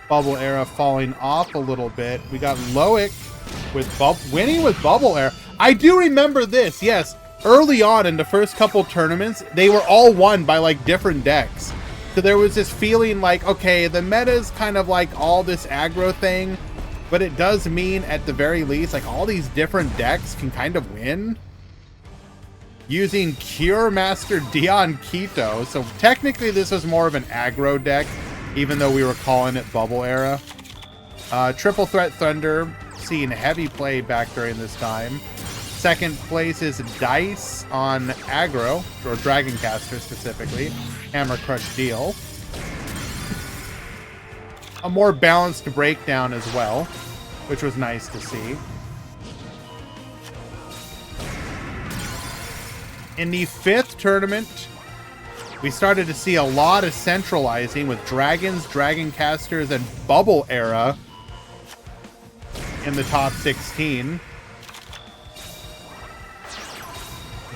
Bubble Era falling off a little bit. We got Loic with winning with Bubble Era. I do remember this, yes. Early on in the first couple tournaments, they were all won by like different decks. So there was this feeling like, okay, the meta is kind of like all this aggro thing, but it does mean at the very least, like, all these different decks can kind of win using Cure Master Dion Keto. So technically this was more of an aggro deck, even though we were calling it Bubble Era. Triple Threat Thunder, seeing heavy play back during this time. Second place is Dice on aggro, or Dragon Caster specifically. Hammer Crush Deal. A more balanced breakdown as well, which was nice to see. In the 5th tournament, we started to see a lot of centralizing with Dragons, Dragon Casters, and Bubble Era in the top 16.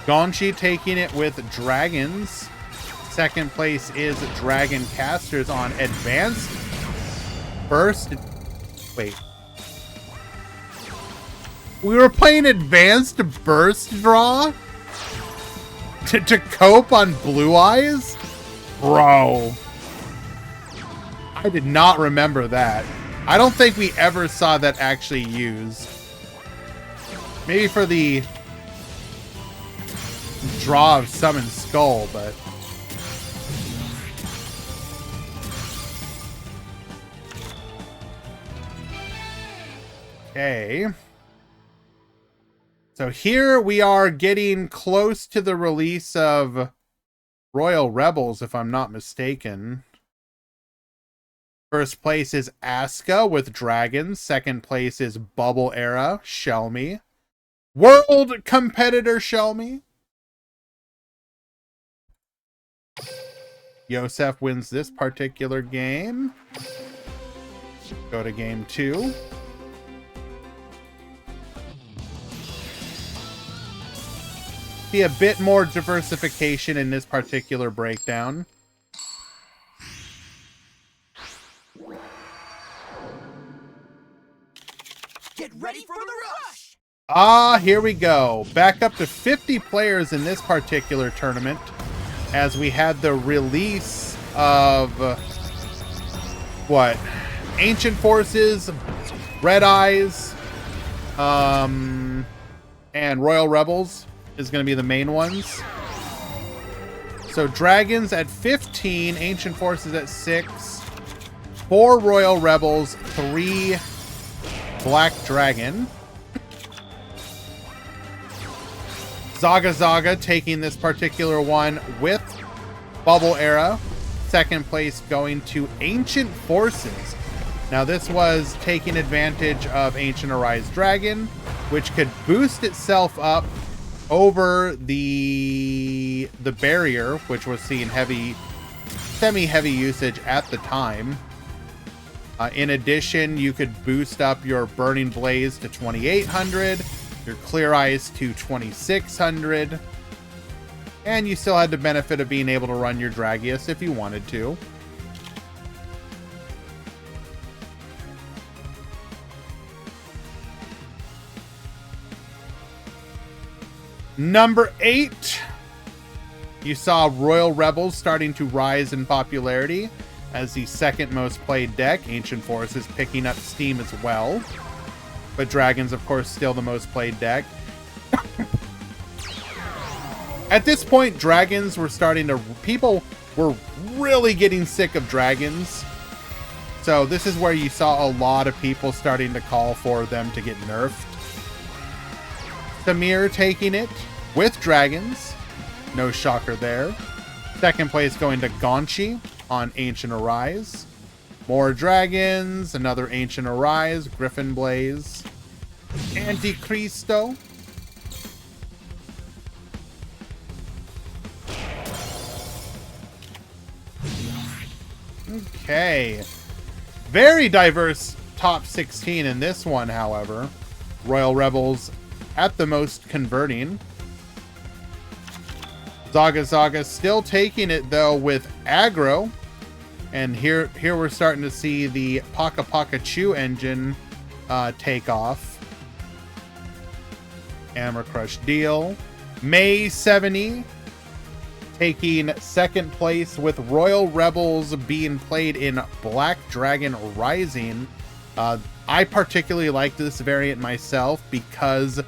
Gonchi taking it with Dragons. Second place is Dragon Casters on Advanced Burst. Wait. We were playing Advanced Burst Draw? To cope on Blue Eyes? Bro. I did not remember that. I don't think we ever saw that actually used. Maybe for the draw of Summon Skull, but... Okay. So here we are getting close to the release of Royal Rebels, if I'm not mistaken. First place is Asuka with Dragons. Second place is Bubble Era, Shelmy. World Competitor Shelmy. Yosef wins this particular game. Go to game 2. See a bit more diversification in this particular breakdown. Get ready for the rush! Ah, here we go. Back up to 50 players in this particular tournament, as we had the release of what? Ancient Forces, Red Eyes, and Royal Rebels is going to be the main ones. So Dragons at 15, Ancient Forces at 6, 4 Royal Rebels, 3 Black Dragon. Zaga Zaga taking this particular one with Bubble Era. Second place going to Ancient Forces. Now this was taking advantage of Ancient Arise Dragon, which could boost itself up over the barrier, which was seeing semi-heavy usage at the time. In addition, you could boost up your Burning Blaze to 2800, your Clear Eyes to 2600, and you still had the benefit of being able to run your Dragius if you wanted to. Number 8, you saw Royal Rebels starting to rise in popularity as the second most played deck. Ancient Forces picking up steam as well. But Dragons, of course, still the most played deck. At this point, Dragons were starting to... People were really getting sick of Dragons. So this is where you saw a lot of people starting to call for them to get nerfed. Samir taking it with Dragons. No shocker there. Second place going to Gonchi on Ancient Arise. More Dragons, another Ancient Arise, Griffin Blaze, Anticristo. Okay. Very diverse top 16 in this one, however. Royal Rebels at the most converting. Zaga Zaga still taking it, though, with aggro. And here we're starting to see the Paka Paka Chew engine take off. Hammer Crush Deal. May 70 taking second place with Royal Rebels being played in Black Dragon Rising. I particularly like this variant myself because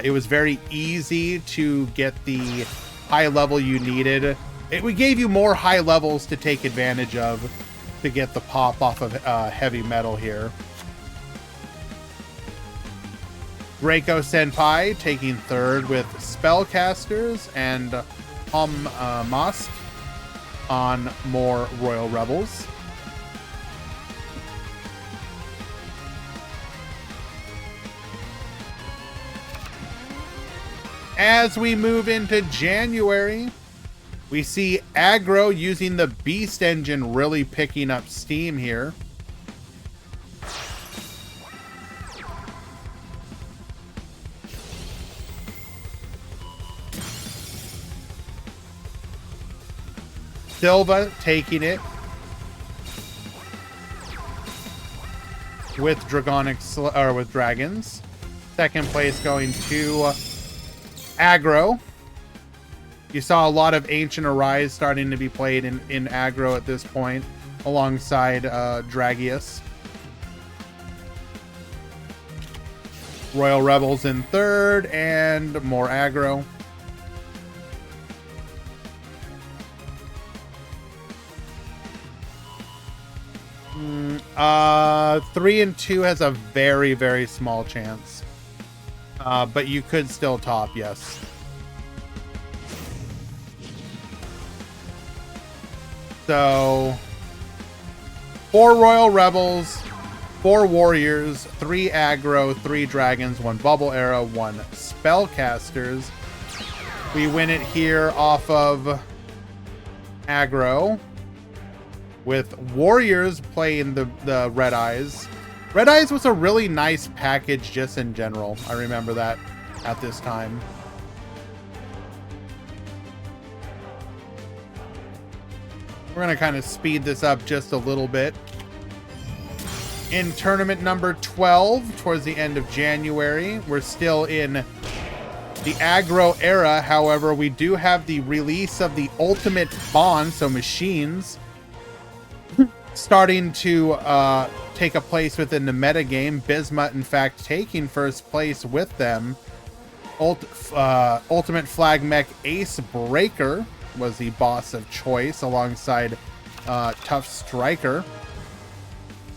it was very easy to get the high level you needed. We gave you more high levels to take advantage of to get the pop off of heavy metal here. Reiko Senpai taking third with Spellcasters and Mosk on more Royal Rebels. As we move into January, we see Aggro using the Beast Engine really picking up steam here. Silva taking it with with dragons. Second place going to Aggro. You saw a lot of Ancient Arise starting to be played in Aggro at this point, alongside Dragius. Royal Rebels in third, and more Aggro. Three and two has a very, very small chance. But you could still top, yes. So, 4 Royal Rebels, 4 Warriors, 3 Aggro, 3 Dragons, 1 Bubble Arrow, 1 Spellcasters. We win it here off of Aggro, with Warriors playing the Red Eyes. Red Eyes was a really nice package just in general. I remember that at this time. We're going to kind of speed this up just a little bit. In tournament number 12, towards the end of January, we're still in the Aggro era. However, we do have the release of the Ultimate Bond, so machines, starting to take a place within the metagame. Bismuth, in fact, taking first place with them. Ultimate Flag Mech Ace Breaker was the boss of choice, alongside Tough Striker.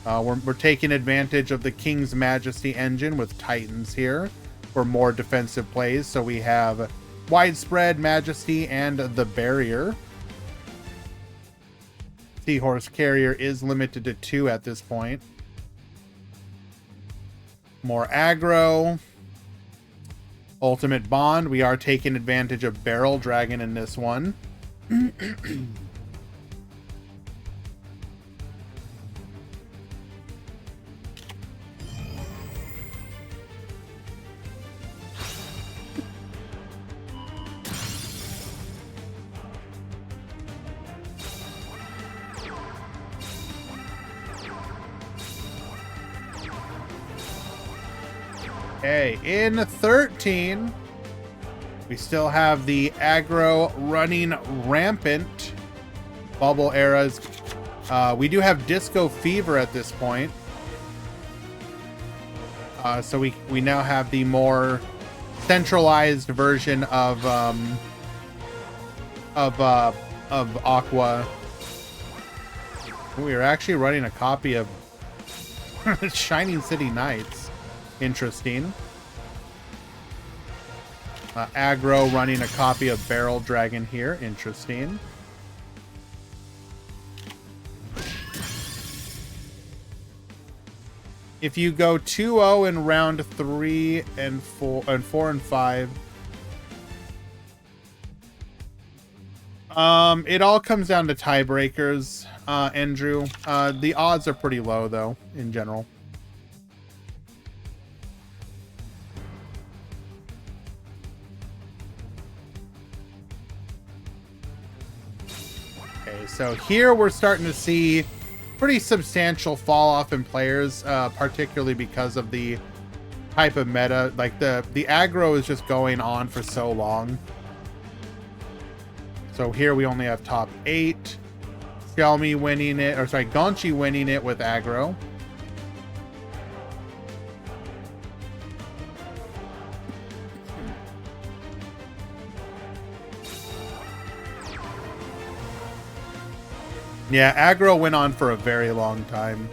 We're taking advantage of the King's Majesty engine with Titans here for more defensive plays. So we have Widespread, Majesty, and the Barrier. Seahorse Carrier is limited to 2 at this point. More Aggro. Ultimate Bond. We are taking advantage of Barrel Dragon in this one. Okay, in 13, we still have the Aggro running rampant. Bubble eras. We do have Disco Fever at this point. So we now have the more centralized version of Aqua. We are actually running a copy of Shining City Knights. Interesting. Aggro running a copy of Barrel Dragon here. Interesting. If you go 2-0 in round 3 and 4 and 5, it all comes down to tiebreakers, Andrew. The odds are pretty low though, in general. So here we're starting to see pretty substantial fall off in players, particularly because of the type of meta. Like the aggro is just going on for so long. So here we only have top 8. Xiaomi winning it, or sorry, Gonchi winning it with aggro. Yeah, aggro went on for a very long time.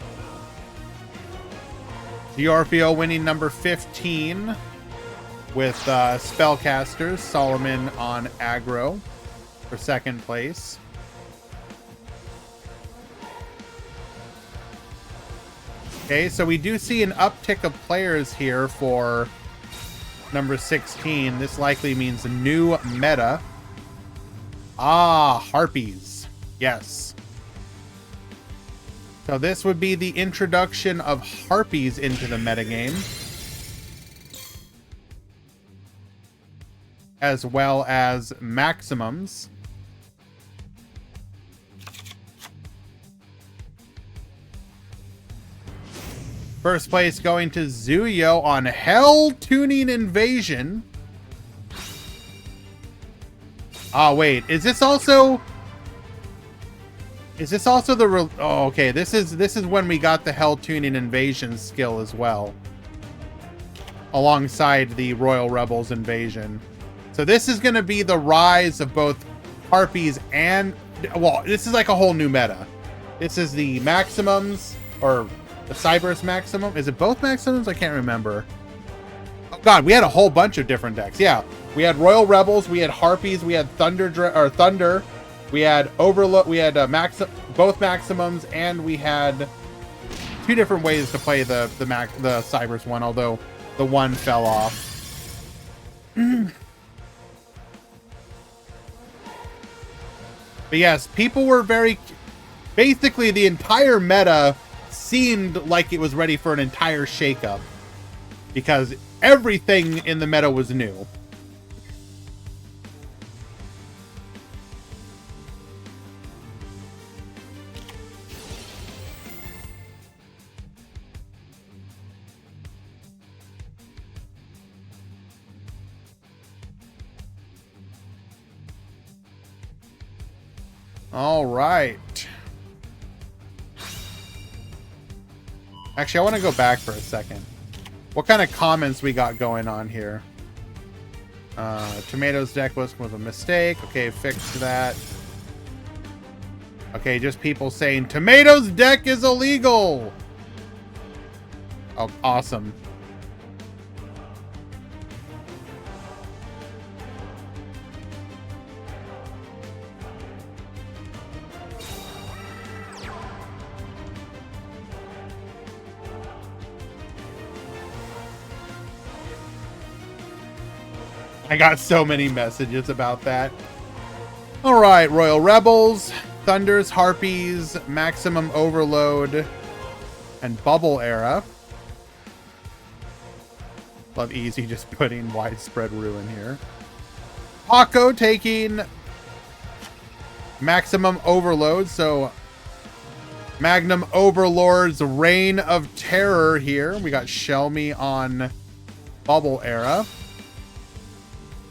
Diorfio winning number 15 with Spellcasters. Solomon on aggro for second place. Okay, so we do see an uptick of players here for number 16. This likely means a new meta. Ah, Harpies. Yes. So this would be the introduction of Harpies into the metagame, as well as Maximums. First place going to Zuyo on Hell Tuning Invasion. Ah, wait. Is this also the oh, okay. This is when we got the Hell Tuning Invasion skill as well, alongside the Royal Rebels Invasion. So this is going to be the rise of both Harpies and, well, this is like a whole new meta. This is the Maximums, or the Cyberus Maximum. Is it both Maximums? I can't remember. Oh god, we had a whole bunch of different decks. Yeah, we had Royal Rebels, we had Harpies, we had Thunder, we had Overload, we had both Maximums, and we had two different ways to play the Cyberus one, although the one fell off. But yes, people were basically the entire meta seemed like it was ready for an entire shakeup, because everything in the meta was new. All right. Actually, I want to go back for a second. What kind of comments we got going on here? Tomatoes deck was a mistake. Okay, fixed that. Okay, just people saying Tomatoes deck is illegal. Oh, awesome. I got so many messages about that. All right, Royal Rebels, Thunders, Harpies, Maximum Overload, and Bubble Era. Love Easy just putting Widespread Ruin here. Paco taking Maximum Overload, so Magnum Overlord's Reign of Terror here. We got Shelmy on Bubble Era,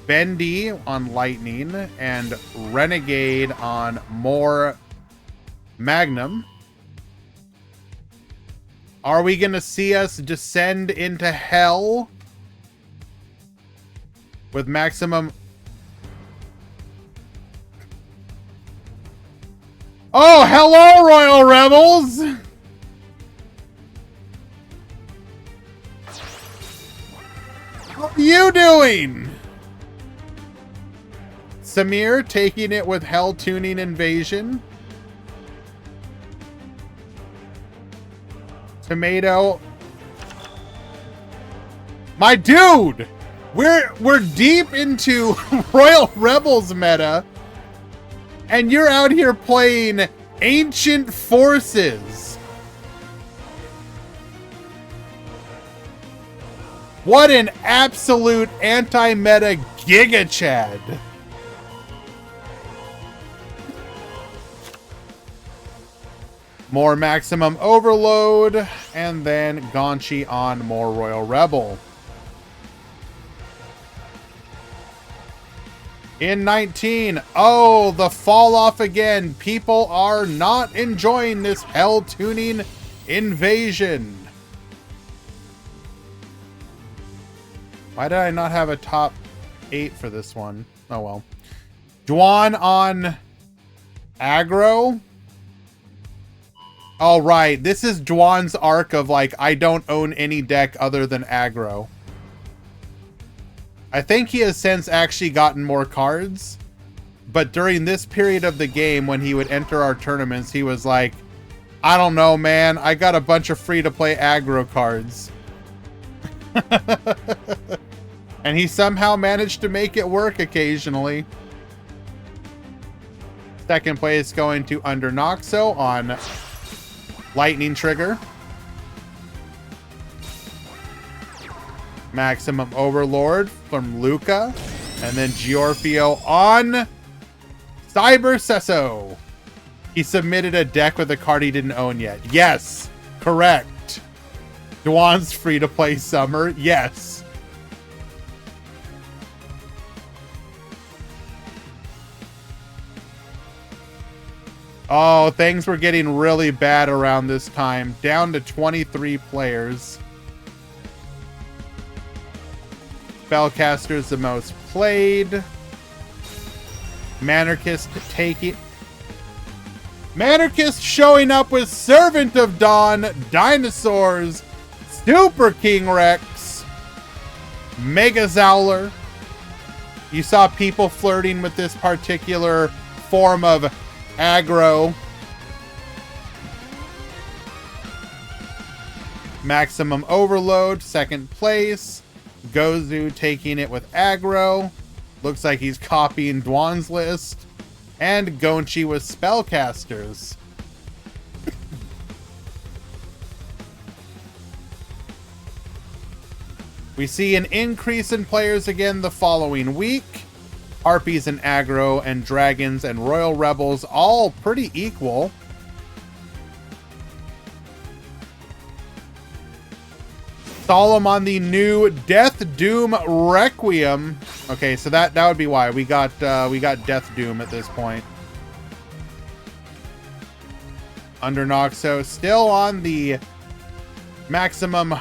Bendy on Lightning, and Renegade on more Magnum. Are we going to see us descend into hell with Maximum? Oh, hello, Royal Rebels! How are you doing? Samir taking it with Hell Tuning Invasion. Tomato. My dude! We're deep into Royal Rebels meta, and you're out here playing Ancient Forces. What an absolute anti-meta Giga Chad. More Maximum Overload, and then Gonchi on more Royal Rebel. In 19, oh, the fall off again. People are not enjoying this Hell Tuning Invasion. Why did I not have a top 8 for this one? Oh well. Dwan on aggro. Oh, right. This is Dwan's arc of, like, I don't own any deck other than aggro. I think he has since actually gotten more cards. But during this period of the game, when he would enter our tournaments, he was like, I don't know, man. I got a bunch of free-to-play aggro cards. And he somehow managed to make it work occasionally. Second place going to Under Noxo on Lightning Trigger. Maximum Overlord from Luca. And then Giorfio on Cyber Sesso. He submitted a deck with a card he didn't own yet. Yes, correct. Dwan's free-to-play summer. Yes. Oh, things were getting really bad around this time. Down to 23 players. Spellcaster's the most played. Manarchist taking... Manarchist showing up with Servant of Dawn, Dinosaurs, Super King Rex, Mega Zowler. You saw people flirting with this particular form of aggro. Maximum Overload, second place. Gozu taking it with aggro. Looks like he's copying Dwan's list. And Gonchi with spellcasters. We see an increase in players again the following week. Harpies and aggro and dragons and royal rebels all pretty equal. Solemn on the new Death Doom Requiem. Okay, so that would be why we got Death Doom at this point. Under Noxo still on the maximum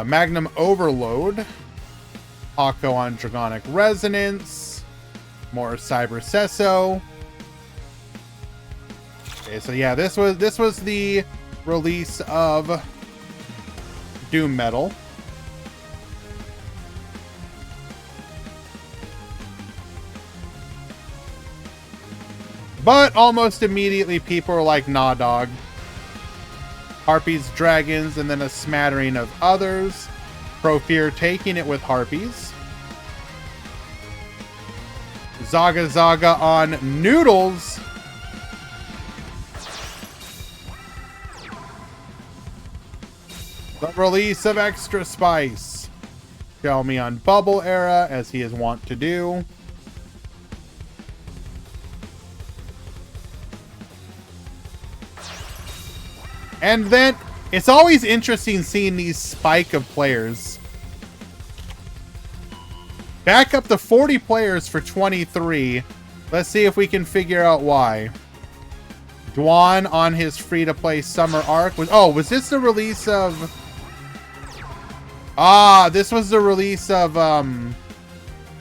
Magnum Overload. Hako on Dragonic Resonance. More Cyber Sesso. Okay, so yeah, this was the release of Doom Metal. But almost immediately people were like, nah, dog. Harpies, dragons, and then a smattering of others. Profear taking it with Harpies. Zaga Zaga on Noodles. The release of Extra Spice. Show me on Bubble Era, as he is wont to do. And then, it's always interesting seeing these spike of players. Back up to 40 players for 23. Let's see if we can figure out why. Dwan on his free-to-play summer arc. Was this the release of... this was the release of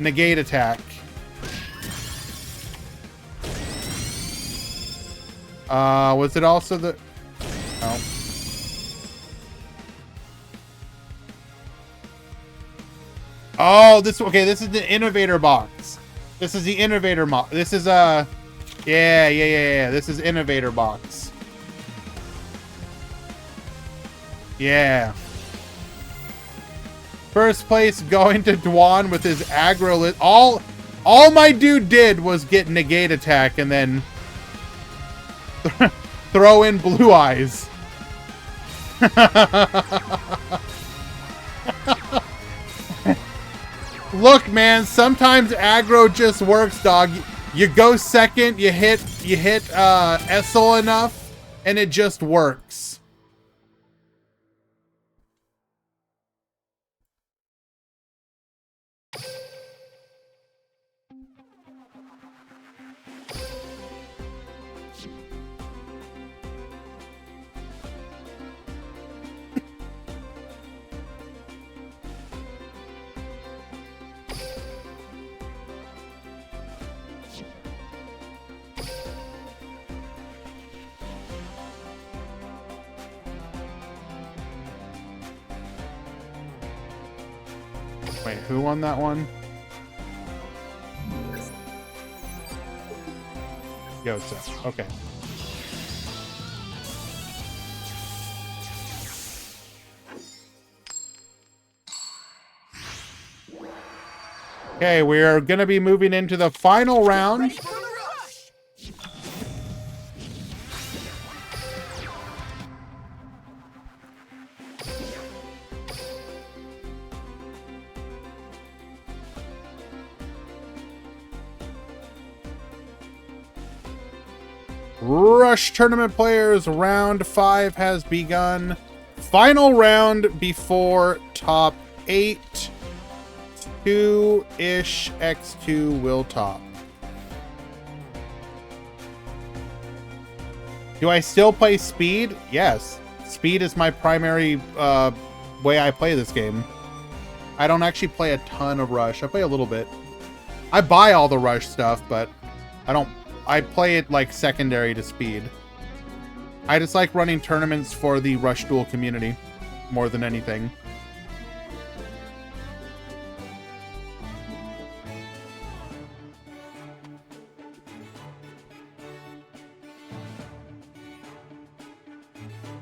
Negate Attack. Was it also the... Oh. Oh, this is the Innovator box. This is the Innovator box. This is yeah. This is Innovator box. Yeah. First place going to Dwan with his aggro list. All my dude did was get Negate Attack and then throw in Blue Eyes. Look, man, sometimes aggro just works, dog. You go second, you hit Essel enough, and it just works. Wait, who won that one? Yosa. Okay. Okay, we're going to be moving into the final round. Rush tournament players, round 5 has begun. Final round before top 8. 2-ish X2 will top. Do I still play speed? Yes. Speed is my primary way I play this game. I don't actually play a ton of Rush. I play a little bit. I buy all the Rush stuff, but I play it like secondary to speed. I just like running tournaments for the Rush Duel community more than anything.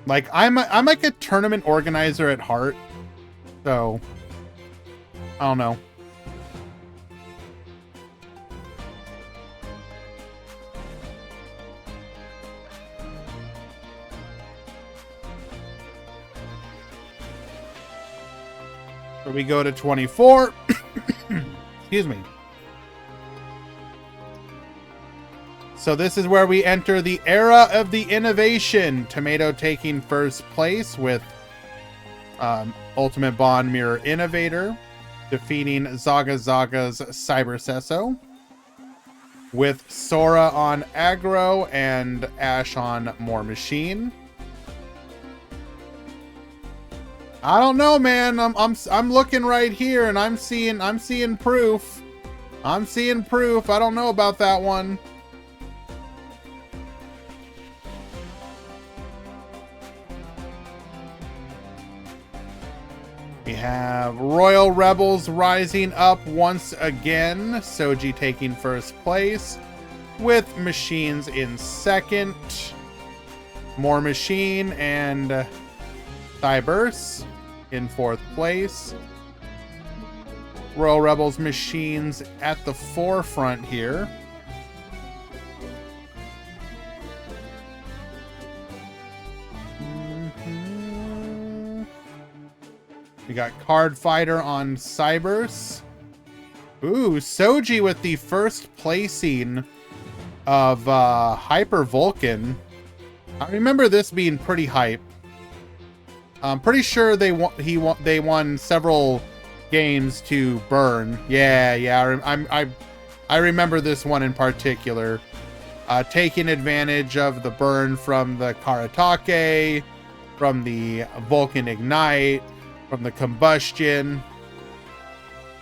Like I'm like a tournament organizer at heart, so I don't know. So we go to 24. Excuse me. So this is where we enter the era of the innovation. Tomato taking first place with Ultimate Bond Mirror Innovator, defeating Zaga Zaga's Cyber Sesso, with Sora on Aggro and Ash on More Machine. I don't know, man. I'm looking right here and I'm seeing proof. I'm seeing proof. I don't know about that one. We have Royal Rebels rising up once again. Soji taking first place with Machines in second. More Machine and Cybers in fourth place. Royal Rebels Machines at the forefront here. We got Card Fighter on Cybers. Ooh, Soji with the first placing of Hyper Vulcan. I remember this being pretty hype. I'm pretty sure they won several games to burn. Yeah. I remember this one in particular. Taking advantage of the burn from the Karatake, from the Vulcan Ignite, from the combustion.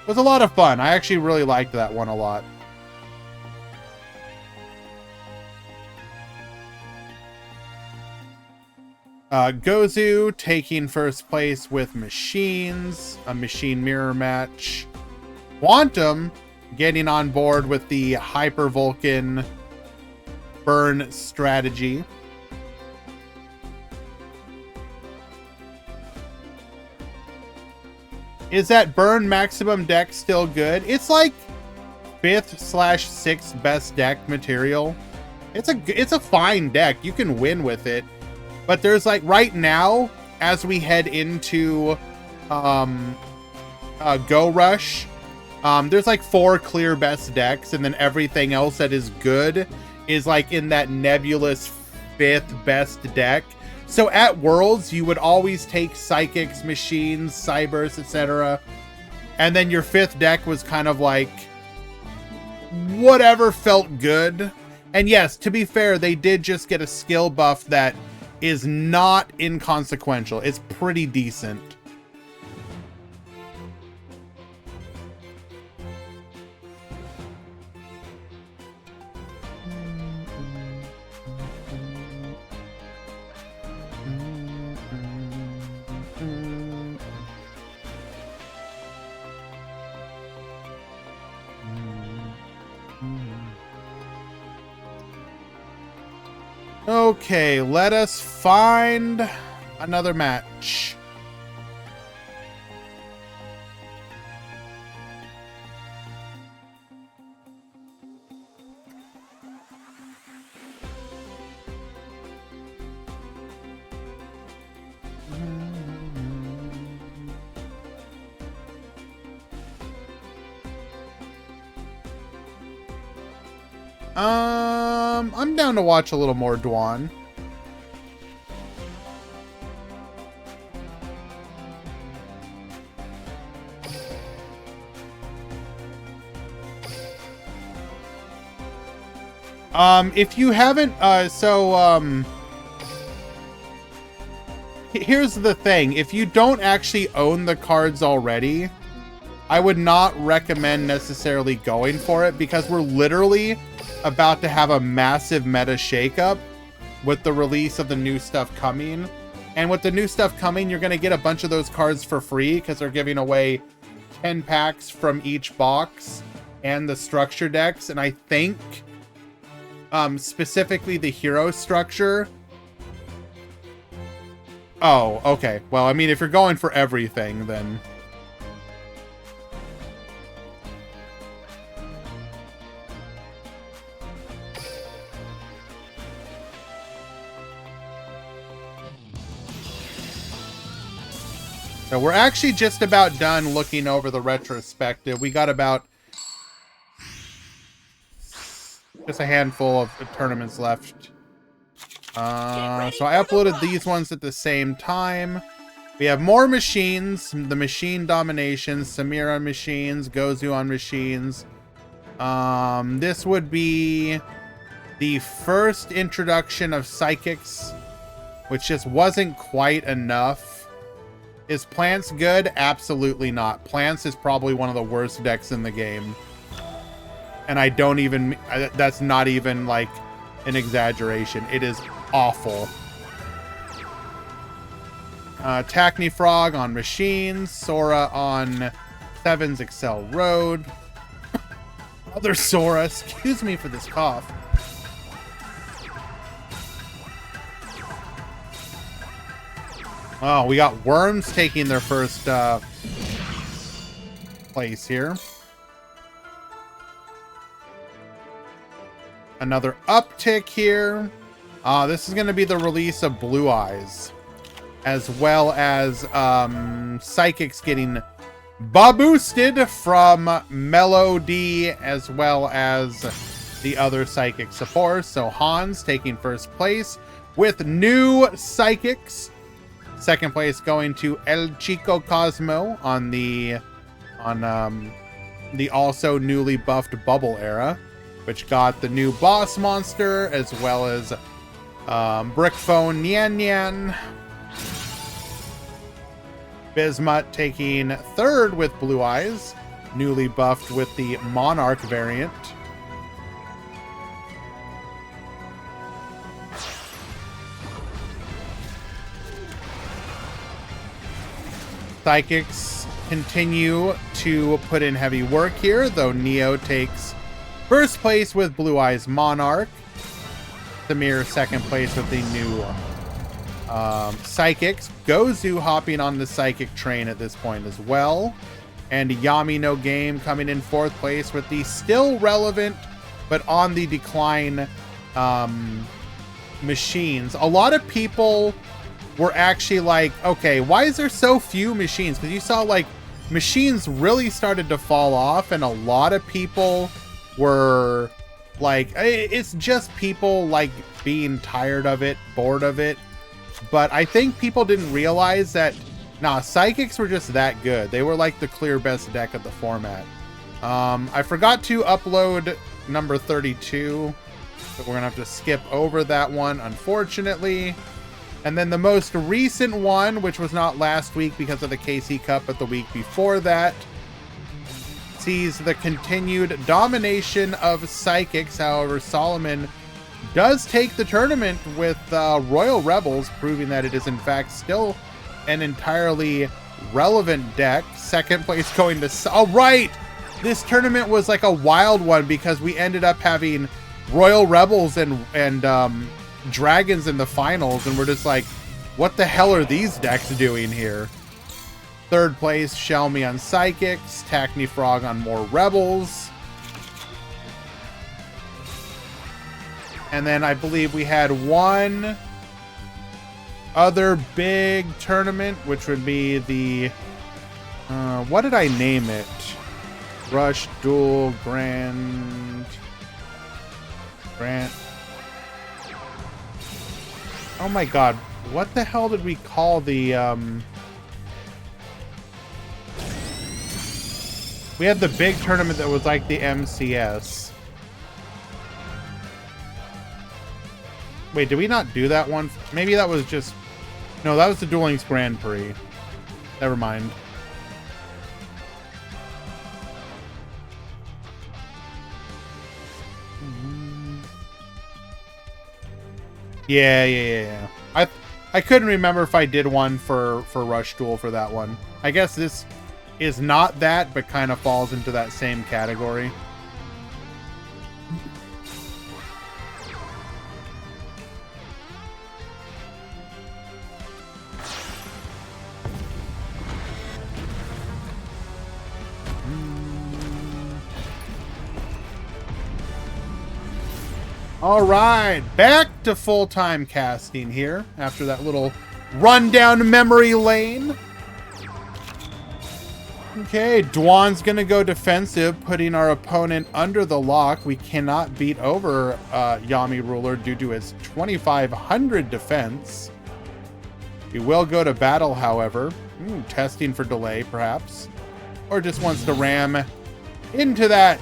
It was a lot of fun. I actually really liked that one a lot. Gozu taking first place with Machines, a machine mirror match. Quantum getting on board with the Hyper Vulcan burn strategy. Is that burn maximum deck still good? It's like 5th/6th best deck material. It's a fine deck. You can win with it. But there's like right now, as we head into Go Rush, there's like 4 clear best decks, and then everything else that is good is like in that nebulous 5th best deck. So at Worlds, you would always take Psychics, Machines, Cybers, etc. And then your 5th deck was kind of like whatever felt good. And yes, to be fair, they did just get a skill buff that is not inconsequential. It's pretty decent. Okay, let us find another match. I'm down to watch a little more Duan. If you haven't, here's the thing. If you don't actually own the cards already, I would not recommend necessarily going for it, because we're literally about to have a massive meta shakeup with the release of the new stuff coming. And with the new stuff coming, you're going to get a bunch of those cards for free, because they're giving away 10 packs from each box and the structure decks. And I think specifically the hero structure. Oh, okay. Well, I mean, if you're going for everything, then... So we're actually just about done looking over the retrospective. We got about just a handful of tournaments left. So I uploaded these ones at the same time. We have more machines, the machine dominations, Samira on machines, Gozu on machines. This would be the first introduction of psychics, which just wasn't quite enough. Is Plants good? Absolutely not. Plants is probably one of the worst decks in the game. And I don't even... That's not even, like, an exaggeration. It is awful. Tacny Frog on machines. Sora on Sevens Excel Road. Other Sora. Excuse me for this cough. Oh, we got Worms taking their first place here. Another uptick here. This is going to be the release of Blue Eyes, as well as Psychics getting boosted from Melody, as well as the other Psychic support. So Hans taking first place with new Psychics. Second place going to El Chico Cosmo on the also newly buffed Bubble era, which got the new boss monster, as well as Brick Phone Nyan Nyan. Bismuth taking third with Blue Eyes, newly buffed with the Monarch variant. Psychics continue to put in heavy work here, though Neo takes first place with Blue Eyes Monarch. Samir second place with the new Psychics. Gozu hopping on the Psychic train at this point as well. And Yami No Game coming in fourth place with the still relevant but on the decline machines. A lot of people were actually like, okay, why is there so few machines? Because you saw, like, machines really started to fall off, and a lot of people were like, it's just people, like, being tired of it, bored of it. But I think people didn't realize that, nah, Psychics were just that good. They were, like, the clear best deck of the format. I forgot to upload number 32, so we're gonna have to skip over that one, unfortunately. And then the most recent one, which was not last week because of the KC Cup, but the week before that, sees the continued domination of Psychics. However, Solomon does take the tournament with Royal Rebels, proving that it is in fact still an entirely relevant deck. Second place going to... Oh, right! This tournament was like a wild one because we ended up having Royal Rebels and dragons in the finals, and we're just like, what the hell are these decks doing here? Third place, Shelmy on Psychics, Tackney Frog on more Rebels. And then I believe we had one other big tournament, which would be the... what did I name it? Rush, Duel, Grant... Oh my god. What the hell did we call the... We had the big tournament that was like the MCS. Wait, did we not do that one? Maybe that was just... No, that was the Duel Links Grand Prix. Never mind. Yeah. I couldn't remember if I did one for Rush Duel for that one. I guess this is not that, but kind of falls into that same category. All right, back to full-time casting here after that little run down memory lane. Okay, Dwan's gonna go defensive, putting our opponent under the lock. We cannot beat over Yami Ruler due to his 2,500 defense. We will go to battle, however. Testing for delay, perhaps. Or just wants to ram into that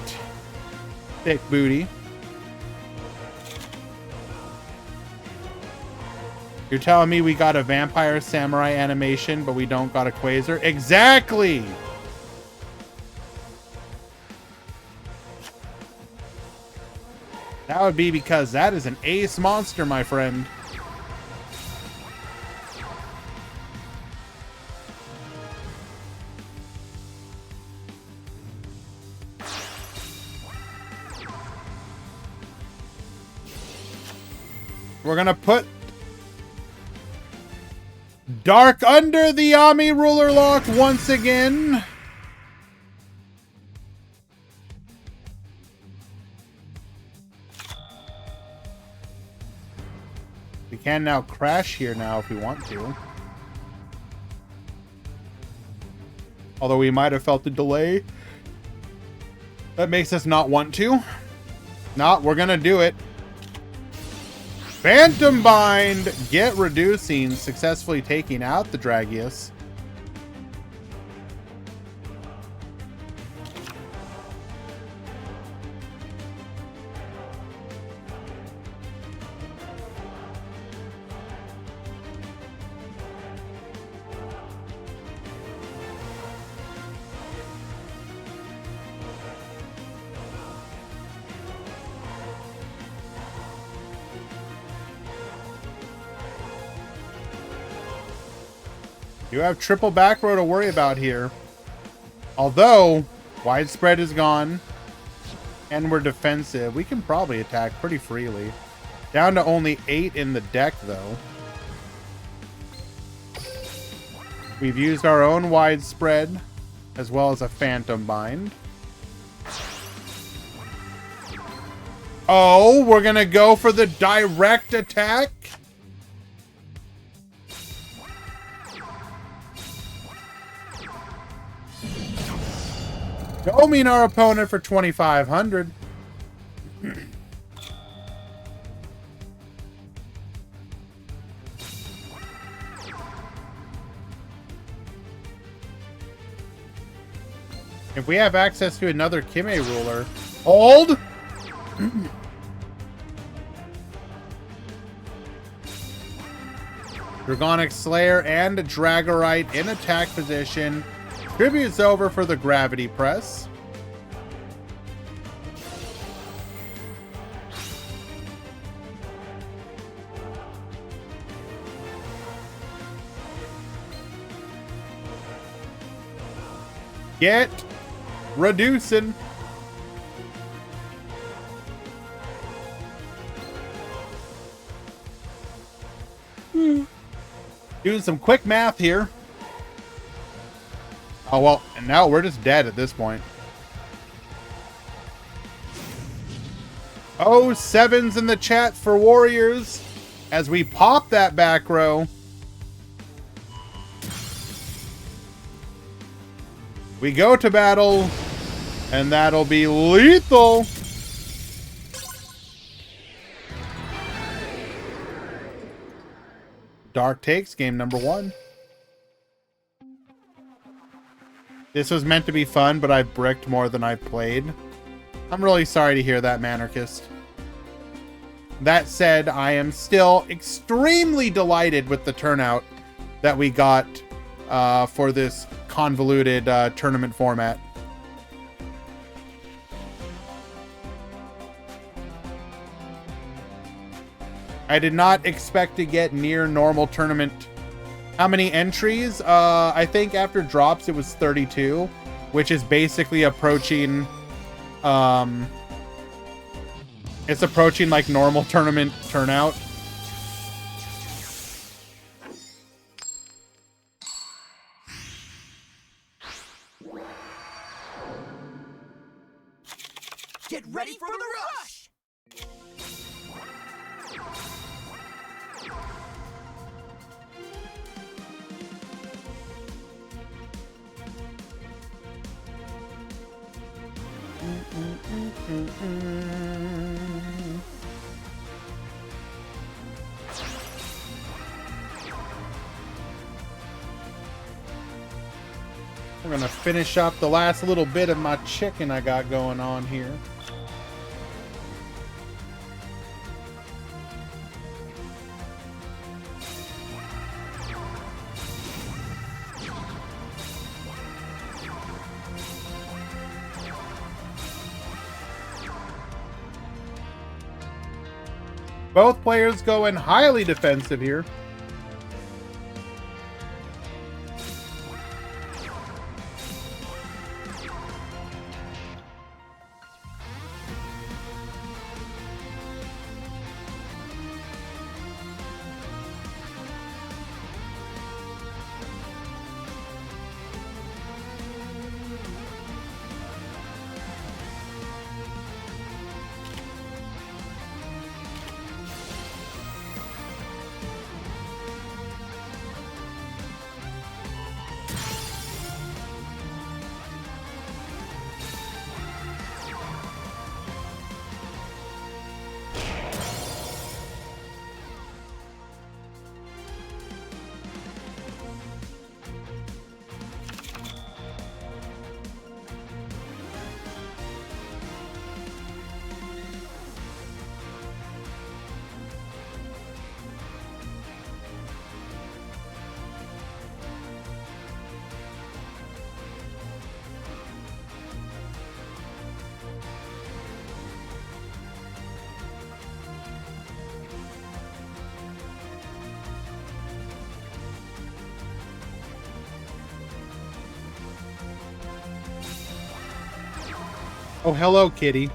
thick booty. You're telling me we got a Vampire Samurai animation, but we don't got a Quasar? Exactly! That would be because that is an ace monster, my friend. We're gonna put Dark under the Yami Ruler lock once again. We can now crash here now if we want to. Although we might have felt the delay. That makes us not want to. No, we're gonna do it. Phantom Bind, get reducing, successfully taking out the Dragius. You have triple back row to worry about here. Although, widespread is gone. And we're defensive. We can probably attack pretty freely. Down to only 8 in the deck, though. We've used our own widespread, as well as a Phantom Bind. Oh, we're gonna go for the direct attack? Doming our opponent for 2,500. If we have access to another Kime ruler, hold. Dragonic Slayer and Dragorite in attack position. Tribute's over for the gravity press. Get reducing. Doing some quick math here. Oh, well, and now we're just dead at this point. Oh, sevens in the chat for Warriors as we pop that back row. We go to battle, and that'll be lethal. Dark takes game number 1. This was meant to be fun, but I've bricked more than I've played. I'm really sorry to hear that, Manarchist. That said, I am still extremely delighted with the turnout that we got for this convoluted tournament format. I did not expect to get near normal tournament. How many entries? I think after drops it was 32, which is basically approaching it's approaching like normal tournament turnout. Get ready for the rush! We're gonna finish up the last little bit of my chicken I got going on here. Both players going highly defensive here. Oh, hello, kitty.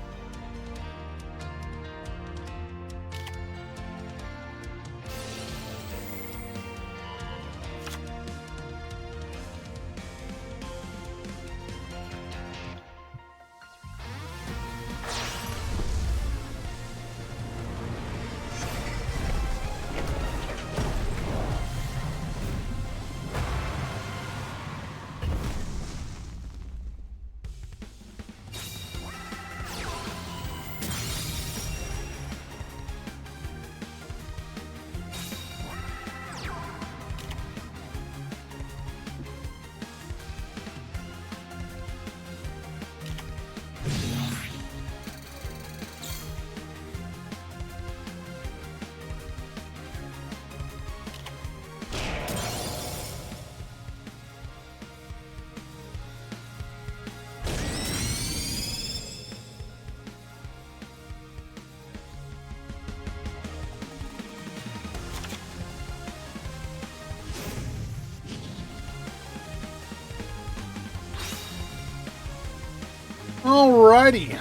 Alrighty.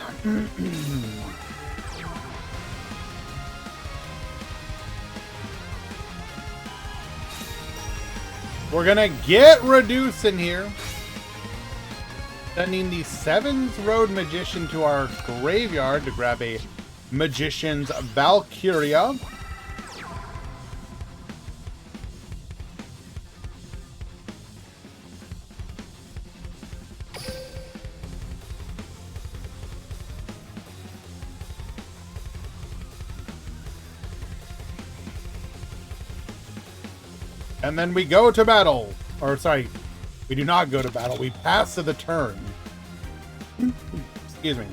We're gonna get Reduce in here. Sending the 7th Road Magician to our graveyard to grab a Magician's Valkyria. And then we go to battle. Or, sorry, we do not go to battle. We pass to the turn. Excuse me.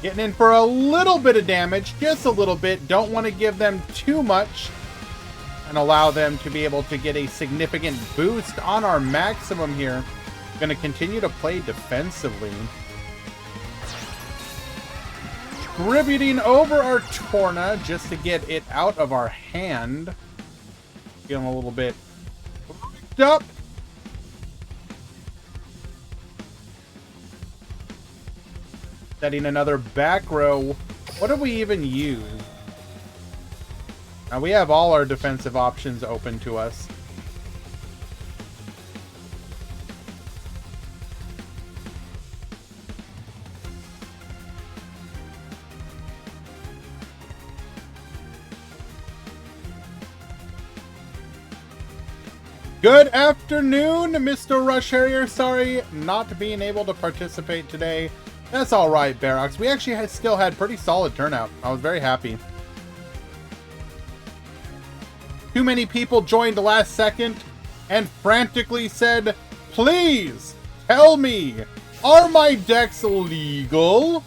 Getting in for a little bit of damage, just a little bit. Don't want to give them too much and allow them to be able to get a significant boost on our maximum here. Going to continue to play defensively. Distributing over our Torna just to get it out of our hand. Getting a little bit up. Setting another back row. What do we even use? Now we have all our defensive options open to us. Good afternoon, Mr. Rush Harrier. Sorry not being able to participate today. That's all right, Barox. We actually still had pretty solid turnout. I was very happy. Too many people joined last second and frantically said, "Please tell me, are my decks legal?"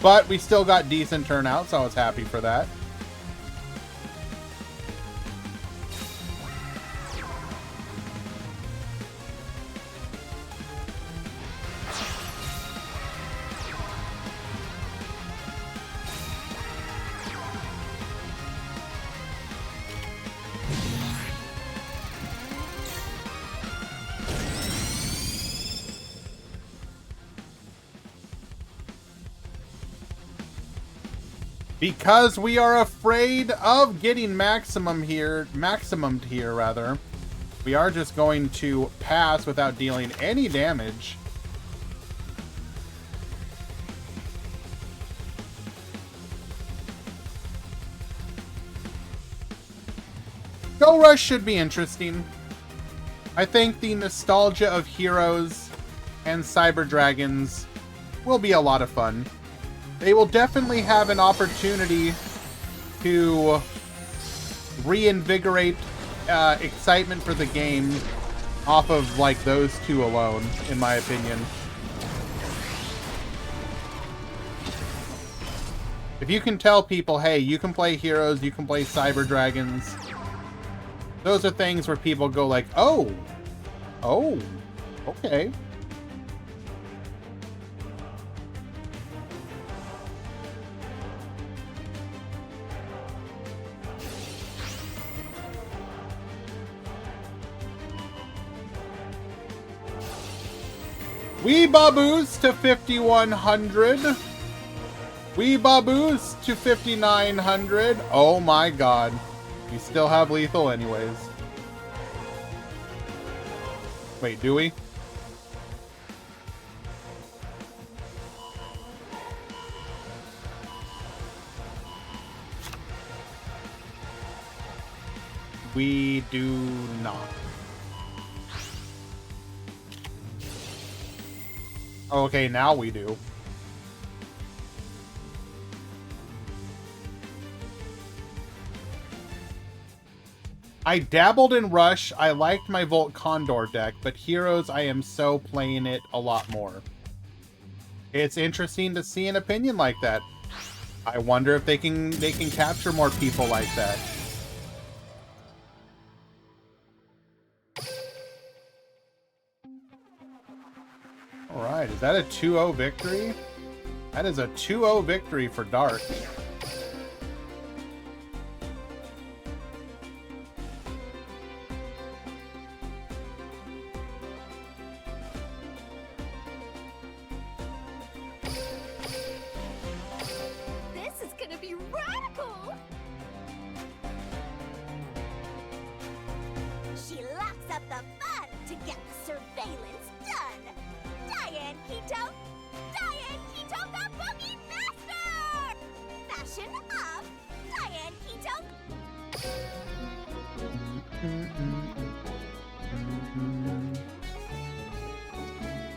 But we still got decent turnout, so I was happy for that. Because we are afraid of getting maximumed here, we are just going to pass without dealing any damage. Go Rush should be interesting. I think the nostalgia of Heroes and Cyber Dragons will be a lot of fun. They will definitely have an opportunity to reinvigorate excitement for the game off of, like, those two alone, in my opinion. If you can tell people, hey, you can play Heroes, you can play Cyber Dragons, those are things where people go like, oh, okay. Weebaboos to 5,100. Weebaboos to 5,900. Oh my god. We still have lethal anyways. Wait, do we? We do not. Okay, now we do. I dabbled in Rush. I liked my Volt Condor deck, but Heroes, I am so playing it a lot more. It's interesting to see an opinion like that. I wonder if they can capture more people like that. All right, is that a 2-0 victory? That is a 2-0 victory for Dark. This is gonna be radical! She locks up the fun to get the surveillance done. Diane Keto, the Boogie Master! Fashion up, Diane Keto.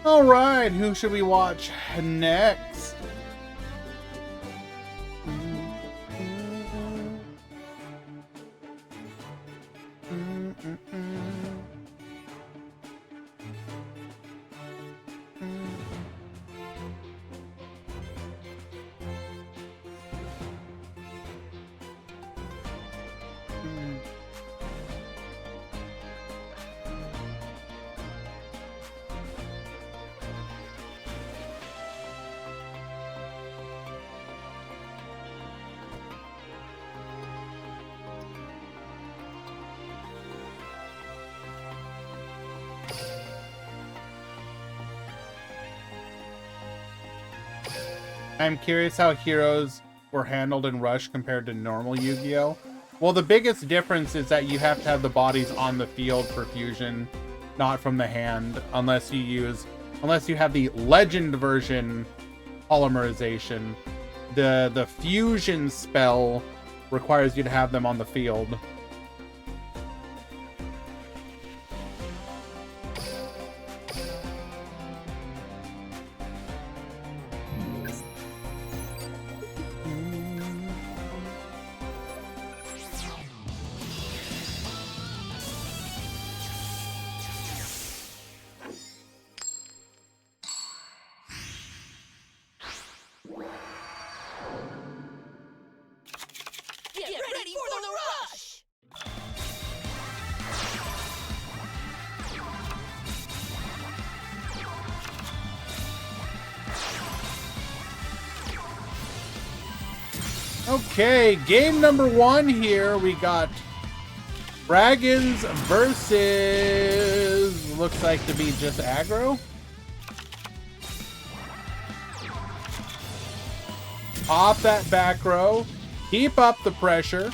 All right, who should we watch next? I'm curious how heroes were handled in Rush compared to normal Yu-Gi-Oh! Well, the biggest difference is that you have to have the bodies on the field for fusion, not from the hand, unless you have the legend version polymerization. The fusion spell requires you to have them on the field. Get ready for the rush! Okay, game number 1 here. We got Dragons versus looks like to be just aggro. Pop that back row. Keep up the pressure.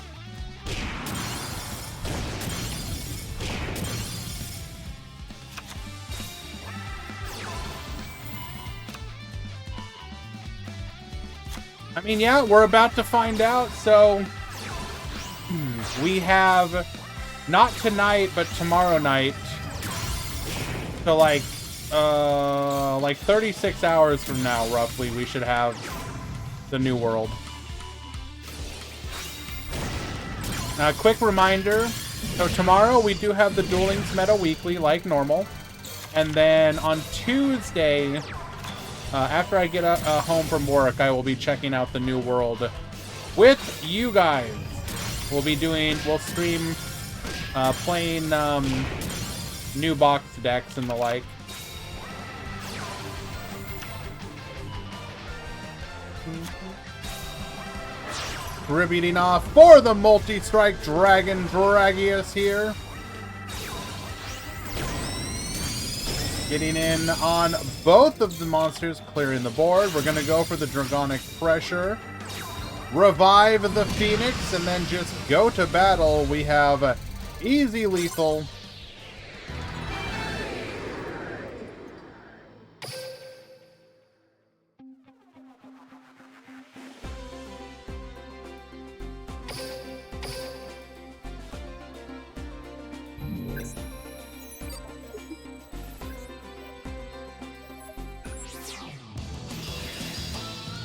I mean, yeah, we're about to find out. So we have not tonight, but tomorrow night. So like 36 hours from now, roughly, we should have the new world. Now, a quick reminder. So tomorrow we do have the Duel Links Meta Weekly, like normal. And then on Tuesday, after I get home from work, I will be checking out the new world with you guys. We'll stream playing new box decks and the like. Riveting off for the multi-strike Dragon Dragius here. Getting in on both of the monsters, clearing the board. We're going to go for the Dragonic Pressure. Revive the Phoenix, and then just go to battle. We have easy lethal.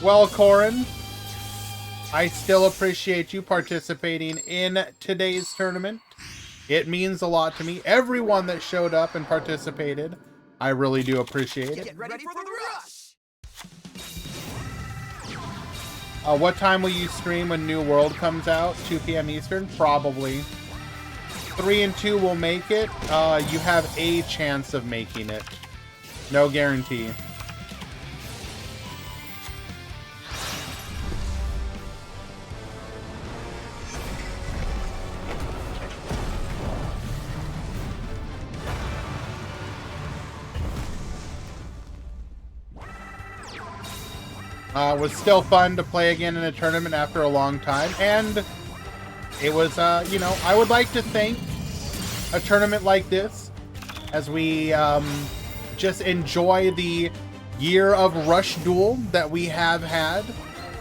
Well, Corin, I still appreciate you participating in today's tournament. It means a lot to me. Everyone that showed up and participated, I really do appreciate it. Get ready for the rush! What time will you stream when New World comes out? 2 p.m. Eastern? Probably. 3 and 2 will make it. You have a chance of making it. No guarantee. It was still fun to play again in a tournament after a long time, and it was, you know, I would like to thank a tournament like this as we just enjoy the year of Rush Duel that we have had.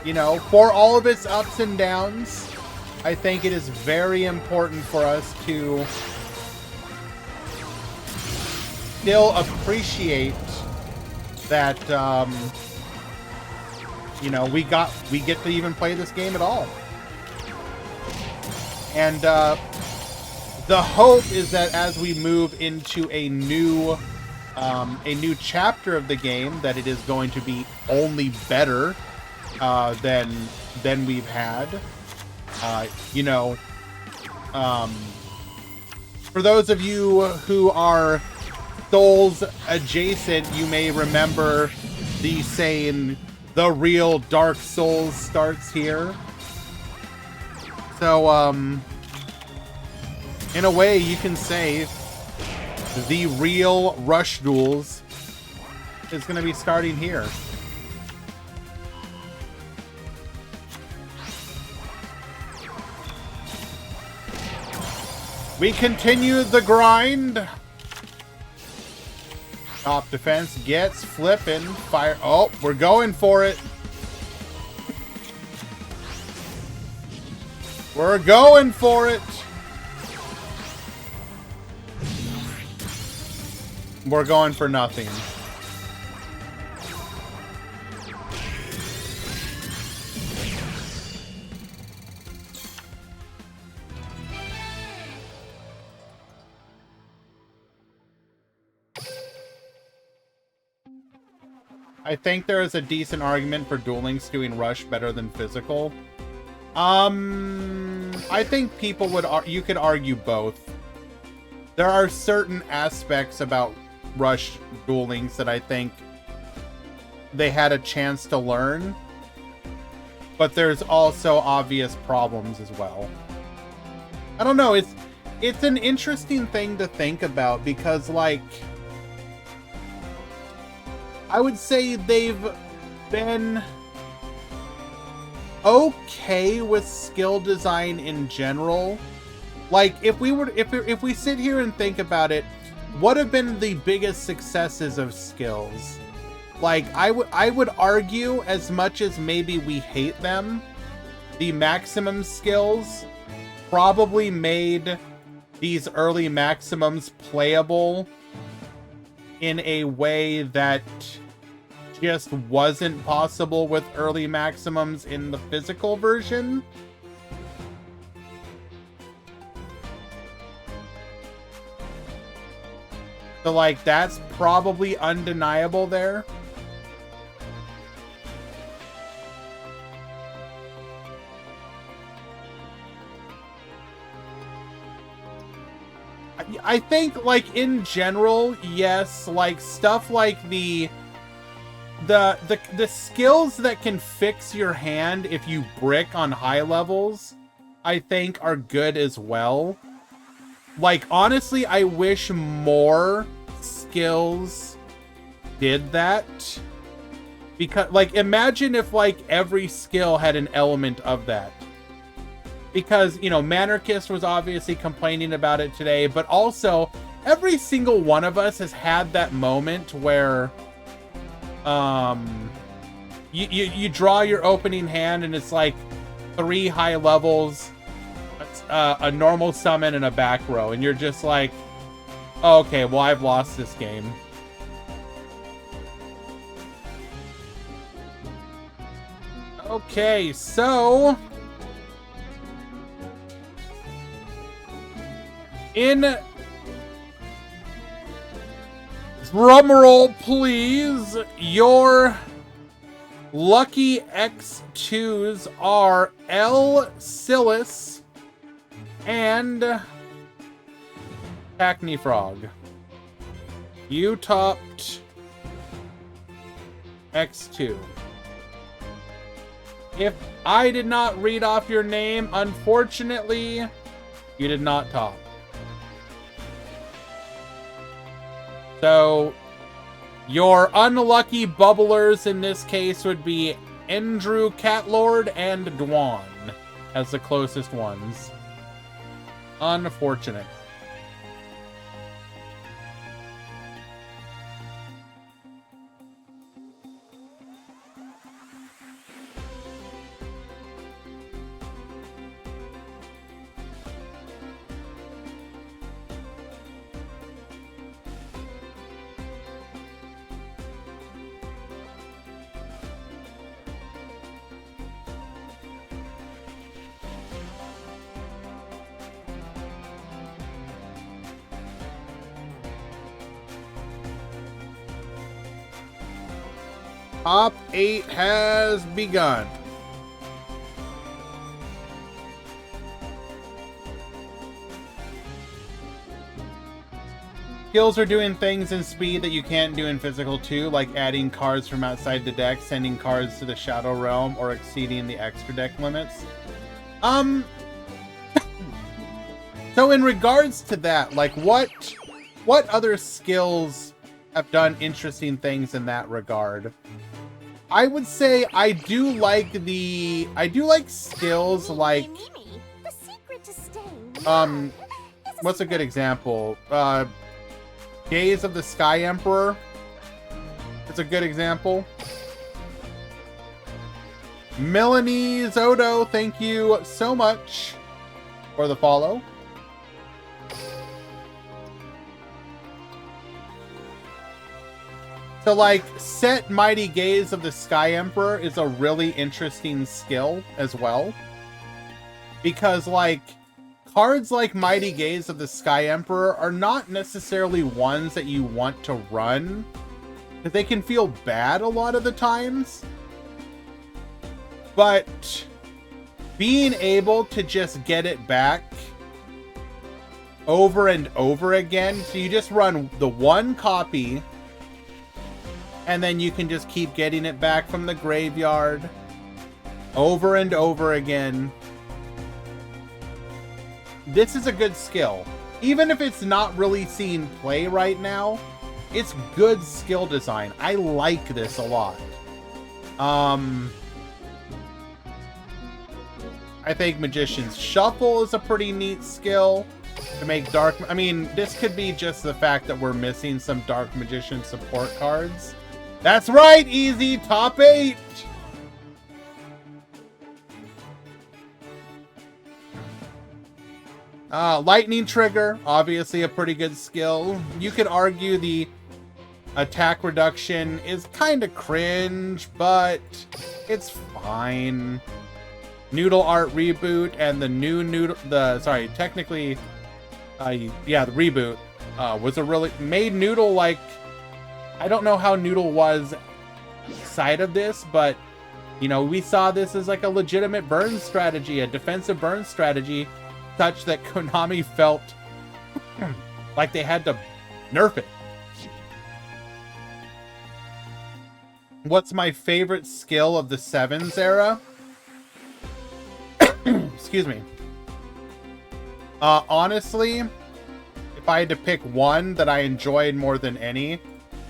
You know, for all of its ups and downs, I think it is very important for us to still appreciate that, you know, we get to even play this game at all. And the hope is that as we move into a new chapter of the game, that it is going to be only better than we've had. You know, for those of you who are Souls adjacent, you may remember the saying, "The real Dark Souls starts here." So, in a way, you can say the real Rush Duels is going to be starting here. We continue the grind. Top defense gets flipping. Fire. Oh, we're going for it. We're going for it. We're going for nothing. I think there is a decent argument for Duel Links doing Rush better than physical. I think people would, you could argue both. There are certain aspects about Rush Duel Links that I think they had a chance to learn, but there's also obvious problems as well. I don't know, it's an interesting thing to think about because, like, I would say they've been okay with skill design in general. Like, if we sit here and think about it, what have been the biggest successes of skills? Like, I would argue, as much as maybe we hate them, the maximum skills probably made these early maximums playable in a way that just wasn't possible with early maximums in the physical version. So, like, that's probably undeniable there. I think, like, in general, yes, like, stuff like the skills that can fix your hand if you brick on high levels, I think are good as well. Like, honestly, I wish more skills did that. Because, like, imagine if, like, every skill had an element of that. Because, you know, Manarchist was obviously complaining about it today, but also, every single one of us has had that moment where you draw your opening hand and it's like 3 high levels, a normal summon, and a back row, and you're just like, oh, okay, well, I've lost this game. Okay, so In drumroll, please, your lucky X2s are L. Silas and Hackney Frog. You topped X2. If I did not read off your name, unfortunately, you did not top. So, your unlucky bubblers in this case would be Andrew Catlord and Dwan as the closest ones. Unfortunate. Top 8 has begun. Skills are doing things in speed that you can't do in physical 2, like adding cards from outside the deck, sending cards to the Shadow Realm, or exceeding the extra deck limits. So in regards to that, like what other skills have done interesting things in that regard? I would say I do like skills like what's a good example? Gaze of the Sky Emperor. It's a good example. Milanese Odo, thank you so much for the follow. So, like, Set Mighty Gaze of the Sky Emperor is a really interesting skill as well. Because, like, cards like Mighty Gaze of the Sky Emperor are not necessarily ones that you want to run. Because they can feel bad a lot of the times. But being able to just get it back over and over again. So you just run the one copy, and then you can just keep getting it back from the graveyard over and over again. This is a good skill. Even if it's not really seeing play right now, it's good skill design. I like this a lot. I think Magician's Shuffle is a pretty neat skill to make Dark... I mean, this could be just the fact that we're missing some Dark Magician support cards. That's right, Easy! Top 8! Lightning Trigger, obviously a pretty good skill. You could argue the attack reduction is kind of cringe, but it's fine. Noodle Art Reboot and the new Noodle... technically... the reboot was a really... made Noodle, like... I don't know how Noodle was side of this, but, you know, we saw this as like a legitimate burn strategy, a defensive burn strategy, such that Konami felt like they had to nerf it. What's my favorite skill of the 7s era? Excuse me. Honestly, if I had to pick one that I enjoyed more than any,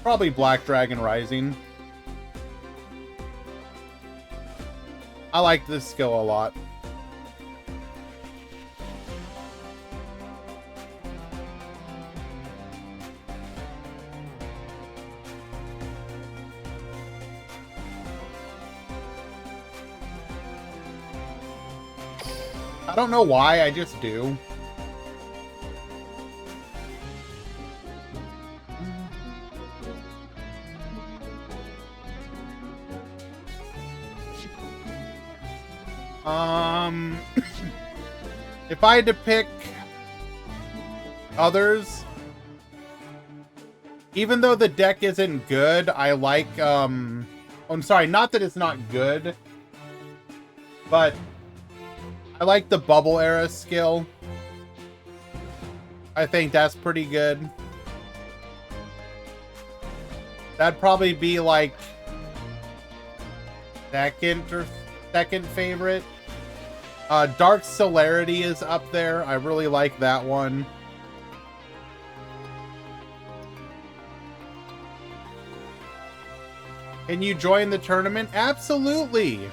probably Black Dragon Rising. I like this skill a lot. I don't know why, I just do. If I had to pick others. Even though the deck isn't good, I like, I'm sorry, not that it's not good, but I like the Bubble Era skill. I think that's pretty good. That'd probably be like second favorite. Dark Celerity is up there. I really like that one. Can you join the tournament? Absolutely.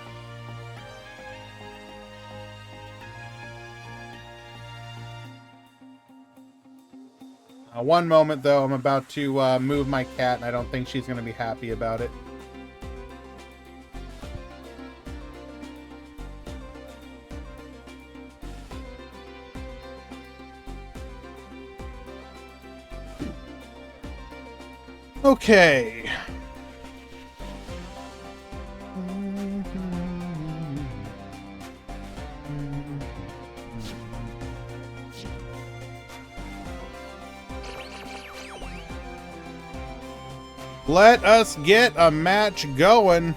One moment, though. I'm about to move my cat, and I don't think she's going to be happy about it. Okay. Let us get a match going.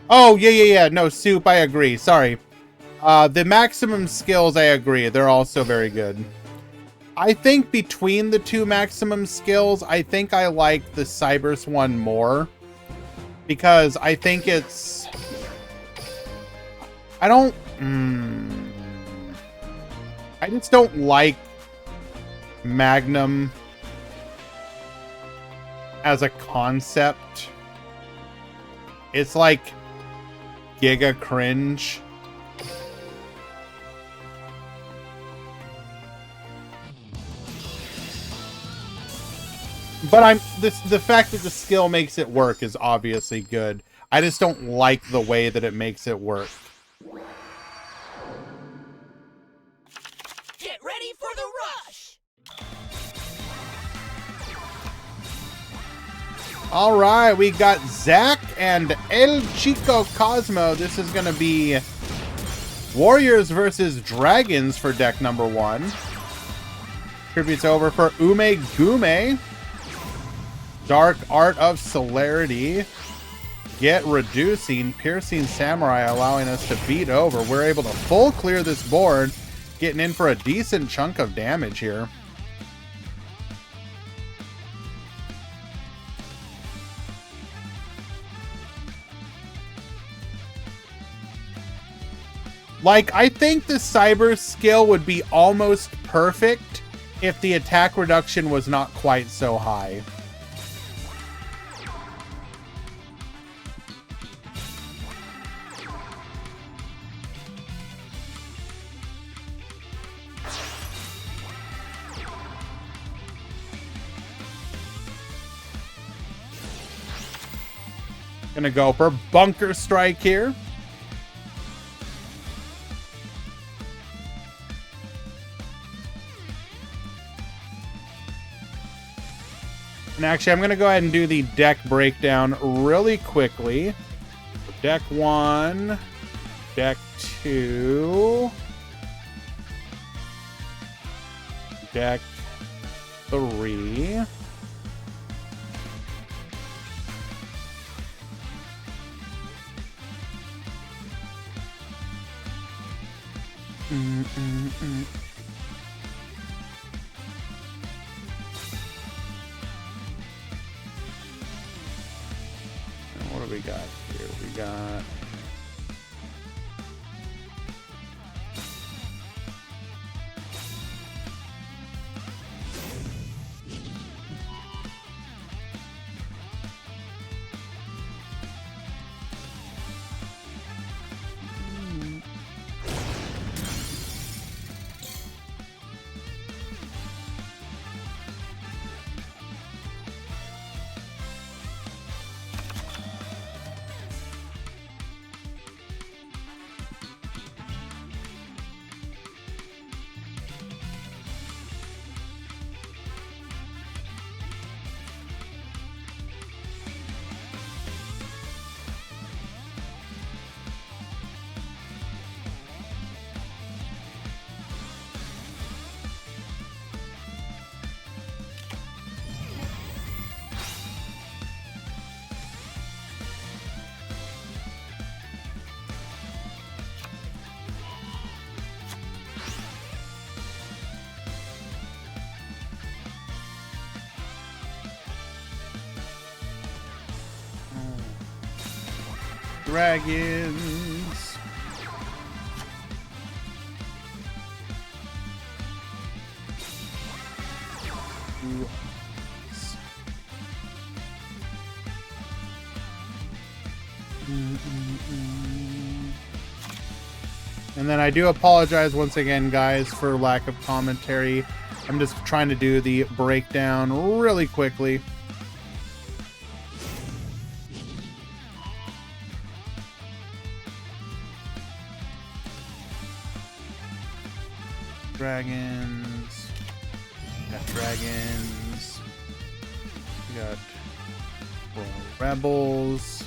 Oh, yeah. No, Soup, I agree. Sorry. The maximum skills, I agree. They're also very good. I think between the two maximum skills, I think I like the Cybers one more. Because I think it's... I don't... I just don't like Magnum as a concept. It's like giga cringe. But the fact that the skill makes it work is obviously good. I just don't like the way that it makes it work. Get ready for the rush! All right, we got Zach and El Chico Cosmo. This is going to be Warriors versus Dragons for deck number 1. Tribute's over for Ume Gume. Dark Art of Celerity. Get Reducing. Piercing Samurai allowing us to beat over. We're able to full clear this board. Getting in for a decent chunk of damage here. Like, I think the Cyber skill would be almost perfect if the attack reduction was not quite so high. Gonna go for Bunker Strike here. And actually, I'm gonna go ahead and do the deck breakdown really quickly. Deck 1, deck 2, deck 3. What do we got here? We got... Dragons. And then I do apologize once again, guys, for lack of commentary. I'm just trying to do the breakdown really quickly. Dragons. Got dragons. We got rebels.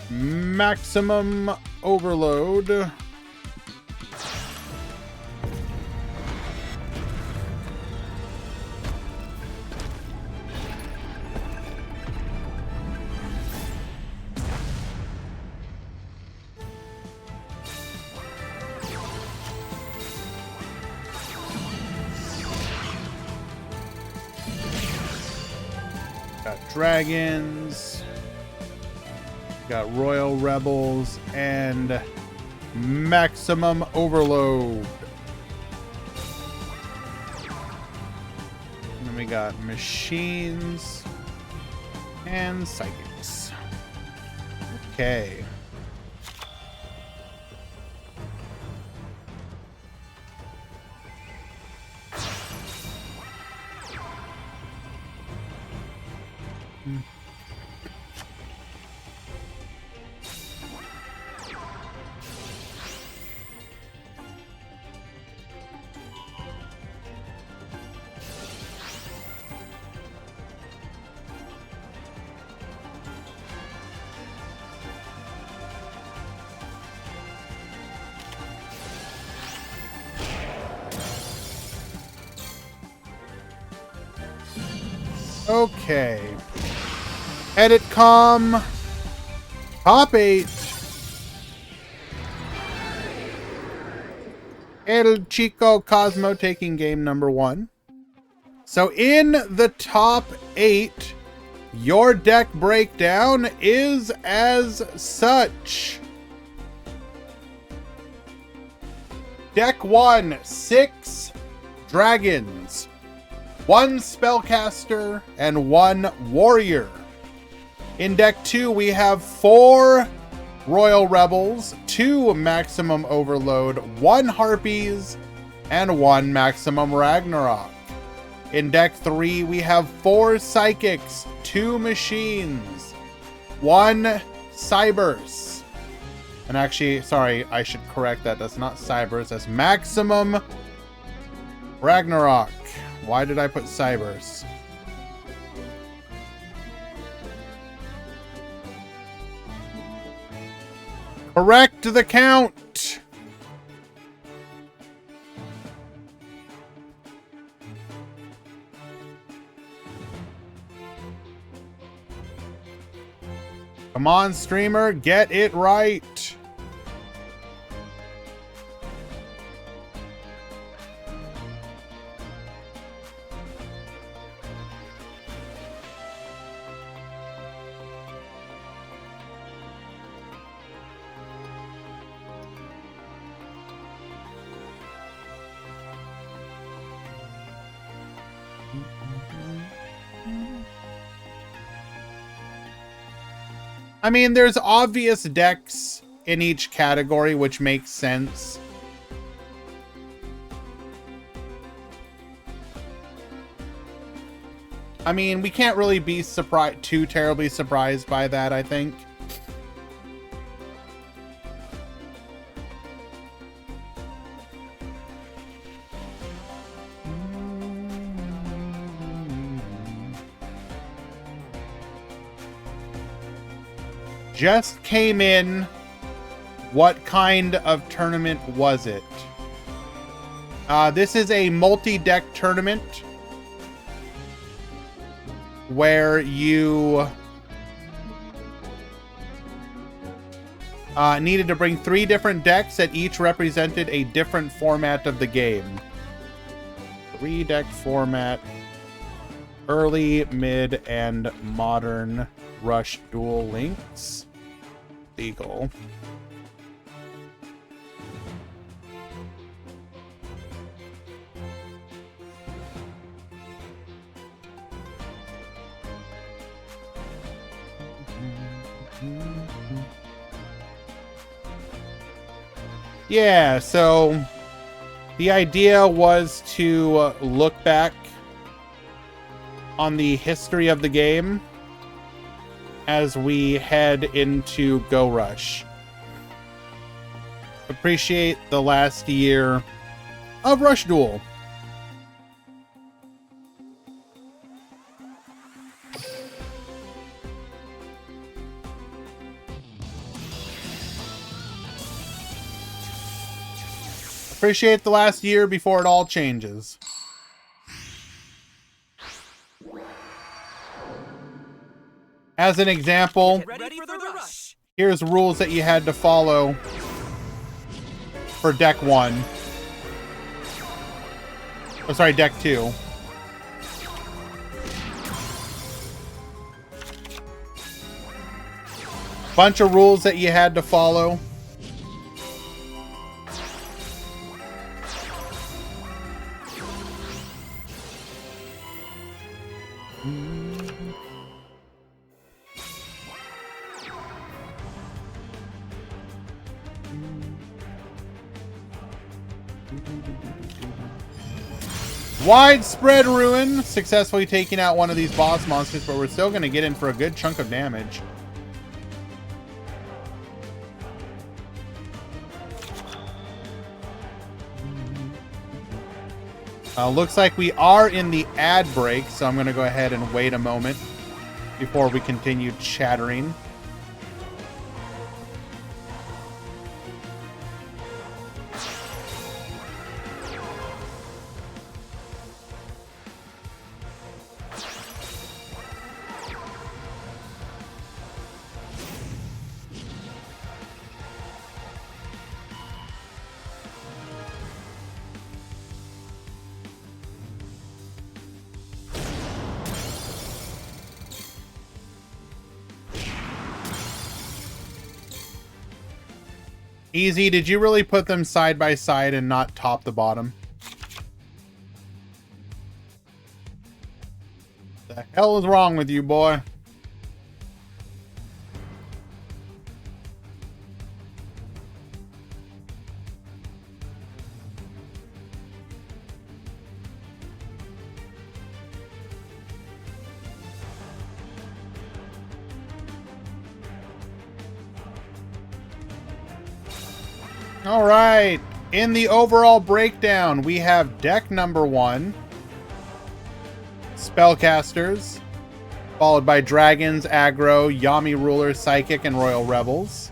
Maximum overload. Got dragons. Got royal rebels and maximum overload. And then we got machines and psychics. Okay. Okay. Edit com. Top 8. El Chico Cosmo taking game number 1. So in the top 8, your deck breakdown is as such. Deck 1, 6 dragons, 1 spellcaster, and 1 warrior. In deck 2, we have 4 royal rebels, 2 maximum overload, 1 harpies, and 1 maximum Ragnarok. In deck 3, we have 4 psychics, 2 machines, 1 cybers. And actually, sorry, I should correct that. That's not cybers, that's maximum Ragnarok. Why did I put cybers? Correct the count. Come on, streamer, get it right. I mean, there's obvious decks in each category, which makes sense. I mean, we can't really be too terribly surprised by that, I think. Just came in. What kind of tournament was it? This is a multi-deck tournament where you needed to bring 3 different decks that each represented a different format of the game. 3-deck format, early, mid, and modern. Rush Duel links. Legal. Yeah, so the idea was to look back on the history of the game as we head into Go Rush. Appreciate the last year of Rush Duel. Appreciate the last year before it all changes. As an example, Ready for the rush. here's rules that you had to follow for deck 1. Oh, sorry, deck 2. Bunch of rules that you had to follow. Widespread Ruin, successfully taking out one of these boss monsters, but we're still going to get in for a good chunk of damage. Looks like we are in the ad break, so I'm going to go ahead and wait a moment before we continue chattering. Easy, did you really put them side by side and not top to bottom? The hell is wrong with you, boy? All right, in the overall breakdown, we have deck number 1, Spellcasters, followed by Dragons, Aggro, Yami Ruler, Psychic, and Royal Rebels.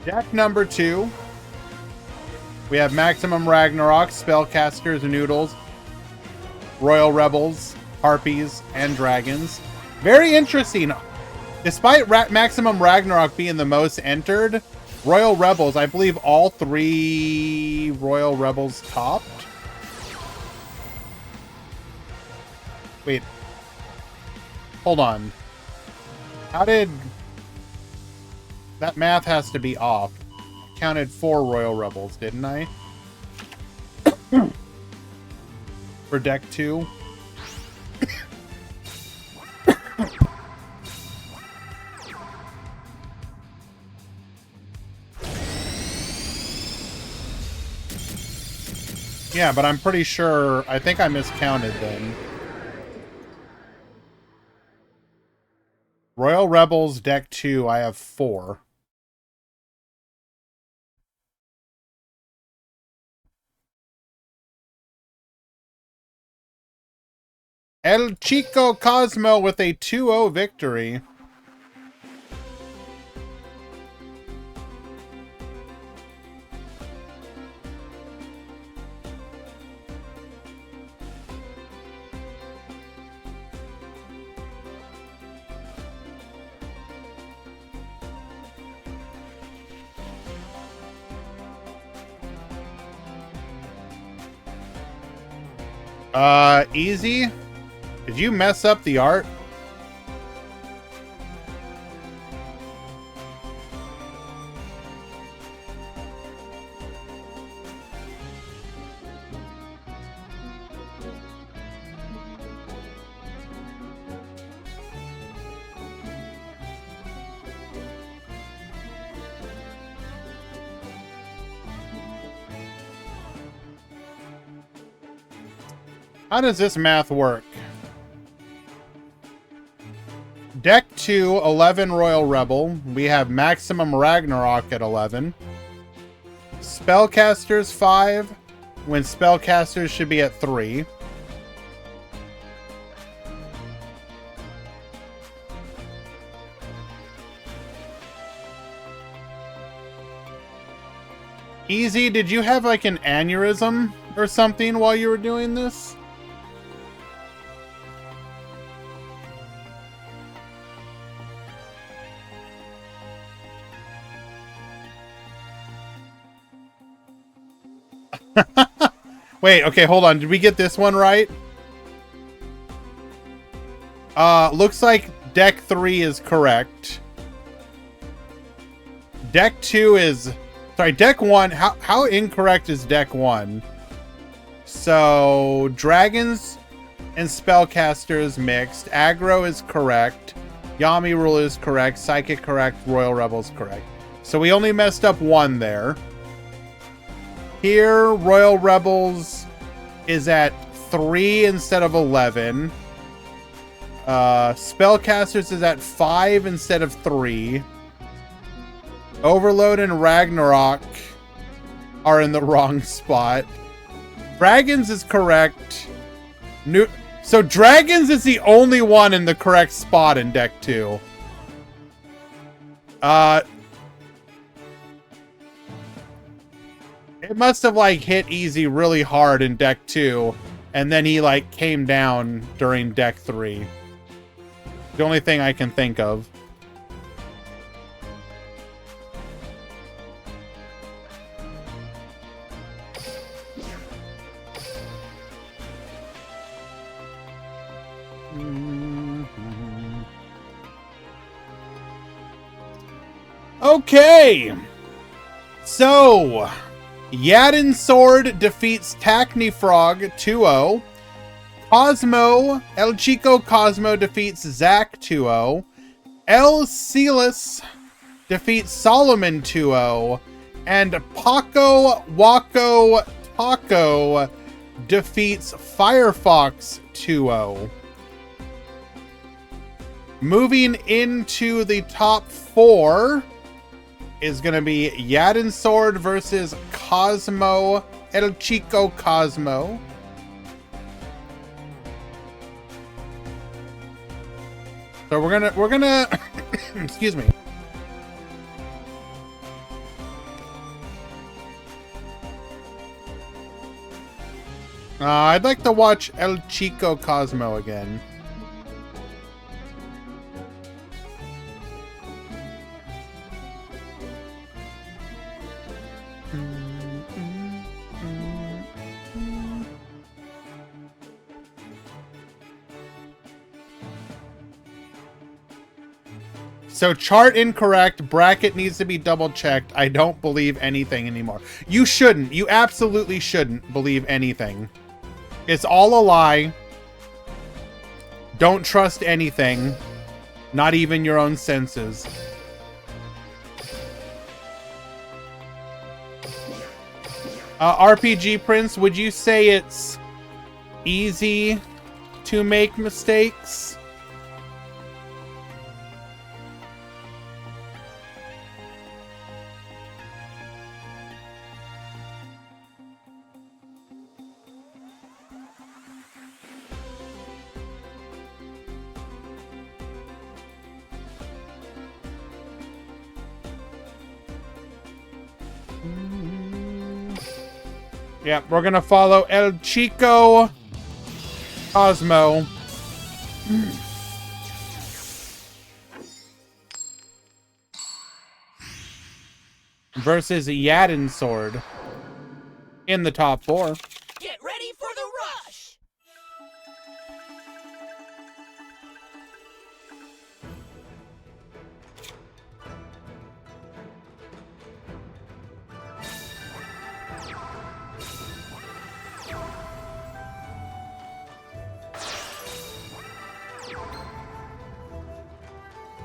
Deck number 2, we have Maximum Ragnarok, Spellcasters, Noodles, Royal Rebels, Harpies, and Dragons. Very interesting. Despite Maximum Ragnarok being the most entered, Royal Rebels, I believe all 3 Royal Rebels topped. Wait. Hold on. How did... That math has to be off. I counted 4 Royal Rebels, didn't I? For deck 2. Yeah, but I'm pretty sure... I think I miscounted then. Royal Rebels deck 2, I have 4. El Chico Cosmo with a 2-0 victory. Easy. Did you mess up the art? How does this math work? Deck 2, 11 Royal Rebel. We have Maximum Ragnarok at 11. Spellcasters 5, when Spellcasters should be at 3. Easy, did you have like an aneurysm or something while you were doing this? Wait, okay, hold on. Did we get this one right? Looks like deck 3 is correct. Deck 2 is... Sorry, deck 1... How incorrect is deck 1? So, dragons and spellcasters mixed. Aggro is correct. Yami Rule is correct. Psychic correct. Royal Rebels correct. So we only messed up 1 there. Here, Royal Rebels is at 3 instead of 11. Spellcasters is at 5 instead of 3. Overload and Ragnarok are in the wrong spot. Dragons is correct. So Dragons is the only one in the correct spot in deck 2. It must have like hit easy really hard in deck 2, and then he like came down during deck 3. The only thing I can think of. Okay, so Yadin Sword defeats Tacny Frog 2-0. Cosmo, El Chico Cosmo defeats Zack 2-0. El Celis defeats Solomon 2-0. And Paco Waco Taco defeats Firefox 2-0. Moving into the top 4 is going to be Yadin Sword versus Cosmo, El Chico Cosmo. So we're gonna excuse me. I'd like to watch El Chico Cosmo again. So chart incorrect, bracket needs to be double checked. I don't believe anything anymore. You shouldn't. You absolutely shouldn't believe anything. It's all a lie. Don't trust anything. Not even your own senses. RPG Prince, would you say it's easy to make mistakes? Yeah, we're gonna follow El Chico Cosmo. Versus Yadin Sword in the top 4. Get ready for the rush!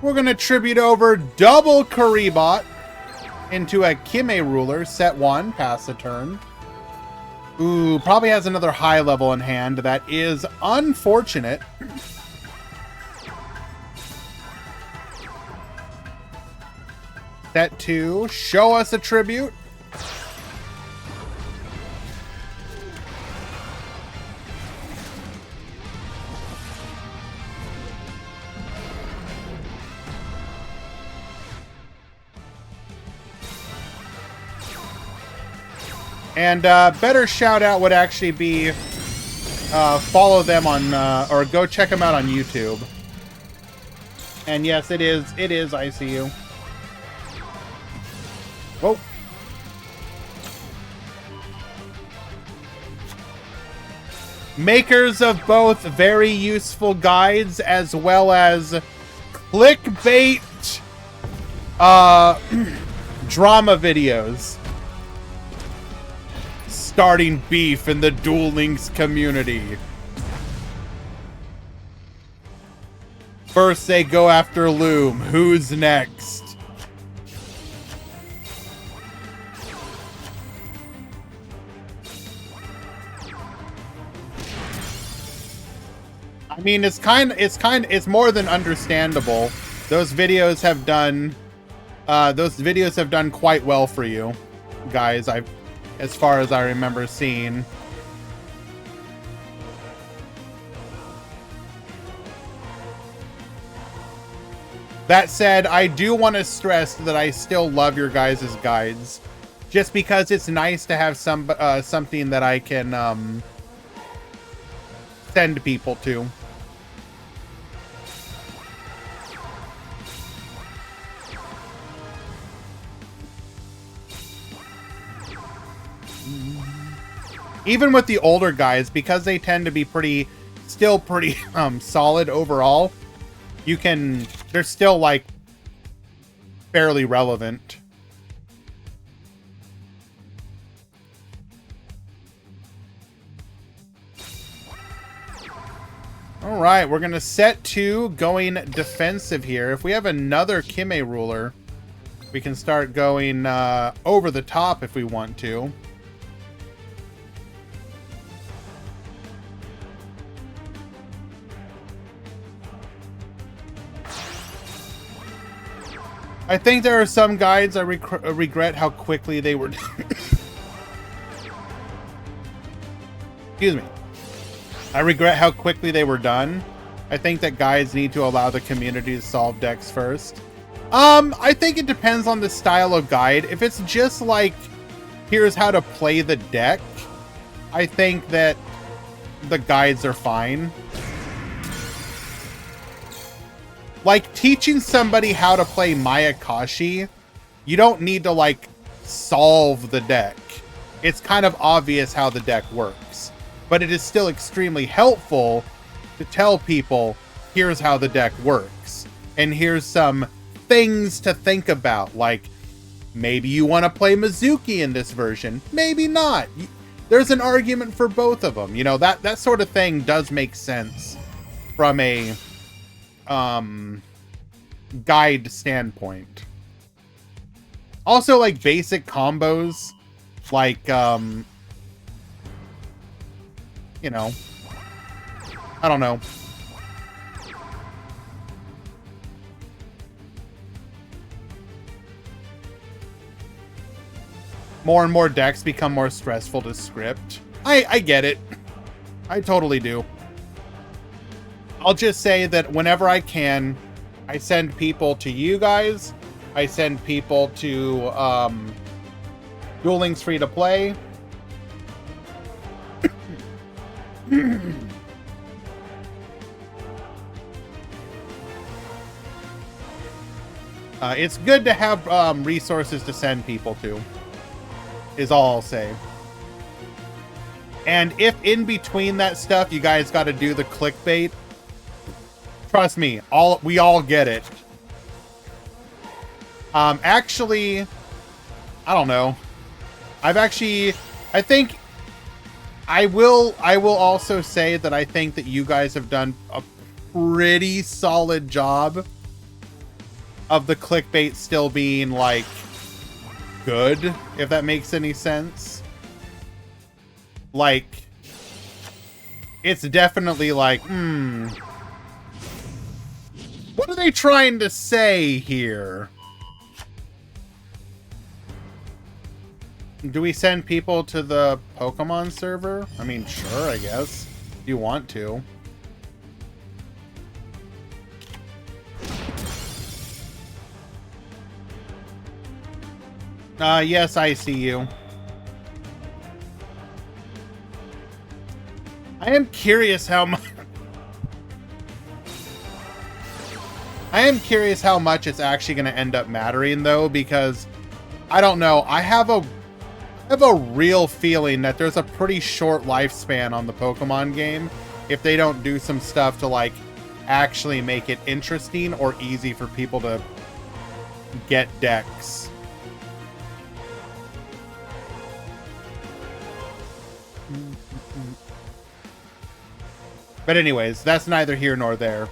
We're going to tribute over double Karibot into a Kime ruler. Set 1, pass the turn. Ooh, probably has another high level in hand. That is unfortunate. Set 2, show us a tribute. And better shout out would actually be follow them on or go check them out on YouTube. And yes, it is ICU. Whoa. Makers of both very useful guides as well as clickbait drama videos. Starting beef in the Duel Links community. First they go after Loom. Who's next? I mean, it's more than understandable. Those videos have done quite well for you guys. As far as I remember seeing. That said, I do want to stress that I still love your guys' guides, just because it's nice to have something that I can send people to. Even with the older guys, because they tend to be still pretty solid overall, they're still like fairly relevant. All right, we're gonna set 2 going defensive here. If we have another Kime ruler, we can start going over the top if we want to. I think there are some guides I regret how quickly they were. Excuse me. I regret how quickly they were done. I think that guides need to allow the community to solve decks first. I think it depends on the style of guide. If it's just like, here's how to play the deck, I think that the guides are fine. Like, teaching somebody how to play Mayakashi, you don't need to, like, solve the deck. It's kind of obvious how the deck works. But it is still extremely helpful to tell people, here's how the deck works. And here's some things to think about. Like, maybe you want to play Mizuki in this version. Maybe not. There's an argument for both of them. You know, that sort of thing does make sense from a guide standpoint. Also, like, basic combos, like, you know, I don't know. More and more decks become more stressful to script. I get it. I totally do. I'll just say that whenever I can, I send people to you guys. I send people to Duel Links Free to Play. It's good to have resources to send people to, is all I'll say. And if in between that stuff you guys got to do the clickbait, trust me, we all get it. Actually, I don't know. I think I will also say that I think that you guys have done a pretty solid job of the clickbait still being, like, good, if that makes any sense. Like, it's definitely like, what are they trying to say here? Do we send people to the Pokemon server? I mean, sure, I guess. If you want to. Yes, I see you. I am curious how much... I am curious how much it's actually going to end up mattering, though, because I don't know. I have a real feeling that there's a pretty short lifespan on the Pokemon game if they don't do some stuff to, like, actually make it interesting or easy for people to get decks. But anyways, that's neither here nor there.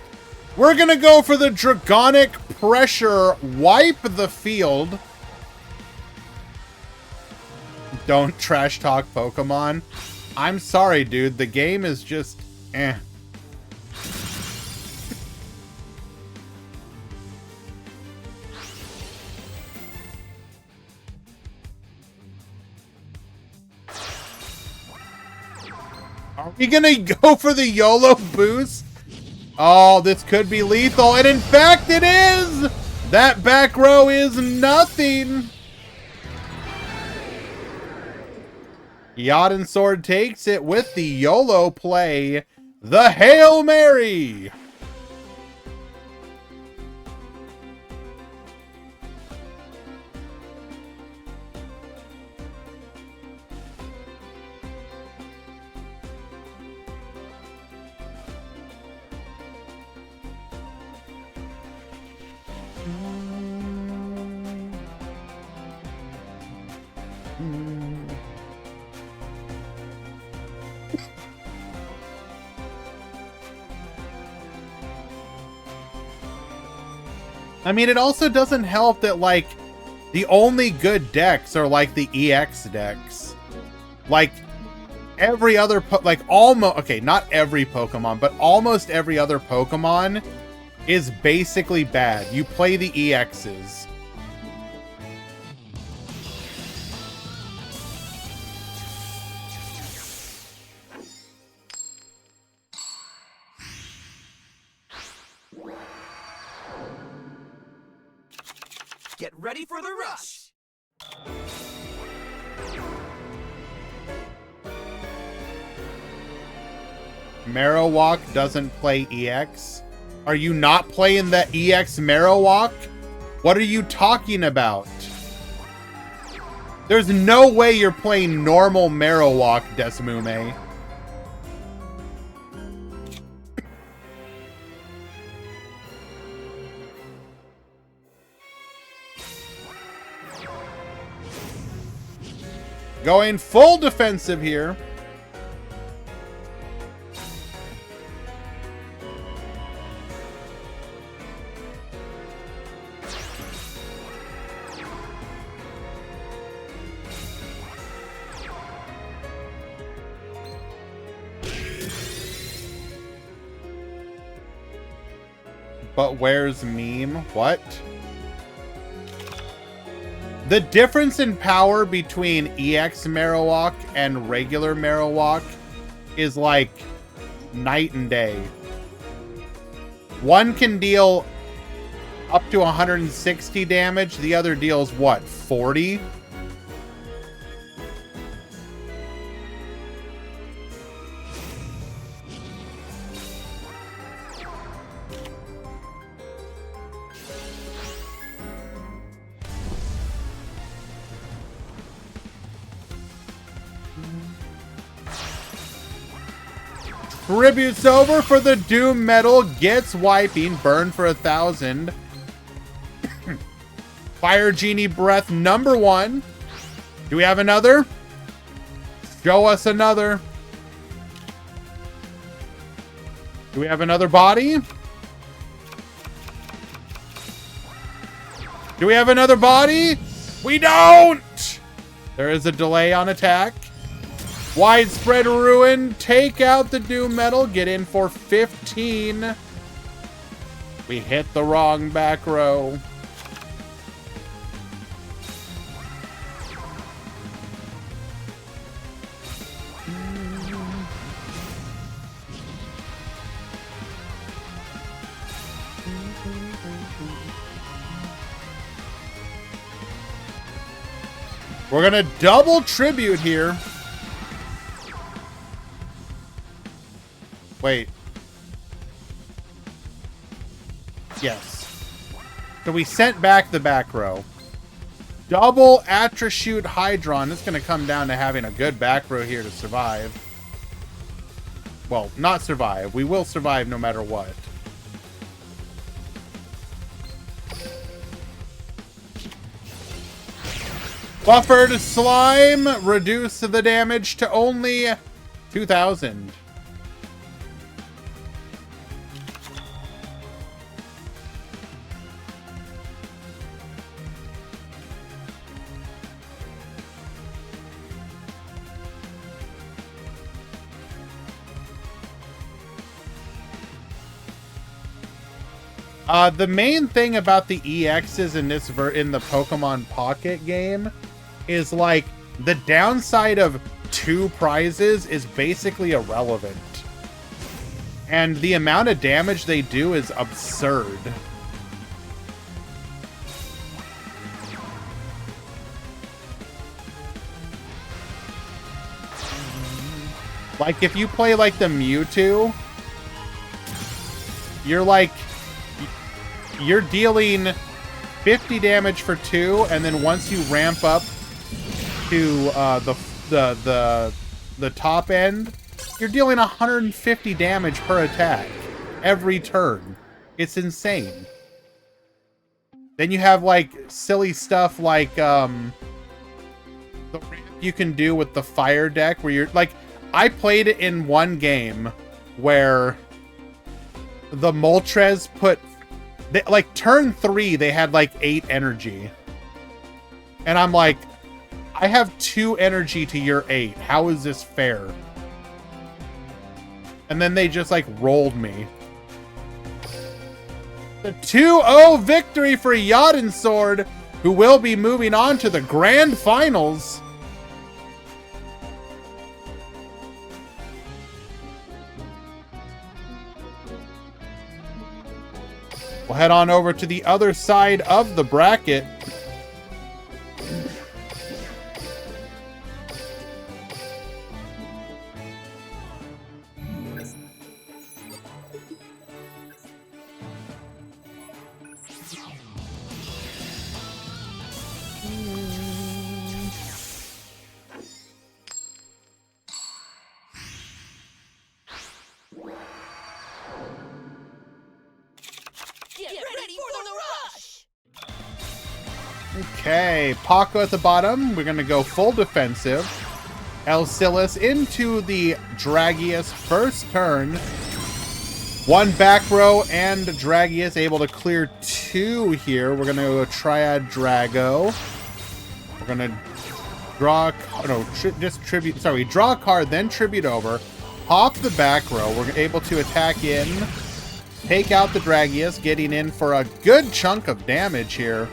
We're gonna go for the Dragonic Pressure, wipe the field. Don't trash talk Pokemon. I'm sorry, dude. The game is just eh. Are we gonna go for the YOLO boost? Oh, this could be lethal, and in fact it is! That back row is nothing! Yod Sword takes it with the YOLO play, the Hail Mary! I mean, it also doesn't help that, like, the only good decks are, like, the EX decks. Like, every other, almost, okay, not every Pokemon, but almost every other Pokemon is basically bad. You play the EXs. Get ready for the rush! Marowak doesn't play EX? Are you not playing the EX Marowak? What are you talking about? There's no way you're playing normal Marowak, Desmume. Going full defensive here. But where's meme? What? The difference in power between EX Marowak and regular Marowak is like night and day. One can deal up to 160 damage. The other deals what, 40? Tribute's over for the Doom Metal. Gets wiping. Burn for 1,000. Fire Genie Breath number 1. Do we have another? Show us another. Do we have another body? Do we have another body? We don't! There is a delay on attack. Widespread ruin. Take out the doom metal. Get in for 15. We hit the wrong back row. We're gonna double tribute here. Wait. Yes. So we sent back the back row. Double Attribute Hydron. It's gonna come down to having a good back row here to survive. Well, not survive. We will survive no matter what. Buffered Slime, reduce the damage to only 2,000. The main thing about the EXs in this in the Pokemon Pocket game is like the downside of 2 prizes is basically irrelevant. And the amount of damage they do is absurd. Like if you play like the Mewtwo, you're dealing 50 damage for 2, and then once you ramp up to the top end, you're dealing 150 damage per attack every turn. It's insane. Then you have like silly stuff like the ramp you can do with the fire deck where you're like, I played it in one game where the Moltres put like turn 3 they had like 8 energy, and I'm like, I have 2 energy to your 8. How is this fair? And then they just like rolled me. The 2-0 victory for Yadin Sword, who will be moving on to the grand finals. We'll head on over to the other side of the bracket. Okay, Paco at the bottom. We're going to go full defensive. Elsilis into the Dragius first turn. 1 back row, and Dragius able to clear 2 here. We're going to go Triad Drago. We're going to draw... No, just tribute... Sorry, draw a card, then tribute over. Pop the back row. We're able to attack in. Take out the Dragius, getting in for a good chunk of damage here.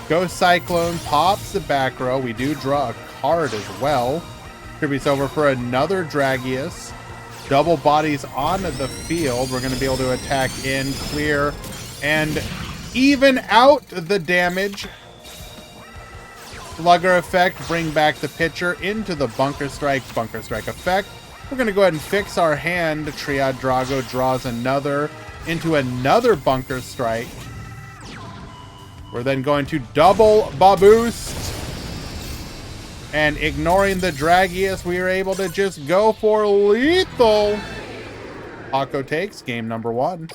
Ghost Cyclone pops the back row. We do draw a card as well. Tributes over for another Dragius. Double bodies on the field. We're going to be able to attack in, clear, and even out the damage. Slugger effect, bring back the pitcher into the Bunker Strike effect. We're going to go ahead and fix our hand. Triad Drago draws another into another Bunker Strike. We're then going to double Baboost. And ignoring the Dragius, we are able to just go for lethal. Paco takes game number 1.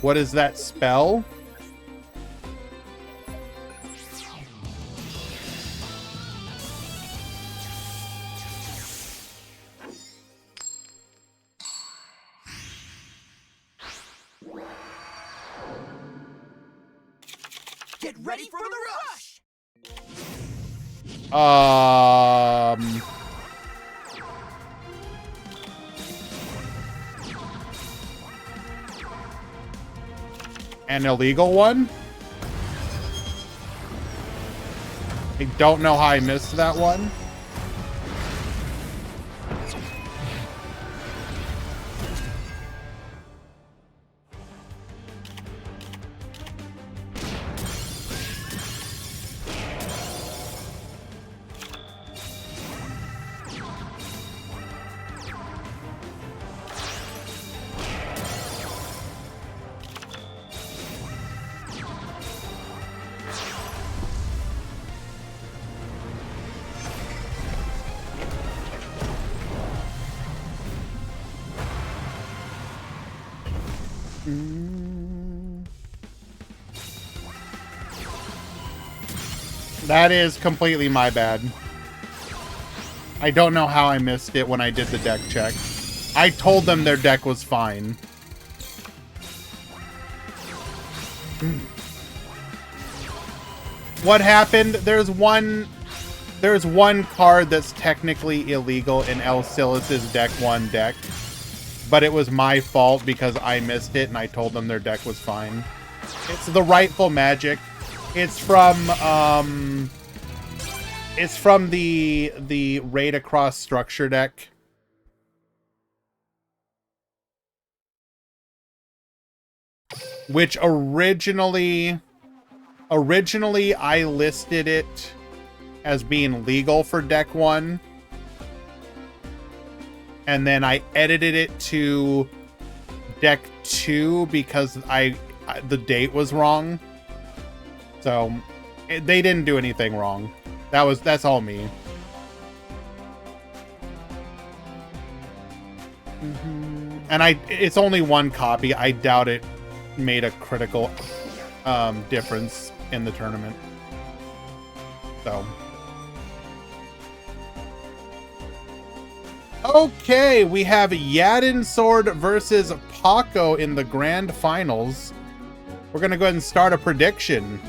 What is that spell? Get ready for the rush! An illegal one? I don't know how I missed that one. That is completely my bad. I don't know how I missed it when I did the deck check. I told them their deck was fine. What happened? There's one card that's technically illegal in El Silas's deck 1 deck. But it was my fault because I missed it and I told them their deck was fine. It's the Rightful Magic. It's from the Raid Across Structure deck. Which originally I listed it as being legal for deck 1. And then I edited it to deck 2 because the date was wrong. So they didn't do anything wrong. That's all me. And it's only one copy. I doubt it made a critical difference in the tournament. So okay, we have Yadin Sword versus Paco in the grand finals. We're gonna go ahead and start a prediction.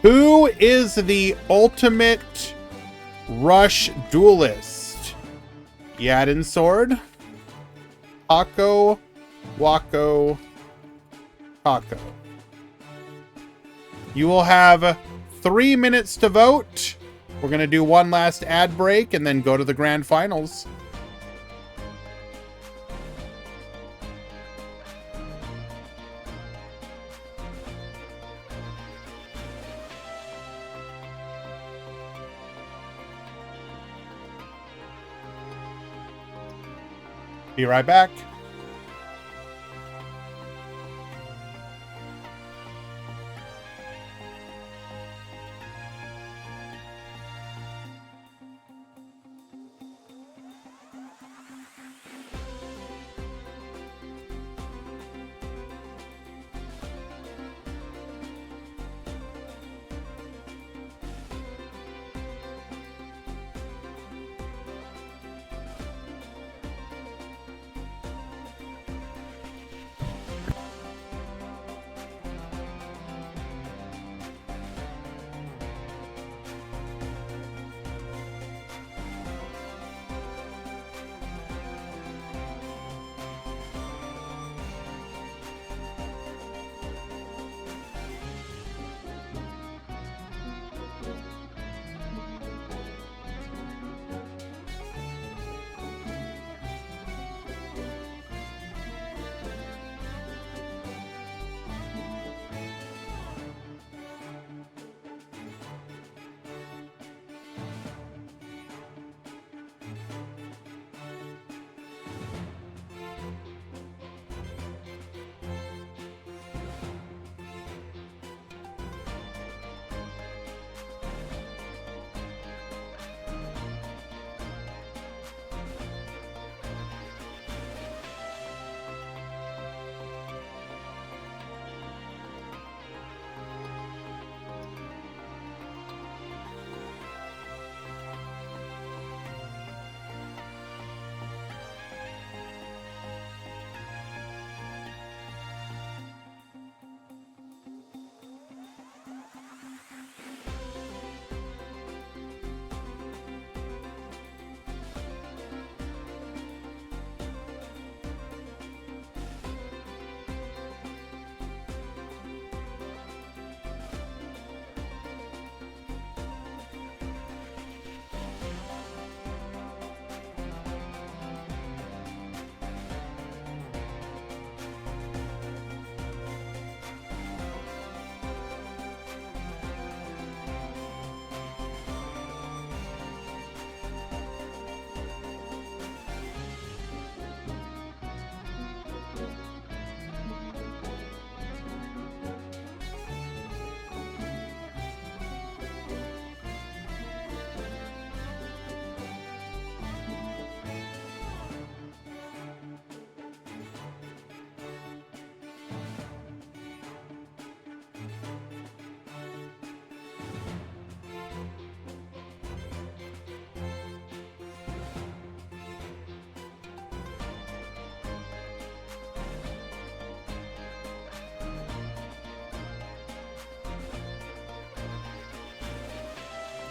Who is the ultimate rush duelist? Yadin Sword, Paco, Wako, Paco. You will have 3 minutes to vote. We're going to do one last ad break and then go to the grand finals. Be right back.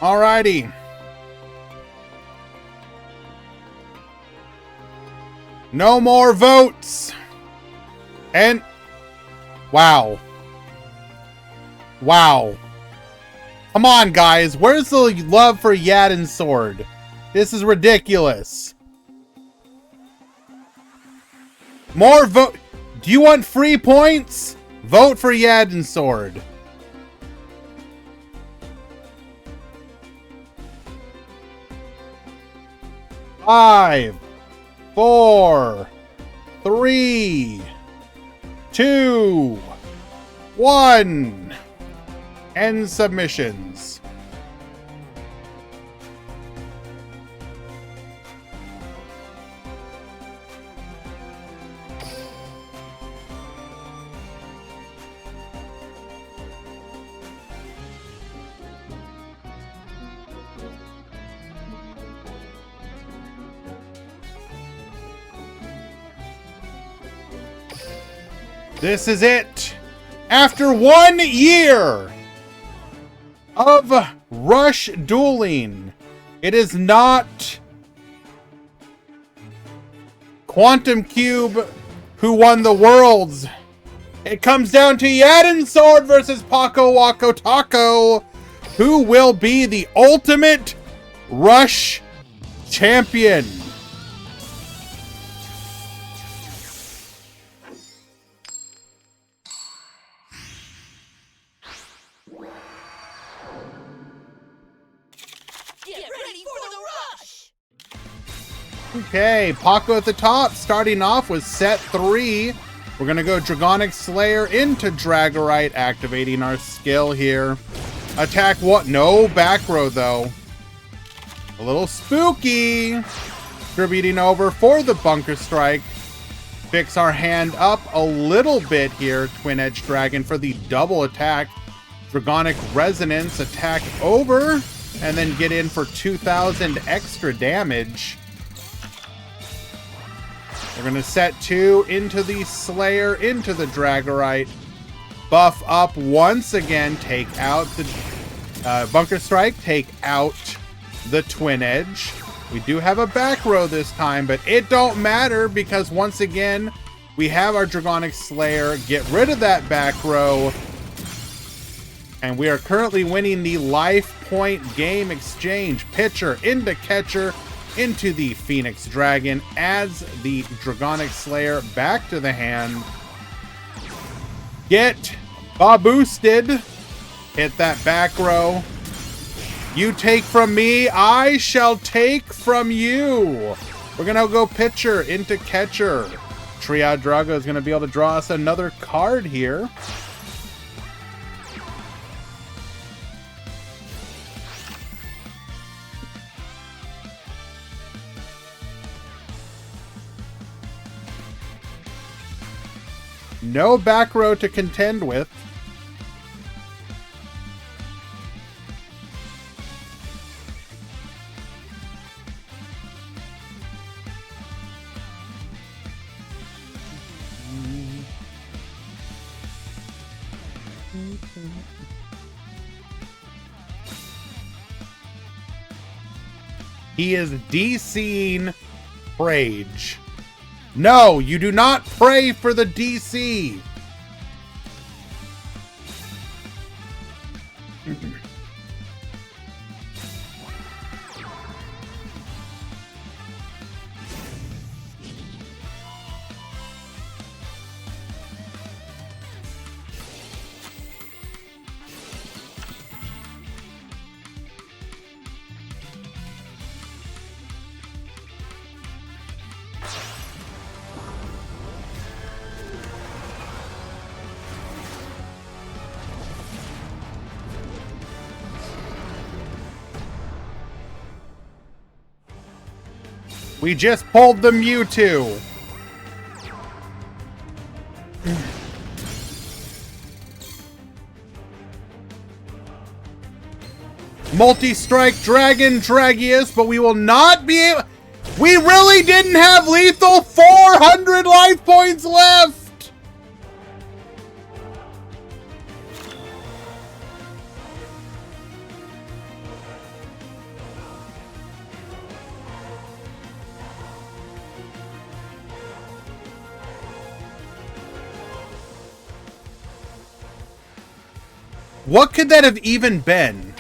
Alrighty. No more votes. And wow. Wow. Come on, guys. Where's the love for Yadin's sword? This is ridiculous. More vote. Do you want free points? Vote for Yadin's sword. Five, 4, 3, 2, 1. End submissions. This is it. After 1 year of Rush dueling, it is not Quantum Cube who won the Worlds. It comes down to Yadin Sword versus Paco Waco Taco. Who will be the ultimate Rush champion? Okay, Paco at the top, starting off with set 3. We're gonna go Dragonic Slayer into Dragorite, activating our skill here. Attack what? No back row though. A little spooky. Distributing over for the Bunker Strike. Fix our hand up a little bit here. Twin Edge Dragon for the double attack. Dragonic Resonance, attack over, and then get in for 2,000 extra damage. We're going to set 2 into the Slayer, into the Dragorite. Buff up once again. Take out the Bunker Strike. Take out the Twin Edge. We do have a back row this time, but it don't matter because once again, we have our Dragonic Slayer. Get rid of that back row. And we are currently winning the life point game exchange. Pitcher into catcher. Into the Phoenix Dragon, adds the Dragonic Slayer back to the hand. Get boosted. Hit that back row. You take from me, I shall take from you. We're gonna go pitcher into catcher. Triad Drago is gonna be able to draw us another card here. No back row to contend with. He is DCing Rage. No, you do not pray for the DC. We just pulled the Mewtwo. Multi-strike Dragon Dragius, but we will not be able... We really didn't have lethal 400 life points left! What could that have even been?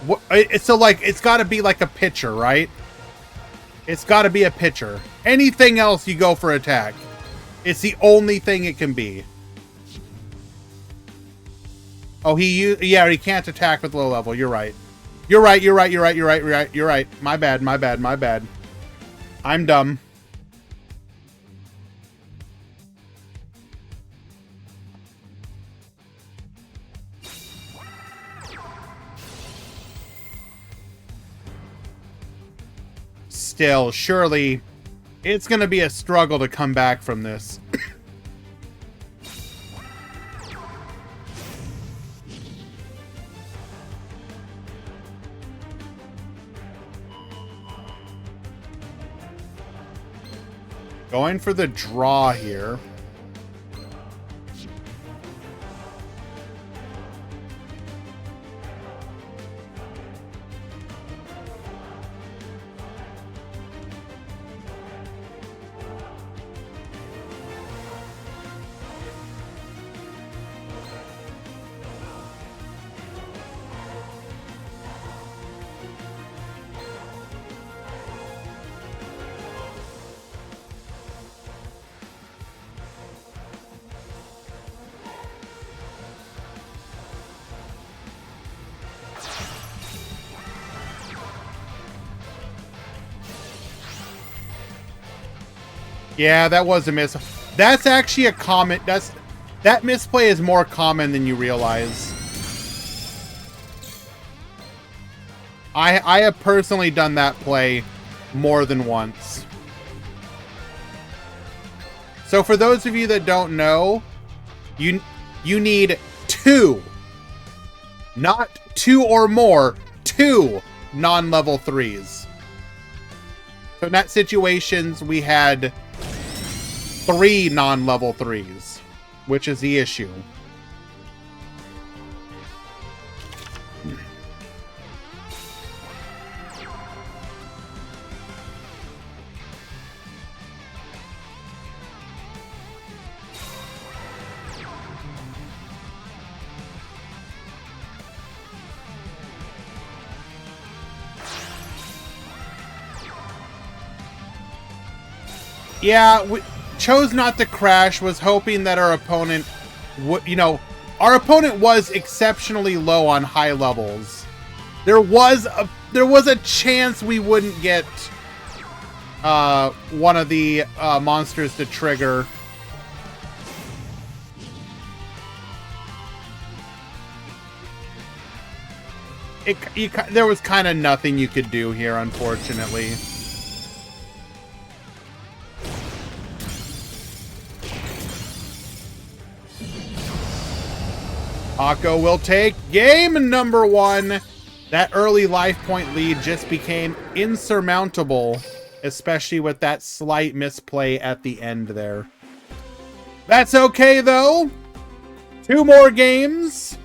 What, so, like, it's got to be like a pitcher, right? It's got to be a pitcher. Anything else, you go for attack. It's the only thing it can be. Oh, yeah, he can't attack with low level. You're right. You're right. My bad. I'm dumb. Still, surely, it's going to be a struggle to come back from this. Going for the draw here. Yeah, that was a miss. That's actually a common... That misplay is more common than you realize. I have personally done that play more than once. So for those of you that don't know, you need 2. Not 2 or more. 2 non-level 3s. So in that situations, we had 3 non-level 3s, which is the issue. Yeah, we chose not to crash, was hoping that our opponent would, our opponent was exceptionally low on high levels. There was a chance we wouldn't get one of the monsters to trigger. There was kind of nothing you could do here, unfortunately. Akko will take game number 1. That early life point lead just became insurmountable, especially with that slight misplay at the end there. That's okay, though. 2 more games.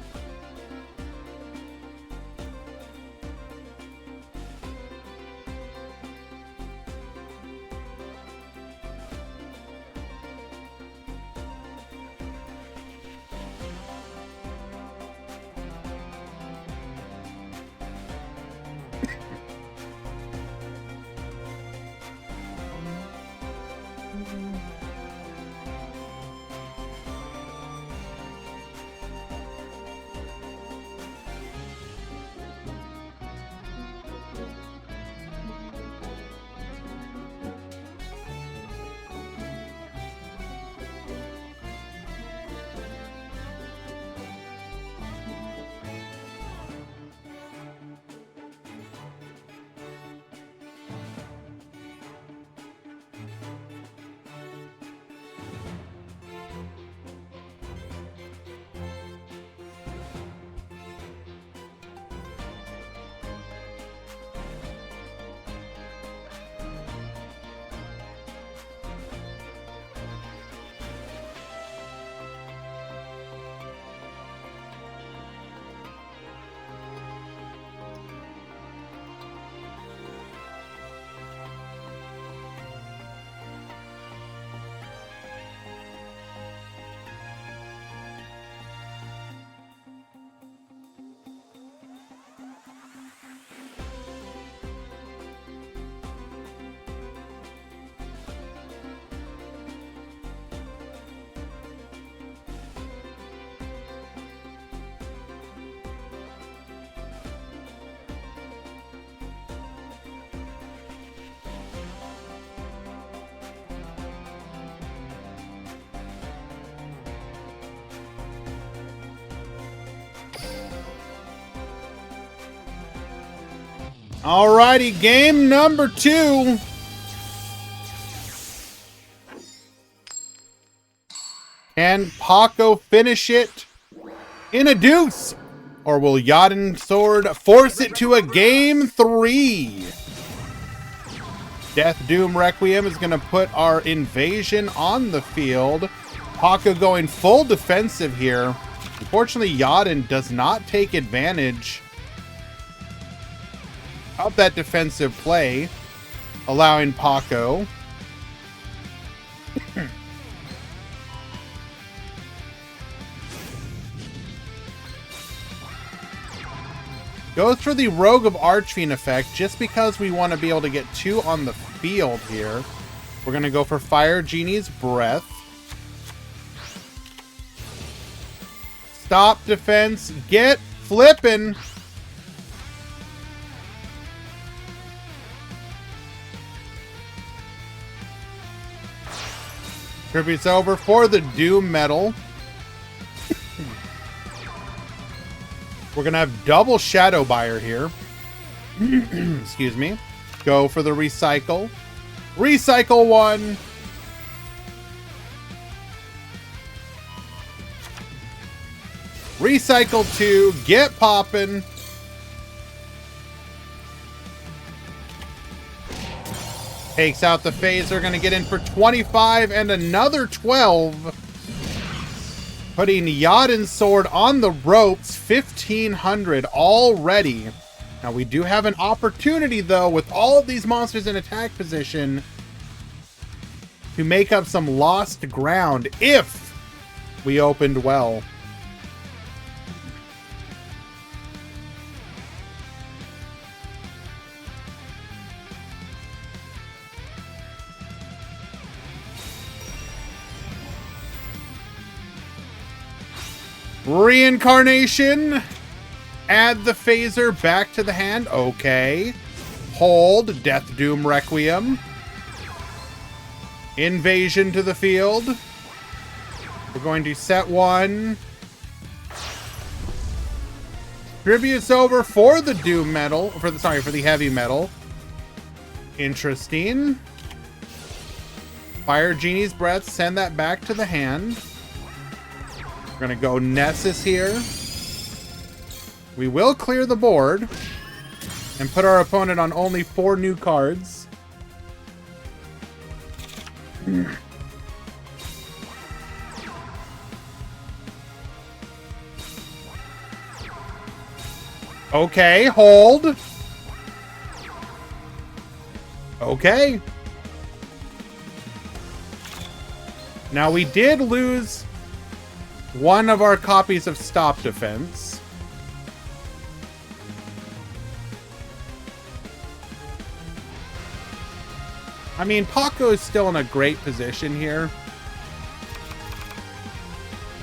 Alrighty, game number 2. Can Paco finish it in a deuce? Or will Yadin Sword force it to a game 3? Death Doom Requiem is going to put our invasion on the field. Paco going full defensive here. Unfortunately, Yadin does not take advantage of that defensive play, allowing Paco goes for the Rogue of Archfiend effect just because we want to be able to get 2 on the field here. We're going to go for Fire Genie's Breath. Stop defense. Get flippin'. Tribute's over for the Doom Metal. We're going to have double Shadow Buyer here. Excuse me. Go for the Recycle. Recycle 1. Recycle 2. Get poppin'. Takes out the phaser. Going to get in for 25 and another 12. Putting Yadin's Sword on the ropes. 1,500 already. Now we do have an opportunity though with all of these monsters in attack position to make up some lost ground if we opened well. Reincarnation. Add the phaser back to the hand. Okay. Hold. Death Doom Requiem. Invasion to the field. We're going to set 1. Tribute's over for the Doom Metal. For the Heavy Metal. Interesting. Fire Genie's Breath. Send that back to the hand. We're going to go Nessus here. We will clear the board and put our opponent on only 4 new cards. Okay, hold. Okay. Now we did lose one of our copies of Stop Defense. I mean, Paco is still in a great position here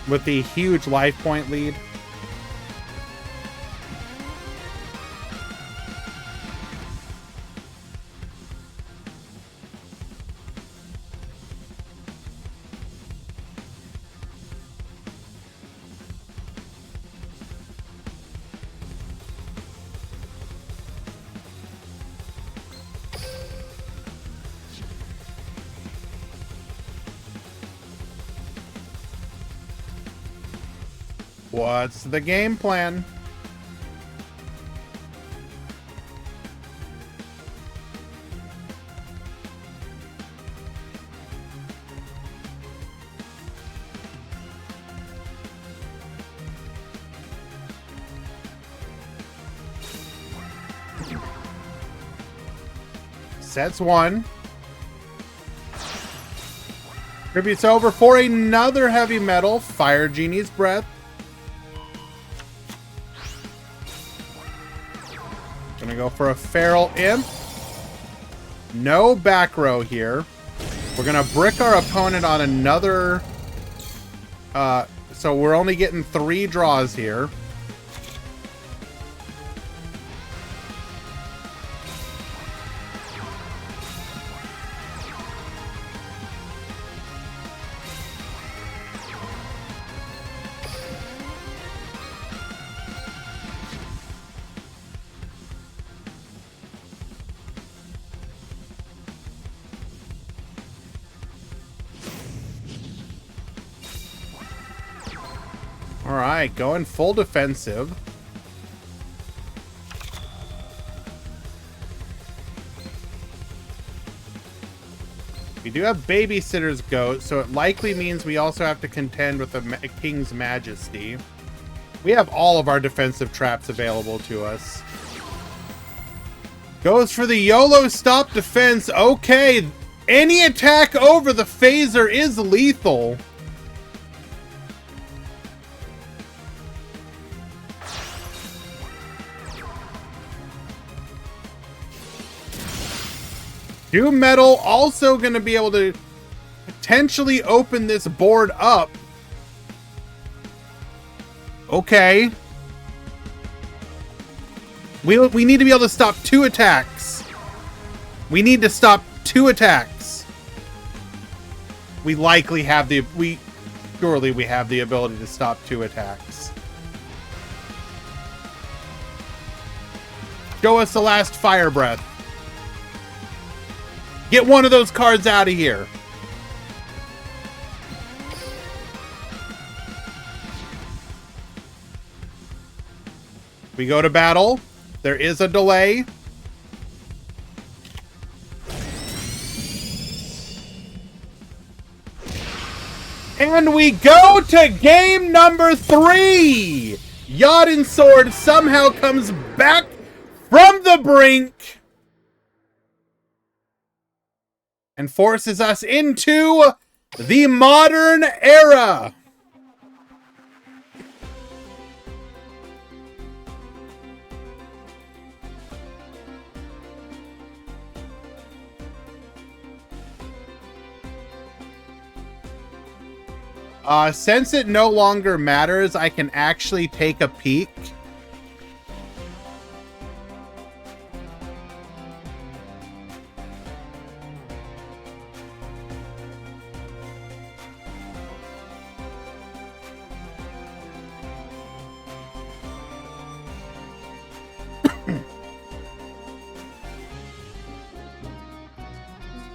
with the huge life point lead. What's the game plan? Sets 1. Tribute's over for another Heavy Metal. Fire Genie's Breath. Gonna go for a Feral Imp. No back row here. We're gonna brick our opponent on another... so we're only getting 3 draws here. Alright, going full defensive. We do have Babysitter's Goat, so it likely means we also have to contend with the King's Majesty. We have all of our defensive traps available to us. Goes for the YOLO stop defense. Okay, any attack over the phaser is lethal. Doom Metal also going to be able to potentially open this board up. Okay. We need to be able to stop 2 attacks. We need to stop 2 attacks. We likely have the... Surely we have the ability to stop 2 attacks. Show us the last Fire Breath. Get one of those cards out of here. We go to battle. There is a delay. And we go to game number 3. Yodin Sword somehow comes back from the brink and forces us into the modern era. Since it no longer matters, I can actually take a peek.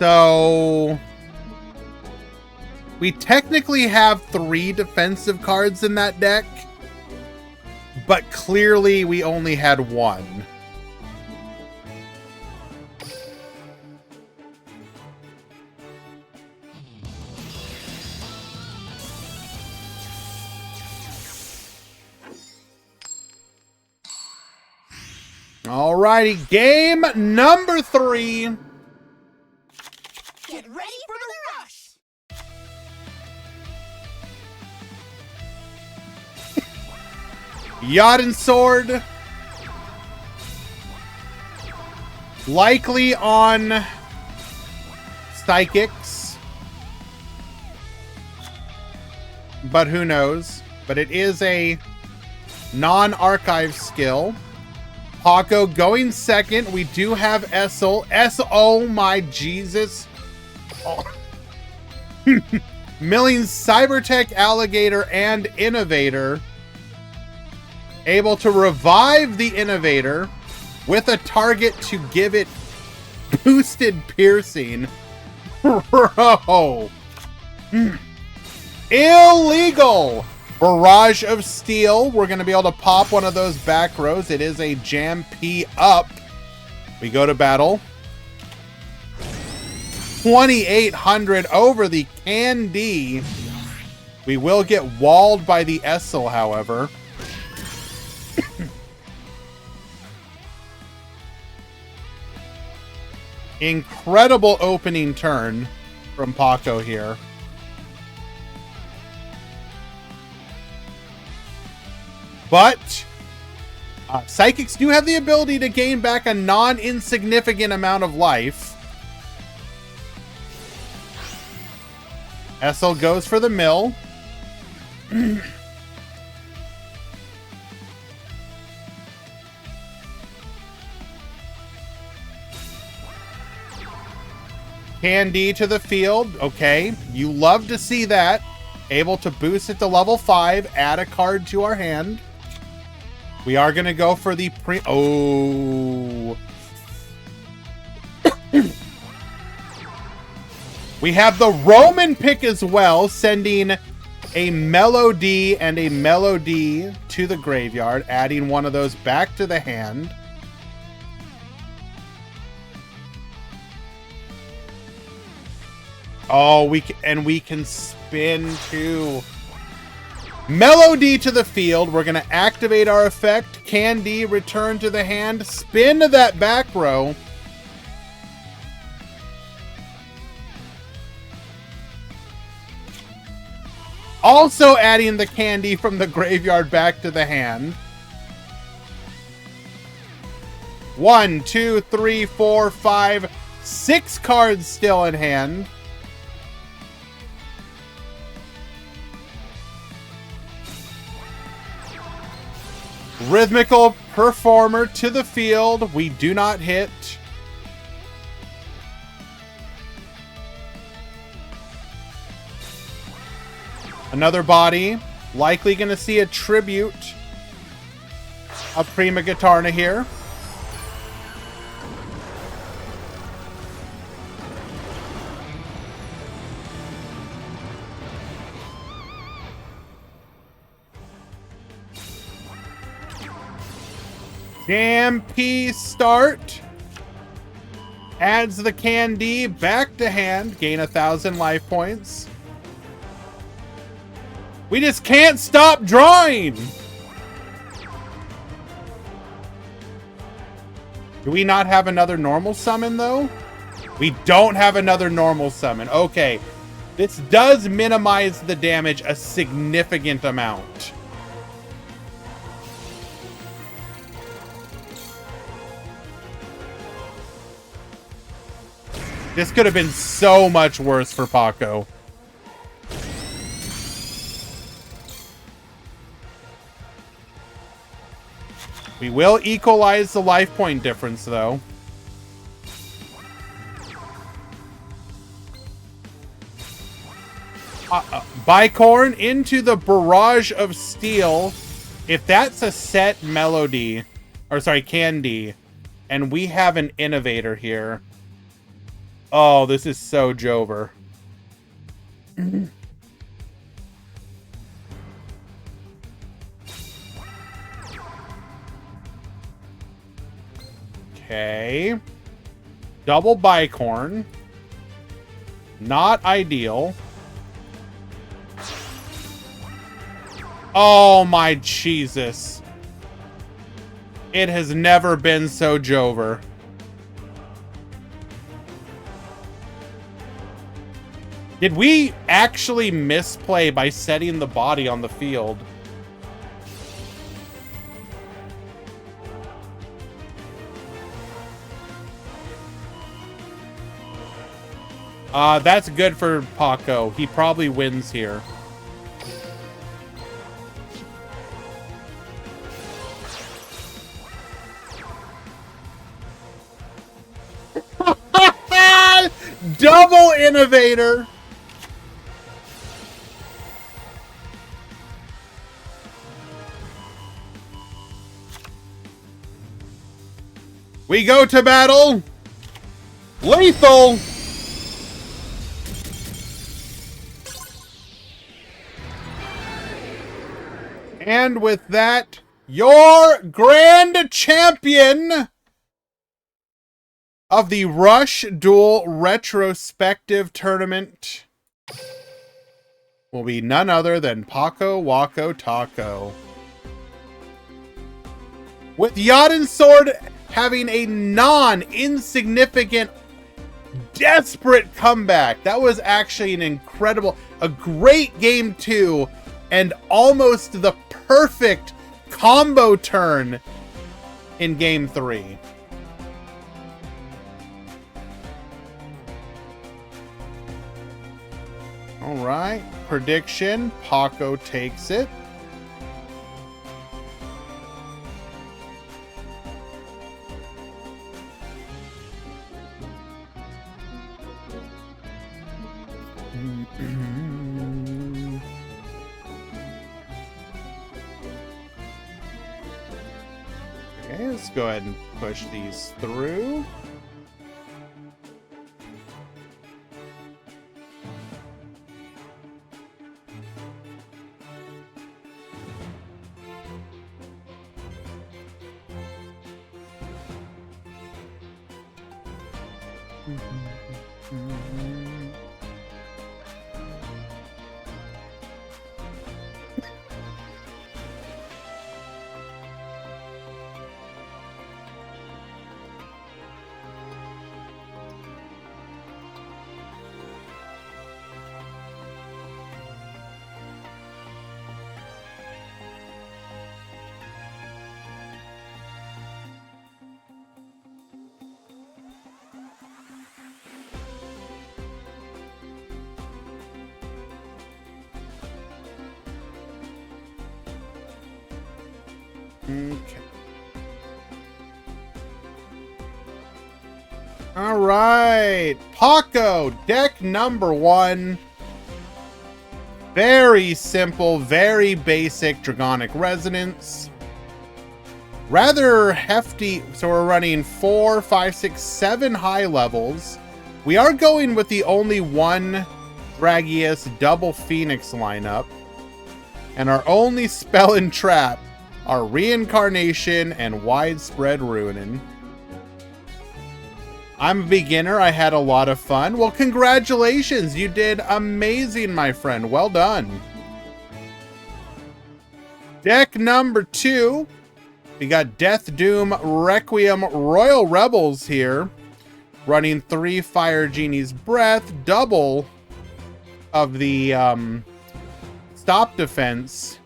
So... we technically have 3 defensive cards in that deck, but clearly we only had 1. Alrighty, game number 3. Get ready for the rush! Yodin Sword. Likely on Psychics. But who knows? But it is a non-archive skill. Paco going second. We do have Essel. Oh my Jesus. Oh. Milling Cybertech, Alligator, and Innovator. Able to revive the Innovator with a target to give it boosted piercing. Bro. Illegal. Barrage of Steel. We're going to be able to pop one of those back rows. It is a Jam P up. We go to battle. 2,800 over the Candy. We will get walled by the Essel, however. Incredible opening turn from Paco here. But Psychics do have the ability to gain back a non-insignificant amount of life. Essel goes for the mill. Candy to the field. Okay, you love to see that. Able to boost it to level 5. Add a card to our hand. We are going to go for the Oh. We have the Roman pick as well, sending a Melody and a Melody to the graveyard, adding one of those back to the hand. Oh, we can spin too. Melody to the field. We're going to activate our effect. Candy, return to the hand. Spin to that back row. Also adding the candy from the graveyard back to the hand. 1, 2, 3, 4, 5, 6 cards still in hand. Rhythmical Performer to the field. We do not hit. Another body. Likely going to see a tribute of Prima Guitarna here. Jam P start. Adds the candy back to hand. Gain 1,000 life points. We just can't stop drawing. Do we not have another normal summon, though? We don't have another normal summon. Okay. This does minimize the damage a significant amount. This could have been so much worse for Paco. We will equalize the life point difference, though. Bicorn into the Barrage of Steel. If that's a set Melody, or sorry, Candy, and we have an Innovator here. Oh, this is so Jover. Okay. Double Bicorn. Not ideal. Oh my Jesus. It has never been so Jover. Did we actually misplay by setting the body on the field? That's good for Paco. He probably wins here. Double Innovator! We go to battle! Lethal! And with that, your grand champion of the Rush Duel Retrospective Tournament will be none other than Paco Waco Taco. With Yadin Sword having a non-insignificant, desperate comeback. That was actually an incredible, a great game 2, and almost the perfect combo turn in game 3. All right, prediction, Paco takes it. Okay, let's go ahead and push these through. Okay. All right. Paco, deck number 1. Very simple, very basic Dragonic Resonance. Rather hefty. So we're running 4, 5, 6, 7 high levels. We are going with the only one Dragius double Phoenix lineup. And our only spell and trap are Reincarnation and Widespread Ruining. I'm a beginner. I had a lot of fun. Well, congratulations. You did amazing, my friend. Well done. Deck number 2. We got Death Doom Requiem Royal Rebels here. Running 3 Fire Genie's Breath. Double of the stop defense.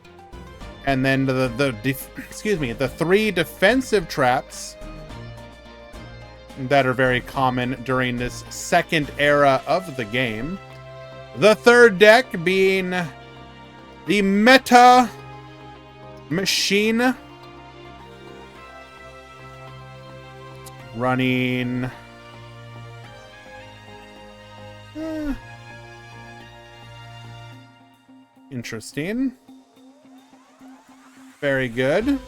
And then the 3 defensive traps that are very common during this second era of the game. The third deck being the Meta Machine. Running... interesting. Very good.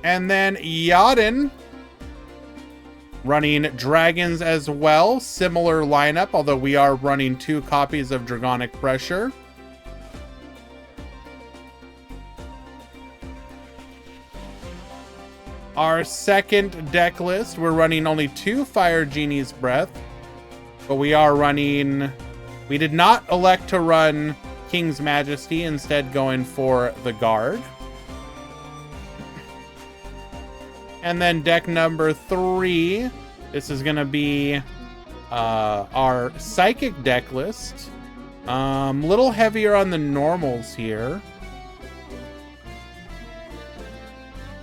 And then Yadin running dragons as well. Similar lineup, although we are running 2 copies of Dragonic Pressure. Our second deck list, we're running only 2 Fire Genie's Breath. But we are running... We did not elect to run King's Majesty, instead going for the Guard. And then deck number 3. This is going to be our Psychic deck list. Little heavier on the normals here.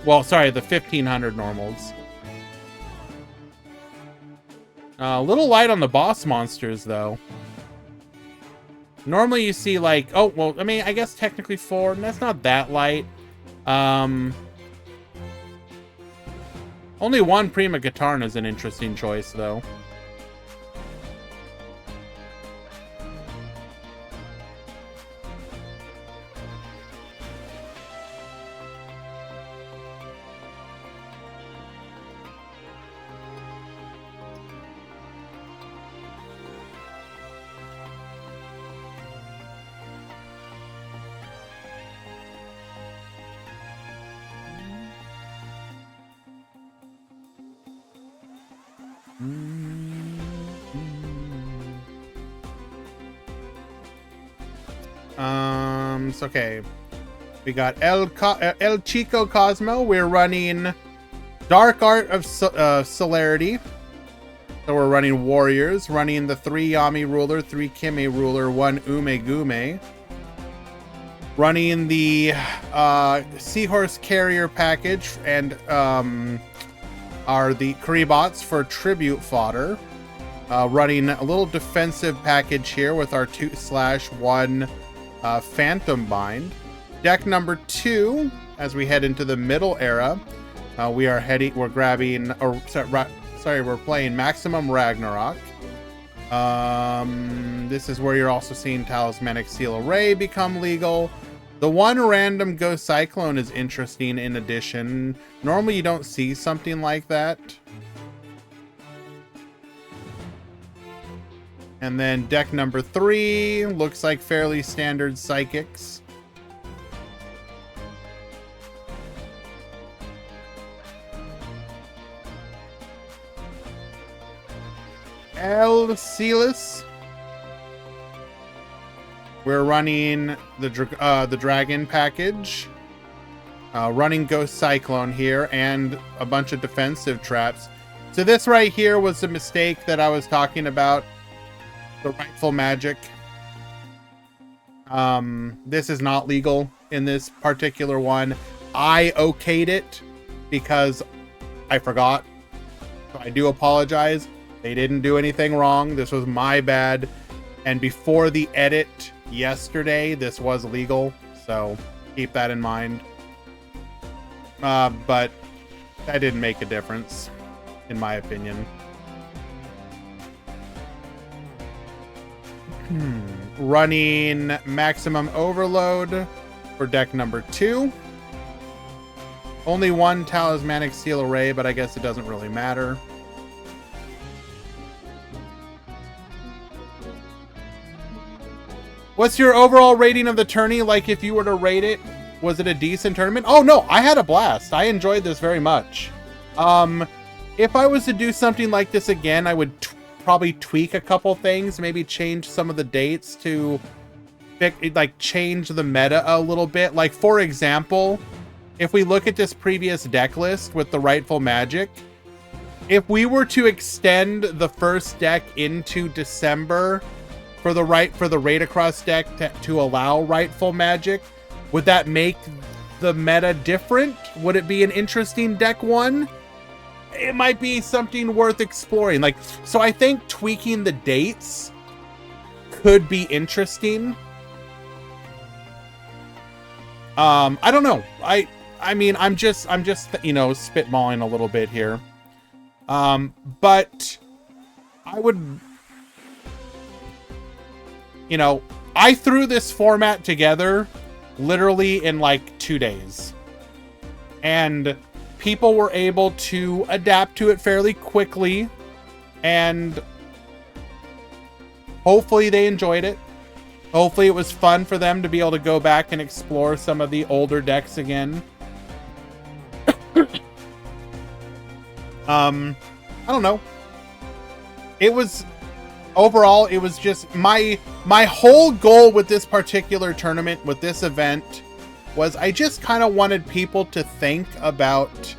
Well, sorry, the 1500 normals. A little light on the boss monsters, though. Normally you see like, oh, well, I mean, I guess technically 4, and that's not that light. Only 1 Prima Guitarna is an interesting choice, though. Okay. We got El Chico Cosmo. We're running Dark Art of Celerity. So we're running Warriors. Running the 3 Yami Ruler, 3 Kime Ruler, 1 Ume Gume. Running the Seahorse Carrier package and are the Karibots for Tribute Fodder. Running a little defensive package here with our 2/1 Phantom Bind. Deck number 2, as we head into the middle era, we're playing Maximum Ragnarok. This is where you're also seeing Talismanic Seal Array become legal. The 1 random Ghost Cyclone is interesting in addition. Normally you don't see something like that. And then deck number 3 looks like fairly standard Psychics. Elcelis. We're running the dragon package. Running Ghost Cyclone here and a bunch of defensive traps. So this right here was the mistake that I was talking about. The rightful magic. This is not legal in this particular one. I okayed it because I forgot. So I do apologize. They didn't do anything wrong. This was my bad. And before the edit yesterday, this was legal. So keep that in mind. But that didn't make a difference, in my opinion. Running Maximum Overload for deck number 2. Only one Talismanic Steel Array, but I guess it doesn't really matter. What's your overall rating of the tourney? Like, if you were to rate it, was it a decent tournament? Oh, no, I had a blast. I enjoyed this very much. If I was to do something like this again, I would probably tweak a couple things. Maybe change some of the dates to, like, change the meta a little bit. Like, for example, if we look at this previous deck list with the Rightful Magic, if we were to extend the first deck into December for the Raid Across deck to allow Rightful Magic, would that make the meta different? Would it be an interesting deck one? It might be something worth exploring. Like, so I think tweaking the dates could be interesting. I don't know. I mean, I'm just, you know, spitballing a little bit here. But I would, you know, I threw this format together literally in like 2 days. And people were able to adapt to it fairly quickly. And hopefully they enjoyed it. Hopefully it was fun for them to be able to go back and explore some of the older decks again. I don't know. It was, overall, it was just my whole goal with this particular tournament, with this event, was I just kind of wanted people to think about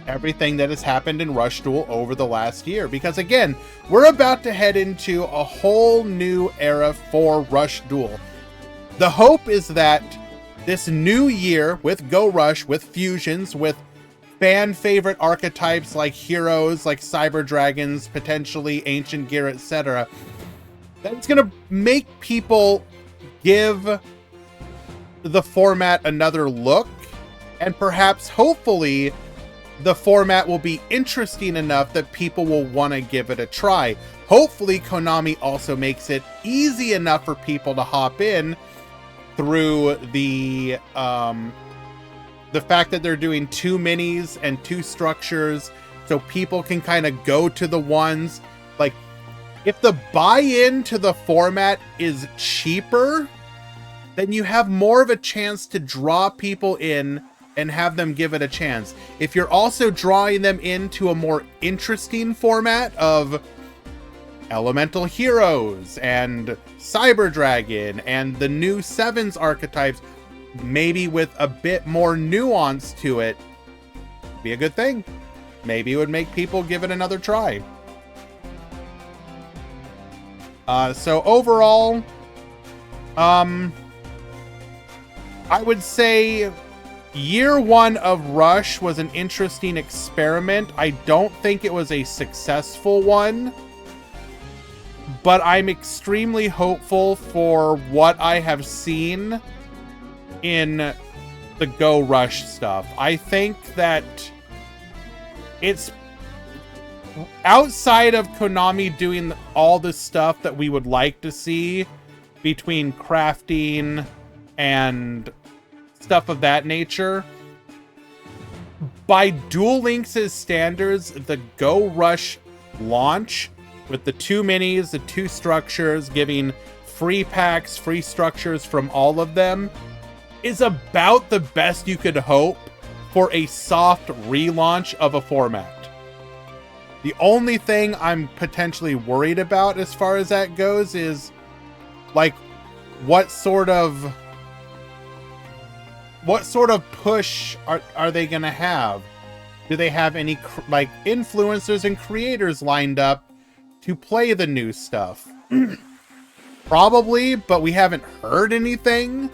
everything that has happened in Rush Duel over the last year. Because again, we're about to head into a whole new era for Rush Duel. The hope is that this new year, with Go Rush, with fusions, with fan favorite archetypes like heroes, like Cyber Dragons, potentially Ancient Gear, etc., that it's going to make people give the format another look, and perhaps, hopefully, the format will be interesting enough that people will want to give it a try. Hopefully, Konami also makes it easy enough for people to hop in through the fact that they're doing 2 minis and 2 structures, so people can kind of go to the ones, like, if the buy-in to the format is cheaper, then you have more of a chance to draw people in and have them give it a chance. If you're also drawing them into a more interesting format of Elemental Heroes and Cyber Dragon and the new Sevens archetypes, maybe with a bit more nuance to it, be a good thing. Maybe it would make people give it another try. So overall, I would say year 1 of Rush was an interesting experiment. I don't think it was a successful one, but I'm extremely hopeful for what I have seen in the Go Rush stuff. I think that it's outside of Konami doing all the stuff that we would like to see between crafting and stuff of that nature. By Duel Links' standards, the Go Rush launch with the 2 minis, the 2 structures, giving free packs, free structures from all of them, is about the best you could hope for a soft relaunch of a format. The only thing I'm potentially worried about as far as that goes is, like, what sort of push are they going to have? Do they have any, like, influencers and creators lined up to play the new stuff? Probably, but we haven't heard anything,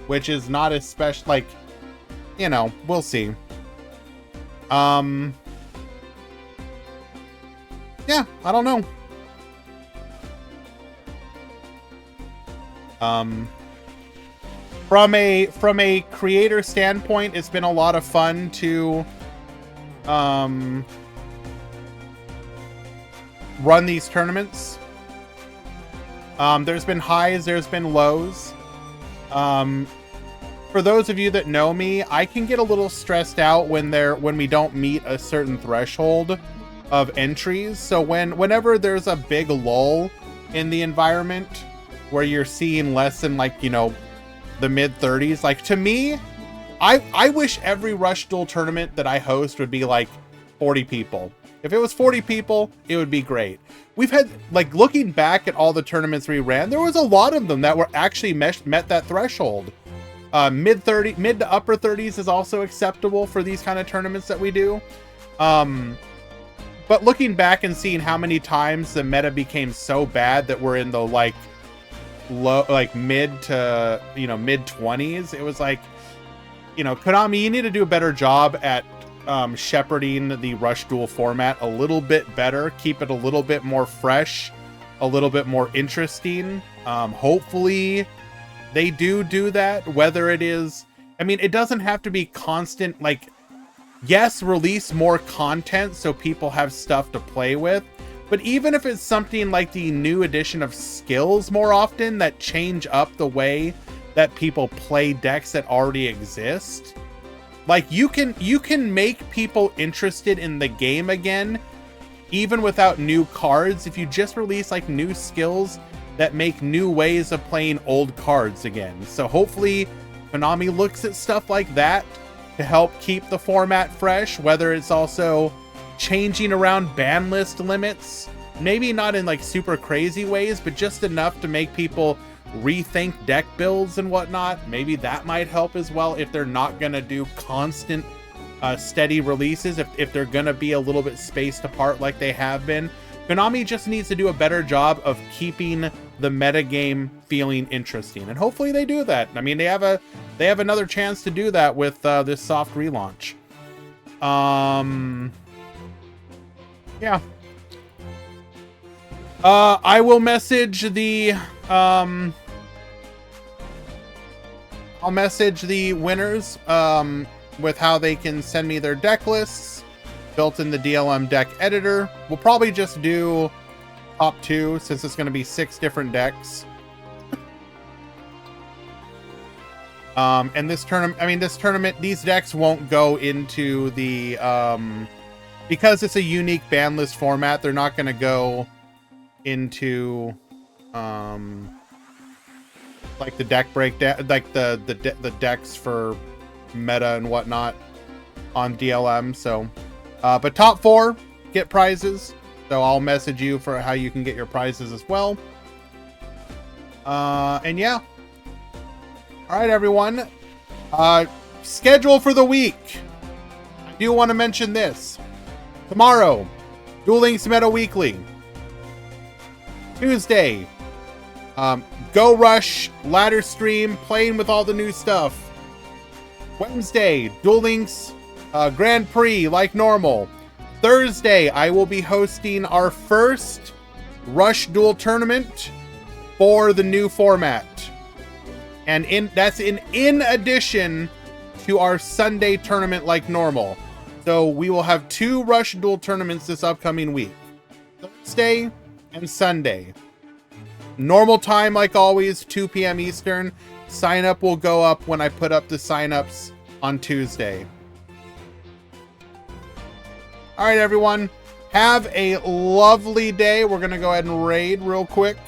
which is not as special. Like, you know, we'll see. Yeah, I don't know. From a creator standpoint, it's been a lot of fun to run these tournaments. There's been highs, there's been lows. For those of you that know me, I can get a little stressed out when we don't meet a certain threshold of entries. So whenever there's a big lull in the environment where you're seeing less than, like, you know, the mid 30s, like, to me, I wish every Rush Duel tournament that I host would be like 40 people. If it was 40 people, it would be great. We've had, like, looking back at all the tournaments we ran, there was a lot of them that were actually met that threshold. Mid to upper 30s is also acceptable for these kind of tournaments that we do. But looking back and seeing how many times the meta became so bad that we're in the, like, low, like, mid to, you know, mid 20s, it was like, you know, Konami, you need to do a better job at shepherding the Rush Duel format a little bit better, keep it a little bit more fresh, a little bit more interesting. Hopefully they do that, whether it is, I mean, it doesn't have to be constant, like, yes, release more content so people have stuff to play with, but even if it's something like the new edition of skills more often that change up the way that people play decks that already exist, like, you can make people interested in the game again, even without new cards, if you just release, like, new skills that make new ways of playing old cards again. So hopefully Konami looks at stuff like that to help keep the format fresh, whether it's also changing around ban list limits, maybe not in, like, super crazy ways, but just enough to make people rethink deck builds and whatnot. Maybe that might help as well if they're not going to do constant steady releases, if they're going to be a little bit spaced apart like they have been. Konami just needs to do a better job of keeping the metagame feeling interesting, and hopefully they do that. I mean, they have another chance to do that with this soft relaunch. Yeah. I will message the I'll message the winners with how they can send me their deck lists built in the DLM deck editor. We'll probably just do top 2 since it's going to be 6 different decks. And this tournament, these decks won't go into the because it's a unique ban list format, they're not going to go into like the deck breakdown, like the decks for meta and whatnot on DLM. So but top 4 get prizes, so I'll message you for how you can get your prizes as well. And yeah, all right, everyone, schedule for the week. I do want to mention this. Tomorrow, Duel Links Meta Weekly. Tuesday, Go Rush ladder stream, playing with all the new stuff. Wednesday, Duel Links Grand Prix like normal. Thursday, I will be hosting our first Rush Duel tournament for the new format, and that's in addition to our Sunday tournament like normal. So we will have 2 Rush Duel tournaments this upcoming week, Thursday and Sunday. Normal time, like always, 2 p.m. Eastern. Sign up will go up when I put up the sign-ups on Tuesday. All right, everyone, have a lovely day. We're going to go ahead and raid real quick.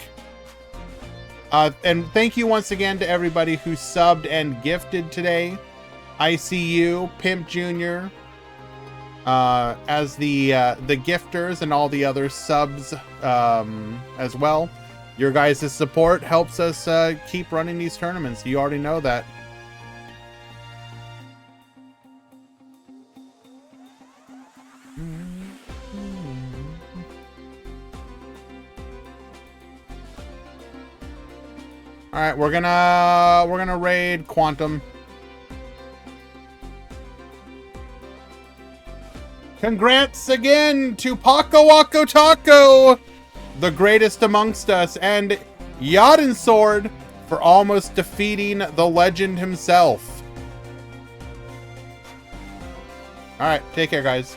And thank you once again to everybody who subbed and gifted today. ICU, Pimp Jr., as the gifters and all the other subs as well. Your guys' support helps us keep running these tournaments. You already know that. All right, we're gonna raid Quantum. Congrats again to Paco Waco Taco, the greatest amongst us, and Yadin Sword for almost defeating the legend himself. All right, take care, guys.